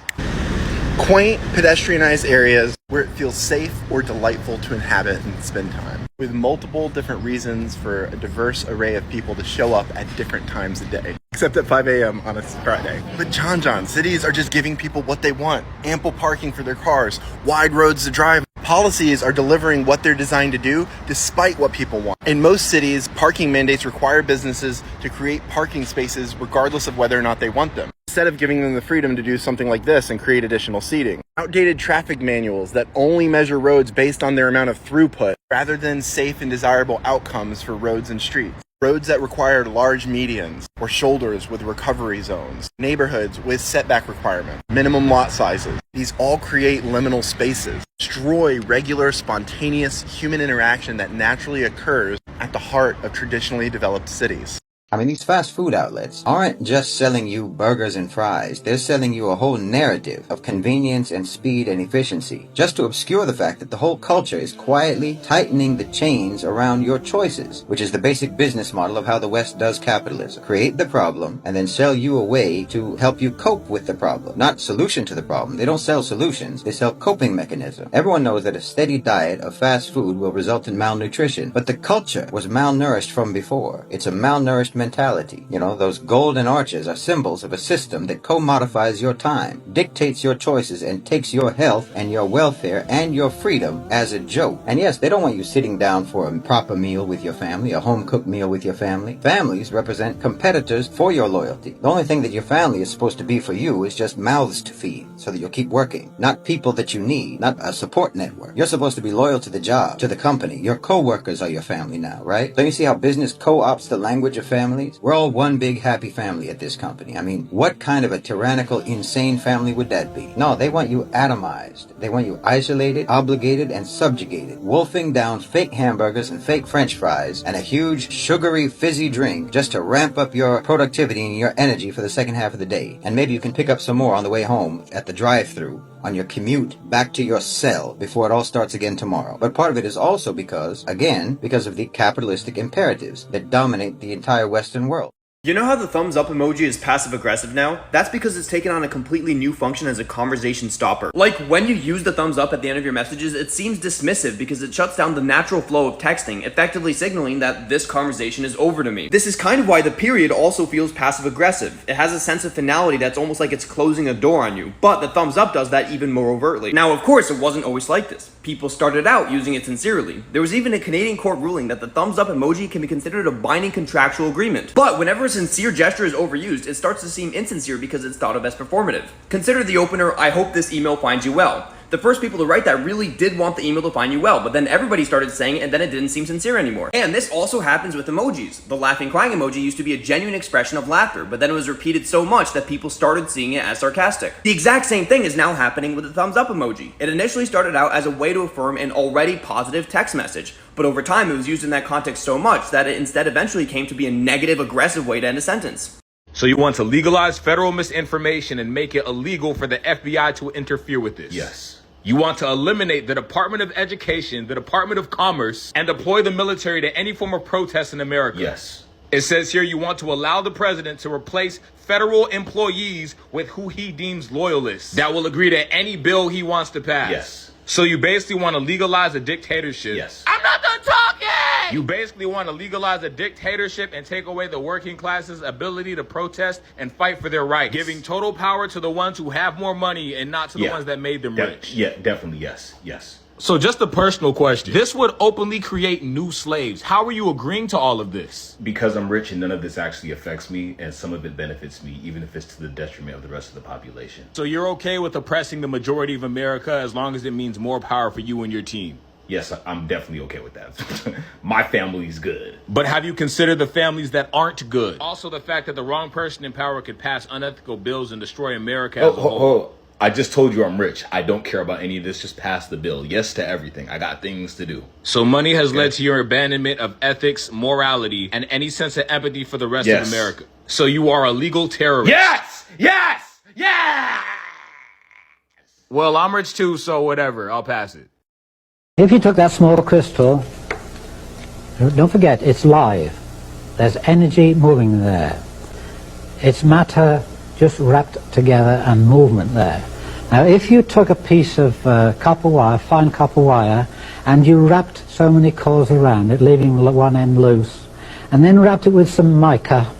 Quaint, pedestrianized areas where it feels safe or delightful to inhabit and spend time, with multiple different reasons for a diverse array of people to show up at different times of day. Except at 5 a.m. on a Friday. But John, cities are just giving people what they want. Ample parking for their cars, wide roads to drive. Policies are delivering what they're designed to do despite what people want. In most cities, parking mandates require businesses to create parking spaces regardless of whether or not they want them, instead of giving them the freedom to do something like this and create additional seating. Outdated traffic manuals that only measure roads based on their amount of throughput rather than safe and desirable outcomes for roads and streets. Roads that require large medians or shoulders with recovery zones, neighborhoods with setback requirements, minimum lot sizes. These all create liminal spaces, destroy regular, spontaneous human interaction that naturally occurs at the heart of traditionally developed cities. I mean, these fast food outlets aren't just selling you burgers and fries. They're selling you a whole narrative of convenience and speed and efficiency, just to obscure the fact that the whole culture is quietly tightening the chains around your choices, which is the basic business model of how the West does capitalism. Create the problem and then sell you a way to help you cope with the problem. Not solution to the problem. They don't sell solutions. They sell coping mechanism. Everyone knows that a steady diet of fast food will result in malnutrition, but the culture was malnourished from before. It's a malnourished mentality. You know, those golden arches are symbols of a system that co-modifies your time, dictates your choices, and takes your health and your welfare and your freedom as a joke. And yes, they don't want you sitting down for a proper meal with your family, a home-cooked meal with your family. Families represent competitors for your loyalty. The only thing that your family is supposed to be for you is just mouths to feed, so that you'll keep working. Not people that you need, not a support network. You're supposed to be loyal to the job, to the company. Your co-workers are your family now, right? Don't you see how business co-opts the language of families? We're all one big happy family at this company. I mean, what kind of a tyrannical, insane family would that be? No, they want you atomized. They want you isolated, obligated, and subjugated, wolfing down fake hamburgers and fake french fries and a huge, sugary, fizzy drink just to ramp up your productivity and your energy for the second half of the day. And maybe you can pick up some more on the way home at the drive-thru, on your commute back to your cell before it all starts again tomorrow. But part of it is also because of the capitalistic imperatives that dominate the entire Western world. You know how the thumbs up emoji is passive-aggressive now? That's because it's taken on a completely new function as a conversation stopper. Like, when you use the thumbs up at the end of your messages, it seems dismissive because it shuts down the natural flow of texting, effectively signaling that this conversation is over to me. This is kind of why the period also feels passive-aggressive. It has a sense of finality that's almost like it's closing a door on you, but the thumbs up does that even more overtly. Now, of course, it wasn't always like this. People started out using it sincerely. There was even a Canadian court ruling that the thumbs up emoji can be considered a binding contractual agreement. But whenever a sincere gesture is overused, it starts to seem insincere because it's thought of as performative. Consider the opener, "I hope this email finds you well." The first people to write that really did want the email to find you well, but then everybody started saying it and then it didn't seem sincere anymore. And this also happens with emojis. The laughing crying emoji used to be a genuine expression of laughter, but then it was repeated so much that people started seeing it as sarcastic. The exact same thing is now happening with the thumbs up emoji. It initially started out as a way to affirm an already positive text message, but over time it was used in that context so much that it instead eventually came to be a negative, aggressive way to end a sentence. So you want to legalize federal misinformation and make it illegal for the FBI to interfere with this? Yes. You want to eliminate the Department of Education, the Department of Commerce, and deploy the military to any form of protest in America? Yes. It says here you want to allow the president to replace federal employees with who he deems loyalists that will agree to any bill he wants to pass. Yes. So you basically want to legalize a dictatorship. Yes. I'm not done talking! You basically want to legalize a dictatorship and take away the working class's ability to protest and fight for their rights, giving total power to the ones who have more money and not to the ones that made them rich. Yeah, definitely, yes. So just a personal question. This would openly create new slaves. How are you agreeing to all of this? Because I'm rich and none of this actually affects me, and some of it benefits me, even if it's to the detriment of the rest of the population. So you're okay with oppressing the majority of America as long as it means more power for you and your team? Yes, I'm definitely okay with that. My family's good. But have you considered the families that aren't good? Also the fact that the wrong person in power could pass unethical bills and destroy America as a whole. I just told you I'm rich. I don't care about any of this. Just pass the bill. Yes to everything. I got things to do. So money has led to your abandonment of ethics, morality, and any sense of empathy for the rest of America. So you are a legal terrorist. Yes! Well, I'm rich too, so whatever. I'll pass it. If you took that small crystal, don't forget, it's live. There's energy moving there. It's matter just wrapped together and movement there. Now, if you took a piece of copper wire, fine copper wire, and you wrapped so many coils around it, leaving one end loose, and then wrapped it with some mica,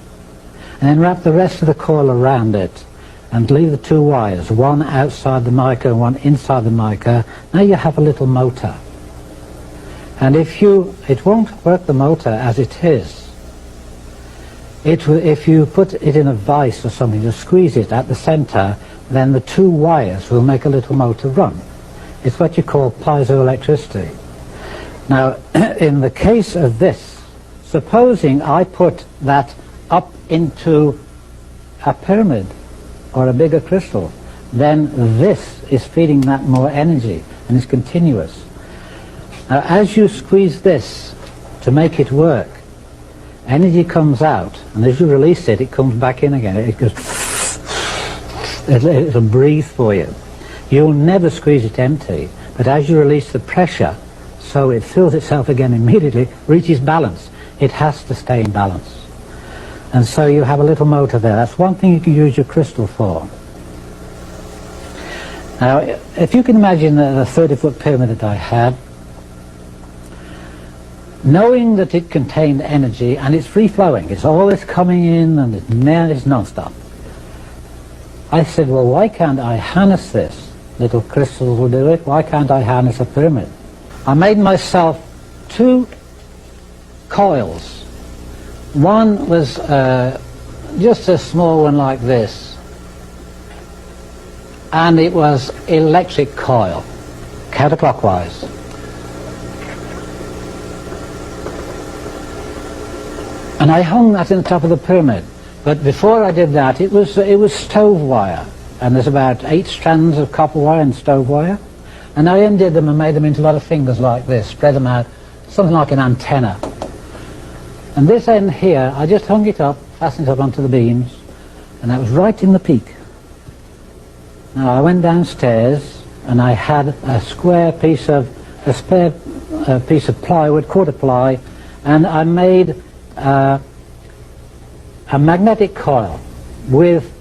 and then wrap the rest of the coil around it and leave the two wires, one outside the mica and one inside the mica. Now you have a little motor. And it won't work the motor as it is. If you put it in a vise or something to squeeze it at the center, then the two wires will make a little motor run. It's what you call piezoelectricity. Now, in the case of this, supposing I put that up into a pyramid or a bigger crystal, then this is feeding that more energy and is continuous. Now, as you squeeze this to make it work, energy comes out, and as you release it, it comes back in again. It goes, it'll breathe for you. You'll never squeeze it empty, but as you release the pressure, so it fills itself again immediately, reaches balance. It has to stay in balance. And so you have a little motor there. That's one thing you can use your crystal for. Now, if you can imagine the 30-foot pyramid that I had, knowing that it contained energy and it's free-flowing, it's always coming in and it's non-stop. I said, well, why can't I harness this? Little crystals will do it. Why can't I harness a pyramid? I made myself two coils. One was just a small one like this, and it was electric coil, counterclockwise. And I hung that in the top of the pyramid. But before I did that, it was stove wire. And there's about 8 strands of copper wire and stove wire. And I undid them and made them into a lot of fingers like this, spread them out, something like an antenna. And this end here, I just hung it up, fastened it up onto the beams, and that was right in the peak. Now I went downstairs and I had a spare piece of plywood, quarter ply, and I made a magnetic coil with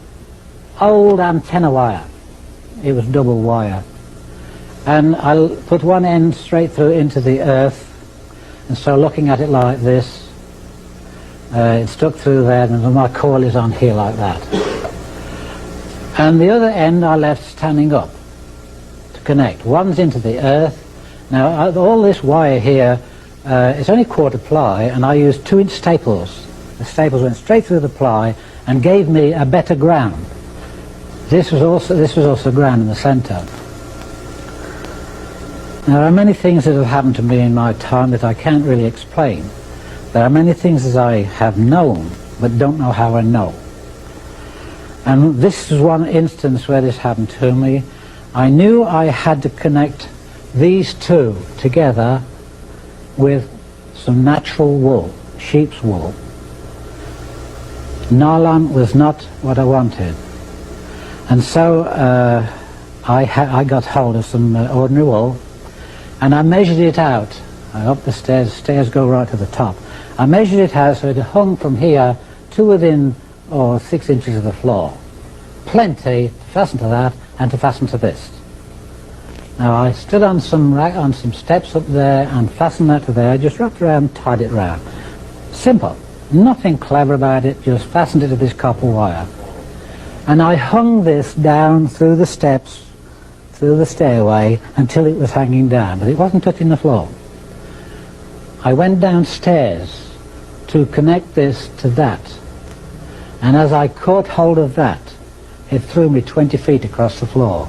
old antenna wire. It was double wire. And I put one end straight through into the earth, and so looking at it like this, it stuck through there, and my coil is on here like that. And the other end I left standing up to connect. One's into the earth. Now all this wire here, it's only quarter ply, and I used 2-inch staples. The staples went straight through the ply and gave me a better ground. This was also ground in the center. Now, there are many things that have happened to me in my time that I can't really explain. There are many things that I have known, but don't know how I know. And this is one instance where this happened to me. I knew I had to connect these two together with some natural wool, sheep's wool. Nylon was not what I wanted. And so I got hold of some ordinary wool, and I measured it out. Up the stairs go right to the top. I measured it out so it hung from here to within 6 inches of the floor. Plenty to fasten to that and to fasten to this. Now I stood on some steps up there and fastened that to there, just wrapped around, tied it round. Simple. Nothing clever about it, just fastened it to this copper wire. And I hung this down through the steps, through the stairway, until it was hanging down, but it wasn't touching the floor. I went downstairs to connect this to that, and as I caught hold of that, it threw me 20 feet across the floor.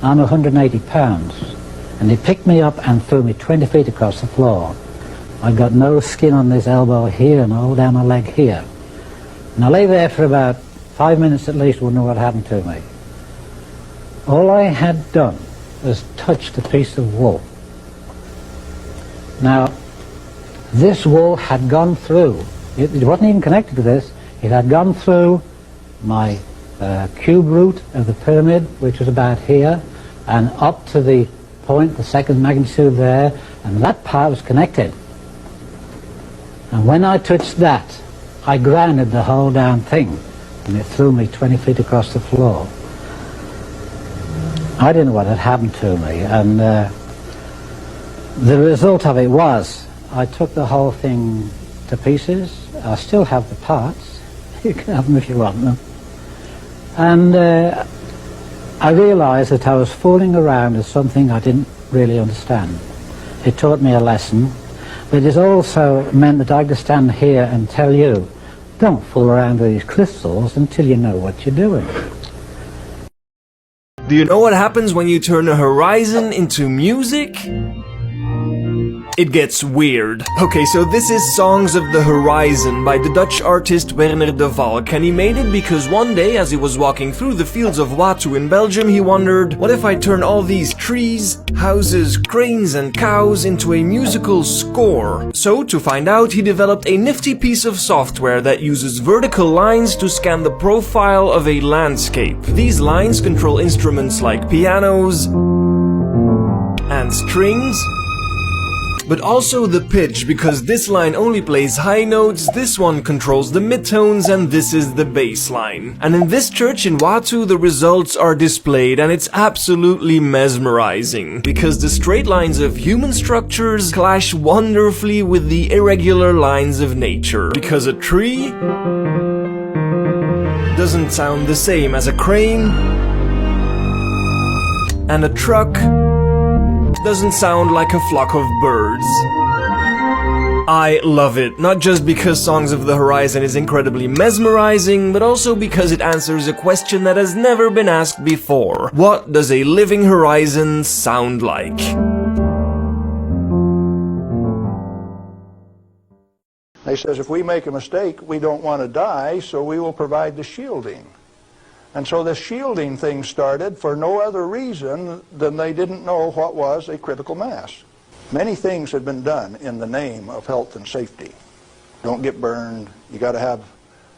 I'm 180 pounds, and it picked me up and threw me 20 feet across the floor. I got no skin on this elbow here and all down my leg here. And I lay there for about 5 minutes at least, wouldn't know what happened to me. All I had done was touched a piece of wool. Now, this wool had gone through, it wasn't even connected to this, it had gone through my cube root of the pyramid, which was about here, and up to the point, the second magnitude there, and that part was connected. And when I touched that, I grounded the whole damn thing, and it threw me 20 feet across the floor. I didn't know what had happened to me, and the result of it was I took the whole thing to pieces. I still have the parts. You can have them if you want them. And I realised that I was fooling around with something I didn't really understand. It taught me a lesson, but it also meant that I could stand here and tell you, don't fool around with these crystals until you know what you're doing. Do you know what happens when you turn a horizon into music? It gets weird. Okay, so this is Songs of the Horizon by the Dutch artist Werner de Valk, and he made it because one day as he was walking through the fields of Watou in Belgium, he wondered, what if I turn all these trees, houses, cranes and cows into a musical score? So, to find out, he developed a nifty piece of software that uses vertical lines to scan the profile of a landscape. These lines control instruments like pianos and strings, but also the pitch, because this line only plays high notes, this one controls the midtones, and this is the bass line. And in this church in Watou, the results are displayed, and it's absolutely mesmerizing, because the straight lines of human structures clash wonderfully with the irregular lines of nature. Because a tree doesn't sound the same as a crane, and a truck doesn't sound like a flock of birds. I love it, not just because Songs of the Horizon is incredibly mesmerizing, but also because it answers a question that has never been asked before. What does a living horizon sound like? He says, if we make a mistake, we don't want to die, so we will provide the shielding. And so this shielding thing started for no other reason than they didn't know what was a critical mass. Many things had been done in the name of health and safety. Don't get burned, you got to have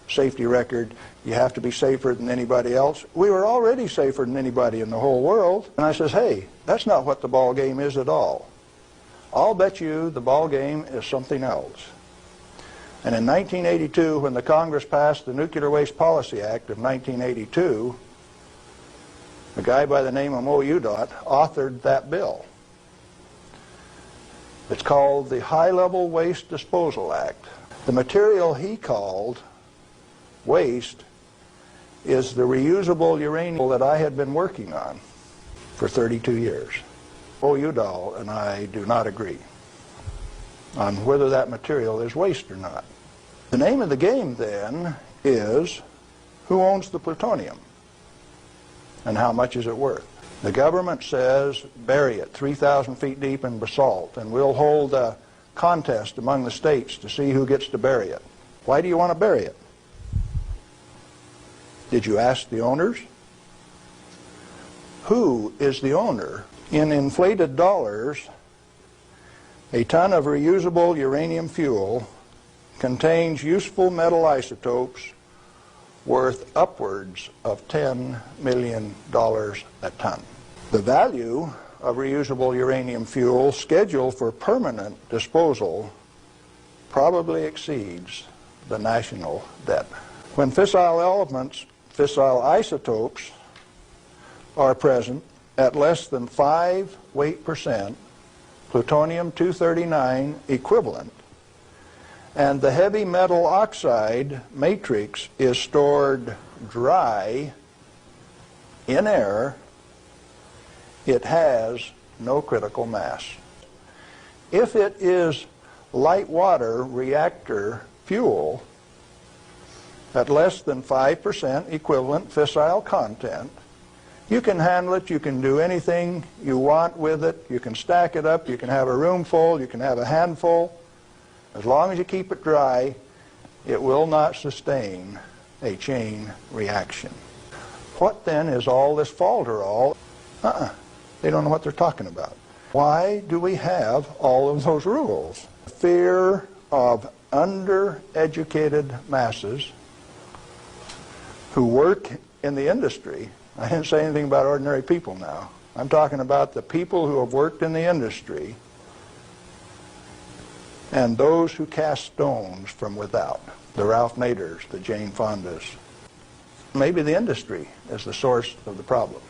safety record, you have to be safer than anybody else. We were already safer than anybody in the whole world. And I says, hey, that's not what the ball game is at all. I'll bet you the ball game is something else. And in 1982, when the Congress passed the Nuclear Waste Policy Act of 1982, a guy by the name of Mo Udot authored that bill. It's called the High-Level Waste Disposal Act. The material he called waste is the reusable uranium that I had been working on for 32 years. Mo Udot and I do not agree on whether that material is waste or not. The name of the game then is who owns the plutonium and how much is it worth. The government says bury it 3,000 feet deep in basalt, and we'll hold a contest among the states to see who gets to bury it. Why do you want to bury it? Did you ask the owners? Who is the owner? In inflated dollars, a ton of reusable uranium fuel contains useful metal isotopes worth upwards of $10 million a ton. The value of reusable uranium fuel scheduled for permanent disposal probably exceeds the national debt. When fissile elements, fissile isotopes, are present at less than 5 weight%, plutonium-239 equivalent, and the heavy metal oxide matrix is stored dry in air, it has no critical mass. If it is light water reactor fuel at less than 5% equivalent fissile content, you can handle it, you can do anything you want with it, you can stack it up, you can have a room full, you can have a handful. As long as you keep it dry, it will not sustain a chain reaction. What then is all this falderall? They don't know what they're talking about. Why do we have all of those rules? Fear of undereducated masses who work in the industry. I didn't say anything about ordinary people now. I'm talking about the people who have worked in the industry and those who cast stones from without. The Ralph Naders, the Jane Fondas. Maybe the industry is the source of the problem.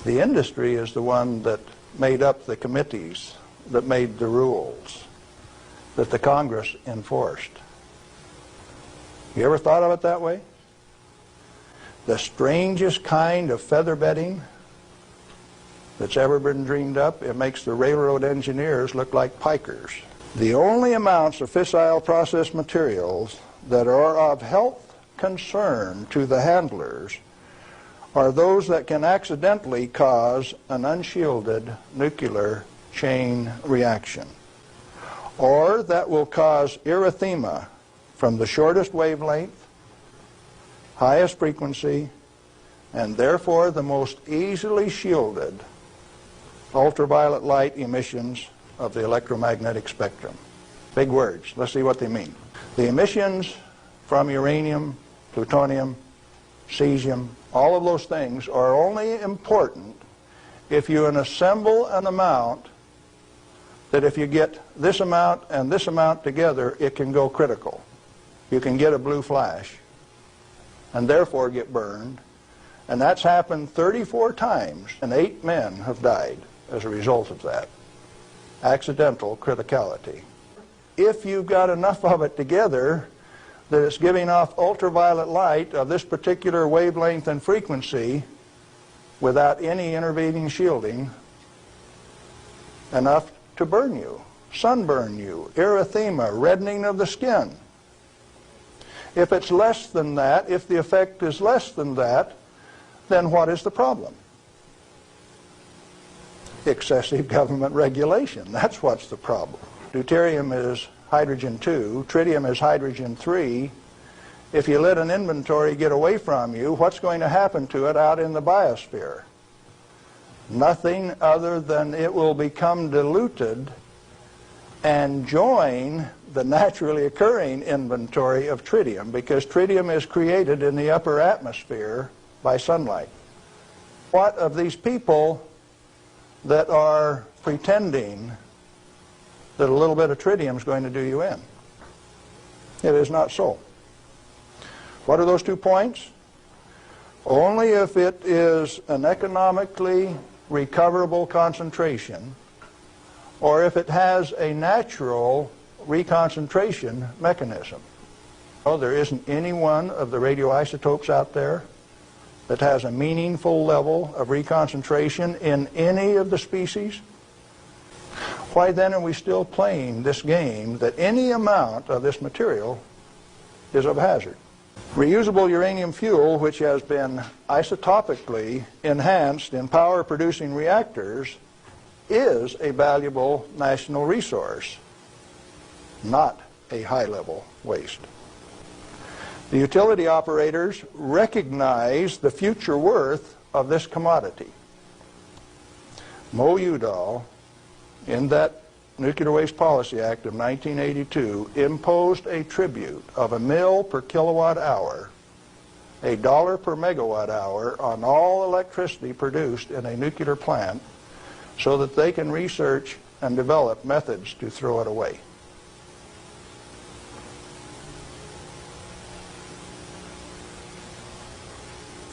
The industry is the one that made up the committees, that made the rules, that the Congress enforced. You ever thought of it that way? The strangest kind of feather bedding that's ever been dreamed up. It makes the railroad engineers look like pikers. The only amounts of fissile process materials that are of health concern to the handlers are those that can accidentally cause an unshielded nuclear chain reaction, or that will cause erythema from the shortest wavelength, highest frequency, and therefore the most easily shielded ultraviolet light emissions of the electromagnetic spectrum. Big words. Let's see what they mean. The emissions from uranium, plutonium, cesium, all of those things are only important if you assemble an amount that if you get this amount and this amount together, it can go critical. You can get a blue flash and therefore get burned. And that's happened 34 times, and 8 men have died as a result of that. Accidental criticality. If you've got enough of it together that it's giving off ultraviolet light of this particular wavelength and frequency without any intervening shielding, enough to burn you, sunburn you, erythema, reddening of the skin. If it's less than that, if the effect is less than that, then what is the problem? Excessive government regulation. That's what's the problem. Deuterium is hydrogen 2, tritium is hydrogen 3. If you let an inventory get away from you, what's going to happen to it out in the biosphere? Nothing other than it will become diluted and join the naturally occurring inventory of tritium, because tritium is created in the upper atmosphere by sunlight. What of these people that are pretending that a little bit of tritium is going to do you in? It is not so. What are those 2 points? Only if it is an economically recoverable concentration, or if it has a natural reconcentration mechanism. Oh, there isn't any one of the radioisotopes out there that has a meaningful level of reconcentration in any of the species. Why then are we still playing this game that any amount of this material is of hazard? Reusable uranium fuel, which has been isotopically enhanced in power-producing reactors, is a valuable national resource, not a high-level waste. The utility operators recognize the future worth of this commodity. Mo Udall, in that Nuclear Waste Policy Act of 1982, imposed a tribute of $1 per kilowatt hour, $1 per megawatt hour on all electricity produced in a nuclear plant, so that they can research and develop methods to throw it away.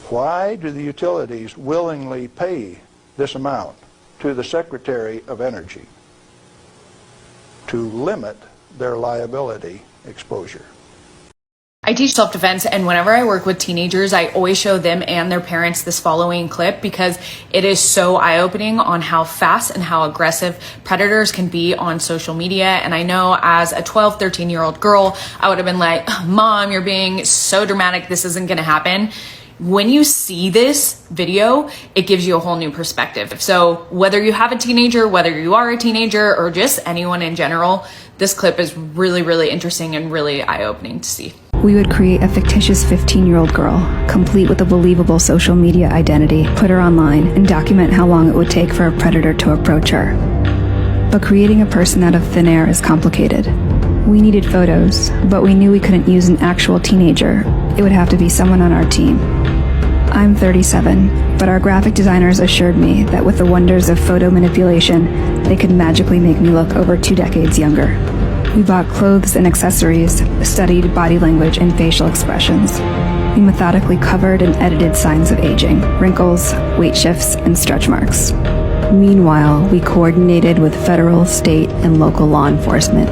Why do the utilities willingly pay this amount to the Secretary of Energy? To limit their liability exposure. I teach self-defense, and whenever I work with teenagers, I always show them and their parents this following clip because it is so eye-opening on how fast and how aggressive predators can be on social media. And I know as a 12, 13-year-old girl, I would have been like, Mom, you're being so dramatic, this isn't gonna happen. When you see this video, it gives you a whole new perspective. So whether you have a teenager, whether you are a teenager, or just anyone in general, this clip is really, really interesting and really eye-opening to see. We would create a fictitious 15-year-old girl, complete with a believable social media identity, put her online, and document how long it would take for a predator to approach her. But creating a person out of thin air is complicated. We needed photos, but we knew we couldn't use an actual teenager. It would have to be someone on our team. I'm 37, but our graphic designers assured me that with the wonders of photo manipulation, they could magically make me look over 2 decades younger. We bought clothes and accessories, studied body language and facial expressions. We methodically covered and edited signs of aging, wrinkles, weight shifts, and stretch marks. Meanwhile, we coordinated with federal, state, and local law enforcement.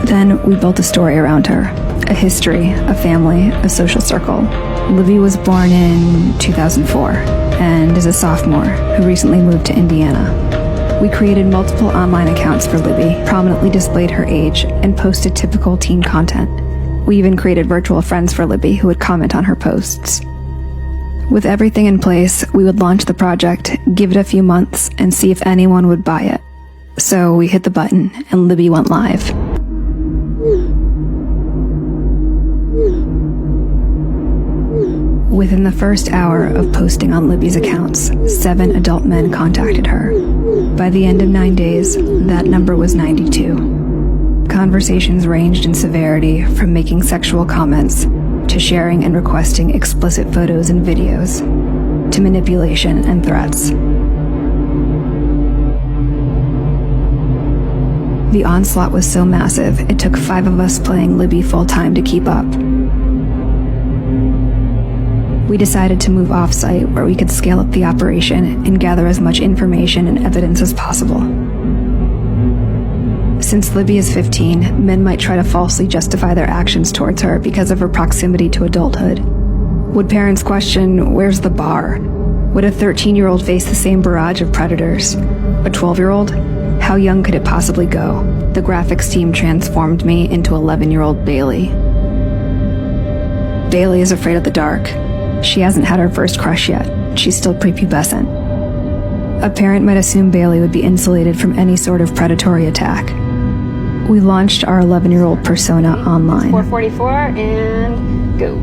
Then we built a story around her, a history, a family, a social circle. Libby was born in 2004 and is a sophomore who recently moved to Indiana. We created multiple online accounts for Libby, prominently displayed her age, and posted typical teen content. We even created virtual friends for Libby who would comment on her posts. With everything in place, we would launch the project, give it a few months, and see if anyone would buy it. So we hit the button, and Libby went live. Within the first hour of posting on Libby's accounts, 7 adult men contacted her. By the end of 9 days, that number was 92. Conversations ranged in severity from making sexual comments to sharing and requesting explicit photos and videos, to manipulation and threats. The onslaught was so massive, it took 5 of us playing Libby full-time to keep up. We decided to move off-site where we could scale up the operation and gather as much information and evidence as possible. Since Libby is 15, men might try to falsely justify their actions towards her because of her proximity to adulthood. Would parents question, where's the bar? Would a 13-year-old face the same barrage of predators? A 12-year-old? How young could it possibly go? The graphics team transformed me into 11-year-old Bailey. Bailey is afraid of the dark. She hasn't had her first crush yet. She's still prepubescent. A parent might assume Bailey would be insulated from any sort of predatory attack. We launched our 11-year-old persona online. 444 and go.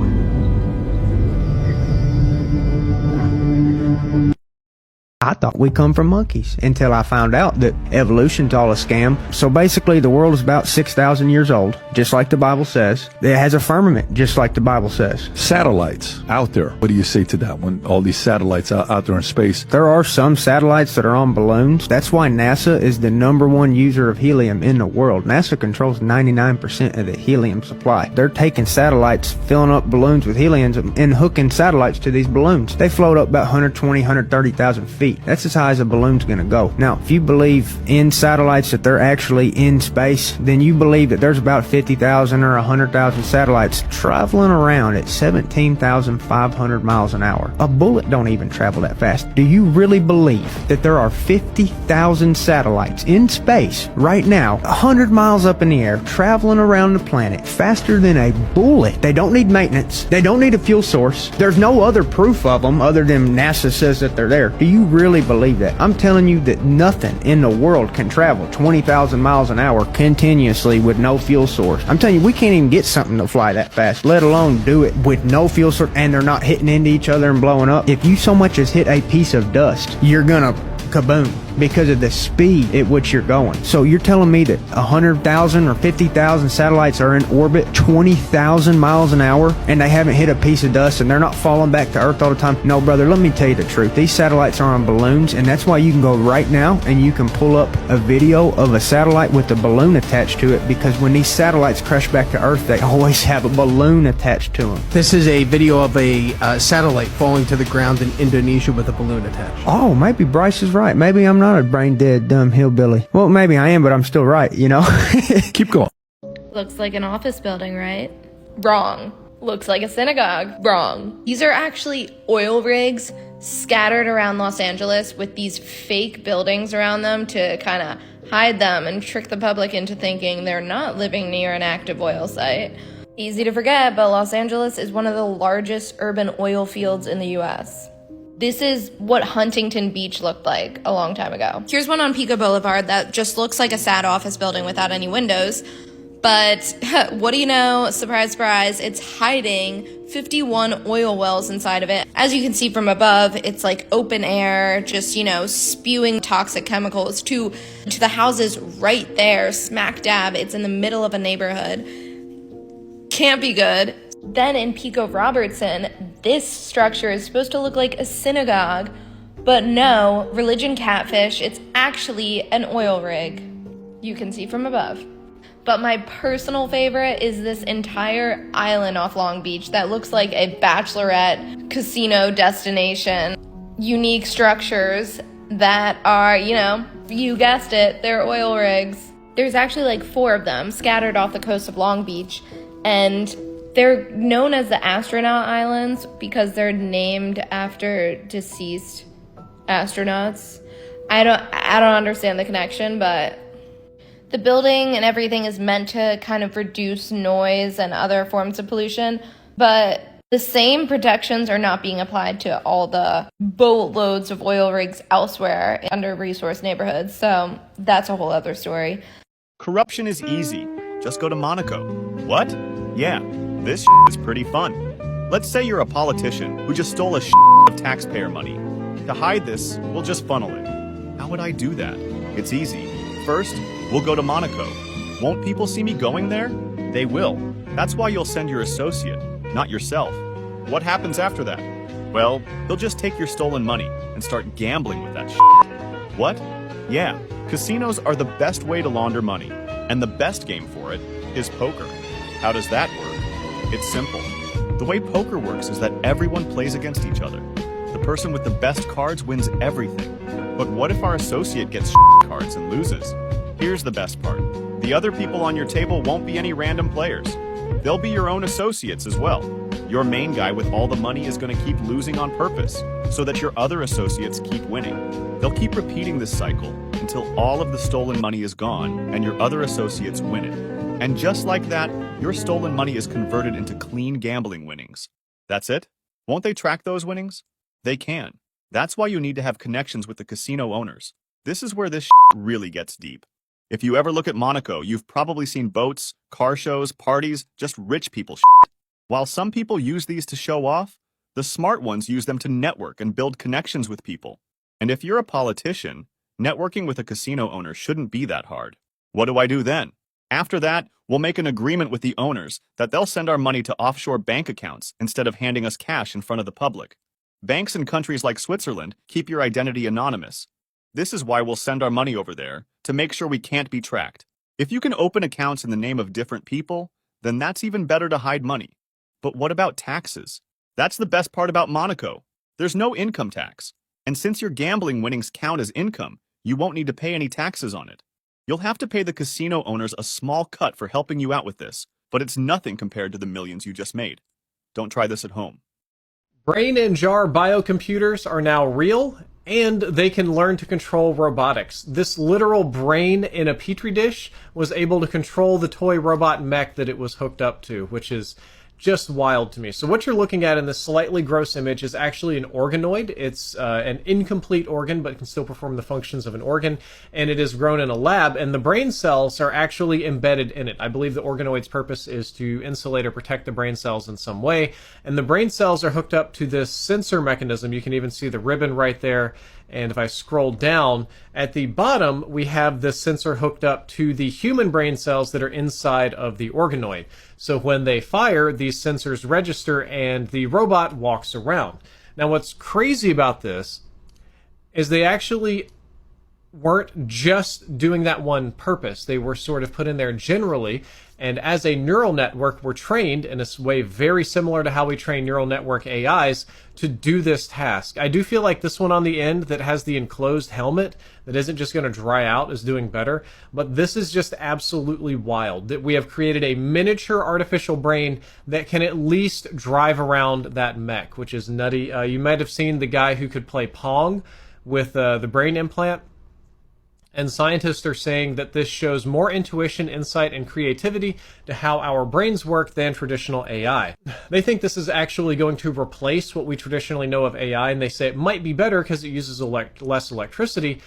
I thought we come from monkeys until I found out that evolution's all a scam. So basically the world is about 6,000 years old, just like the Bible says. It has a firmament, just like the Bible says. Satellites out there. What do you say to that when all these satellites out there in space? There are some satellites that are on balloons. That's why NASA is the #1 user of helium in the world. NASA controls 99% of the helium supply. They're taking satellites, filling up balloons with helium and hooking satellites to these balloons. They float up about 120, 130,000 feet. That's as high as a balloon's gonna go. Now, if you believe in satellites that they're actually in space, then you believe that there's about 50,000 or 100,000 satellites traveling around at 17,500 miles an hour. A bullet don't even travel that fast. Do you really believe that there are 50,000 satellites in space right now, 100 miles up in the air, traveling around the planet faster than a bullet? They don't need maintenance. They don't need a fuel source. There's no other proof of them other than NASA says that they're there. Do you really believe that? I'm telling you that nothing in the world can travel 20,000 miles an hour continuously with no fuel source. I'm telling you, we can't even get something to fly that fast, let alone do it with no fuel source, and they're not hitting into each other and blowing up. If you so much as hit a piece of dust, you're gonna kaboom because of the speed at which you're going. So you're telling me that 100,000 or 50,000 satellites are in orbit 20,000 miles an hour and they haven't hit a piece of dust and they're not falling back to Earth all the time? No, brother, let me tell you the truth. These satellites are on balloons, and that's why you can go right now and you can pull up a video of a satellite with a balloon attached to it, because when these satellites crash back to Earth, they always have a balloon attached to them. This is a video of a satellite falling to the ground in Indonesia with a balloon attached. Oh, maybe Bryce is right. Maybe I'm not a brain-dead, dumb hillbilly. Well, maybe I am, but I'm still right, you know? Keep going. Looks like an office building, right? Wrong. Looks like a synagogue. Wrong. These are actually oil rigs scattered around Los Angeles with these fake buildings around them to kind of hide them and trick the public into thinking they're not living near an active oil site. Easy to forget, but Los Angeles is one of the largest urban oil fields in the US. This is what Huntington Beach looked like a long time ago. Here's one on Pico Boulevard that just looks like a sad office building without any windows. But what do you know? Surprise, surprise, it's hiding 51 oil wells inside of it. As you can see from above, it's like open air, just, spewing toxic chemicals to the houses right there, smack dab. It's in the middle of a neighborhood. Can't be good. Then in Pico Robertson, this structure is supposed to look like a synagogue, but no, religion catfish, it's actually an oil rig. You can see from above. But my personal favorite is this entire island off Long Beach that looks like a bachelorette casino destination. Unique structures that are, you guessed it, they're oil rigs. There's actually like 4 of them scattered off the coast of Long Beach. And they're known as the Astronaut Islands because they're named after deceased astronauts. I don't understand the connection, but the building and everything is meant to kind of reduce noise and other forms of pollution, but the same protections are not being applied to all the boatloads of oil rigs elsewhere in under-resourced neighborhoods, so that's a whole other story. Corruption is easy. Just go to Monaco. What? Yeah, this is pretty fun. Let's say you're a politician who just stole a of taxpayer money. To hide this, we'll just funnel it. How would I do that? It's easy. First, we'll go to Monaco. Won't people see me going there? They will. That's why you'll send your associate, not yourself. What happens after that? Well, they'll just take your stolen money and start gambling with that shit. What? Yeah, casinos are the best way to launder money, and the best game for it is poker. How does that work? It's simple. The way poker works is that everyone plays against each other. The person with the best cards wins everything. But what if our associate gets cards and loses? Here's the best part. The other people on your table won't be any random players. They'll be your own associates as well. Your main guy with all the money is going to keep losing on purpose, so that your other associates keep winning. They'll keep repeating this cycle until all of the stolen money is gone and your other associates win it. And just like that, your stolen money is converted into clean gambling winnings. That's it? Won't they track those winnings? They can. That's why you need to have connections with the casino owners. This is where this really gets deep. If you ever look at Monaco, you've probably seen boats, car shows, parties, just rich people While some people use these to show off, the smart ones use them to network and build connections with people. And if you're a politician, networking with a casino owner shouldn't be that hard. What do I do then? After that, we'll make an agreement with the owners that they'll send our money to offshore bank accounts instead of handing us cash in front of the public. Banks in countries like Switzerland keep your identity anonymous. This is why we'll send our money over there, to make sure we can't be tracked. If you can open accounts in the name of different people, then that's even better to hide money. But what about taxes? That's the best part about Monaco. There's no income tax. And since your gambling winnings count as income, you won't need to pay any taxes on it. You'll have to pay the casino owners a small cut for helping you out with this, but it's nothing compared to the millions you just made. Don't try this at home. Brain and jar biocomputers are now real, and they can learn to control robotics. This literal brain in a petri dish was able to control the toy robot mech that it was hooked up to, which is just wild to me. So what you're looking at in this slightly gross image is actually an organoid. It's an incomplete organ, but can still perform the functions of an organ, and it is grown in a lab, and the brain cells are actually embedded in it. I believe the organoid's purpose is to insulate or protect the brain cells in some way, and the brain cells are hooked up to this sensor mechanism. You can even see the ribbon right there. And if I scroll down, at the bottom, we have the sensor hooked up to the human brain cells that are inside of the organoid. So when they fire, these sensors register and the robot walks around. Now what's crazy about this is they actually weren't just doing that one purpose. They were sort of put in there generally, and as a neural network, we're trained in a way very similar to how we train neural network AIs to do this task. I do feel like this one on the end that has the enclosed helmet that isn't just going to dry out is doing better, but this is just absolutely wild that we have created a miniature artificial brain that can at least drive around that mech, which is nutty. You might have seen the guy who could play Pong with the brain implant. And scientists are saying that this shows more intuition, insight, and creativity to how our brains work than traditional AI. They think this is actually going to replace what we traditionally know of AI, and they say it might be better because it uses less electricity,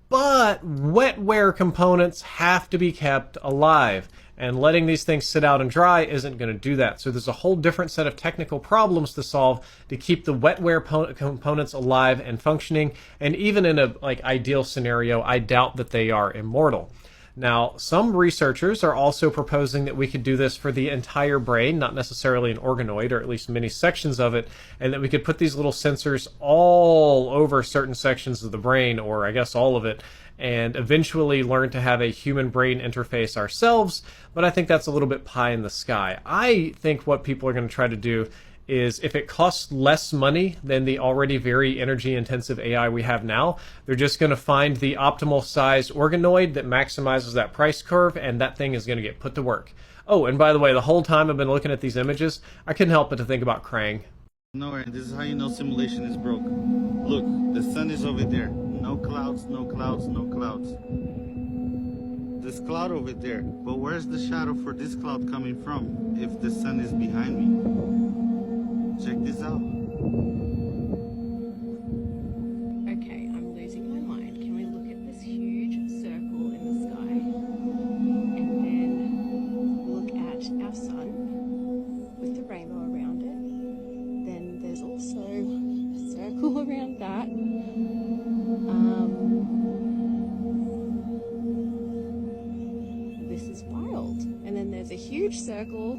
but wetware components have to be kept alive. And letting these things sit out and dry isn't going to do that. So there's a whole different set of technical problems to solve to keep the wetware components alive and functioning. And even in a ideal scenario, I doubt that they are immortal. Now, some researchers are also proposing that we could do this for the entire brain, not necessarily an organoid, or at least many sections of it, and that we could put these little sensors all over certain sections of the brain, or I guess all of it, and eventually learn to have a human-brain interface ourselves, but I think that's a little bit pie in the sky. I think what people are going to try to do is, if it costs less money than the already very energy-intensive AI we have now, they're just going to find the optimal size organoid that maximizes that price curve, and that thing is going to get put to work. Oh, and by the way, the whole time I've been looking at these images, I couldn't help but to think about Krang. Nowhere. This is how you know simulation is broke. Look, the sun is over there. No clouds, no clouds, no clouds. This cloud over there. But where's the shadow for this cloud coming from if the sun is behind me? Check this out. Okay, I'm losing my mind. Can we look at this huge circle in the sky? And then look at our sun with the rainbow around it. Then there's also a circle around that. This is wild. And then there's a huge circle.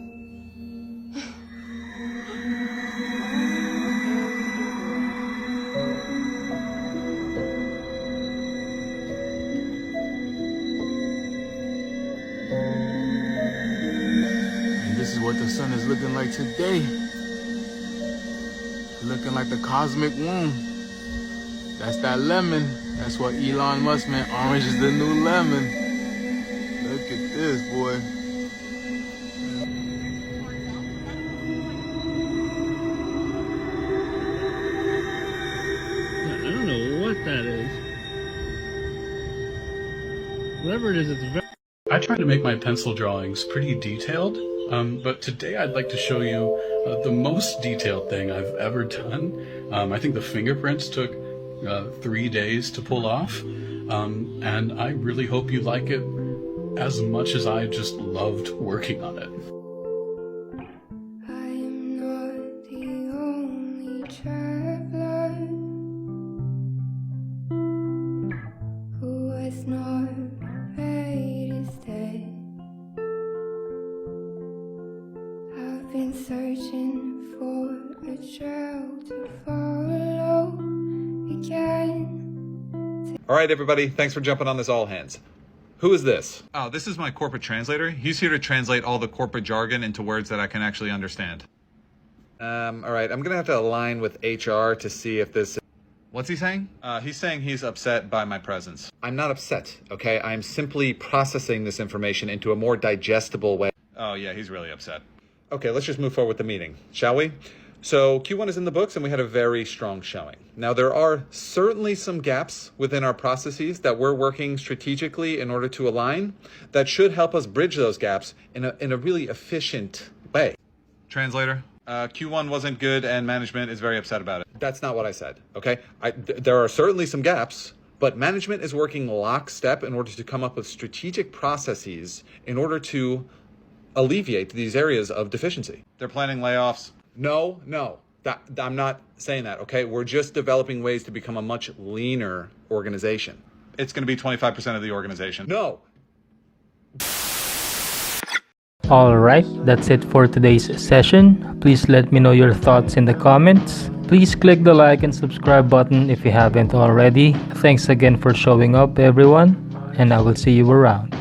And this is what the sun is looking like today. Looking like the cosmic womb. That's that lemon. That's what Elon Musk meant. Orange is the new lemon. Look at this, boy. I don't know what that is. Whatever it is, it's very... I try to make my pencil drawings pretty detailed, but today I'd like to show you the most detailed thing I've ever done. I think the fingerprints took 3 days to pull off, and I really hope you like it as much as I just loved working on it. Searching for a trail to follow again. All right, everybody, thanks for jumping on this all hands. Who is this? Oh, this is my corporate translator. He's here to translate all the corporate jargon into words that I can actually understand. All right, I'm gonna have to align with HR to see if this... What's he saying? He's saying he's upset by my presence. I'm not upset, okay? I'm simply processing this information into a more digestible way. Oh yeah, he's really upset. Okay, let's just move forward with the meeting, shall we? So Q1 is in the books and we had a very strong showing. Now there are certainly some gaps within our processes that we're working strategically in order to align that should help us bridge those gaps in a really efficient way. Translator, Q1 wasn't good and management is very upset about it. That's not what I said, okay? There are certainly some gaps, but management is working lockstep in order to come up with strategic processes in order to alleviate these areas of deficiency. They're planning layoffs. No, I'm not saying that, okay? We're just developing ways to become a much leaner organization. It's going to be 25% of the organization. No. Alright, that's it for today's session. Please let me know your thoughts in the comments. Please click the like and subscribe button if you haven't already. Thanks again for showing up, everyone, and I will see you around.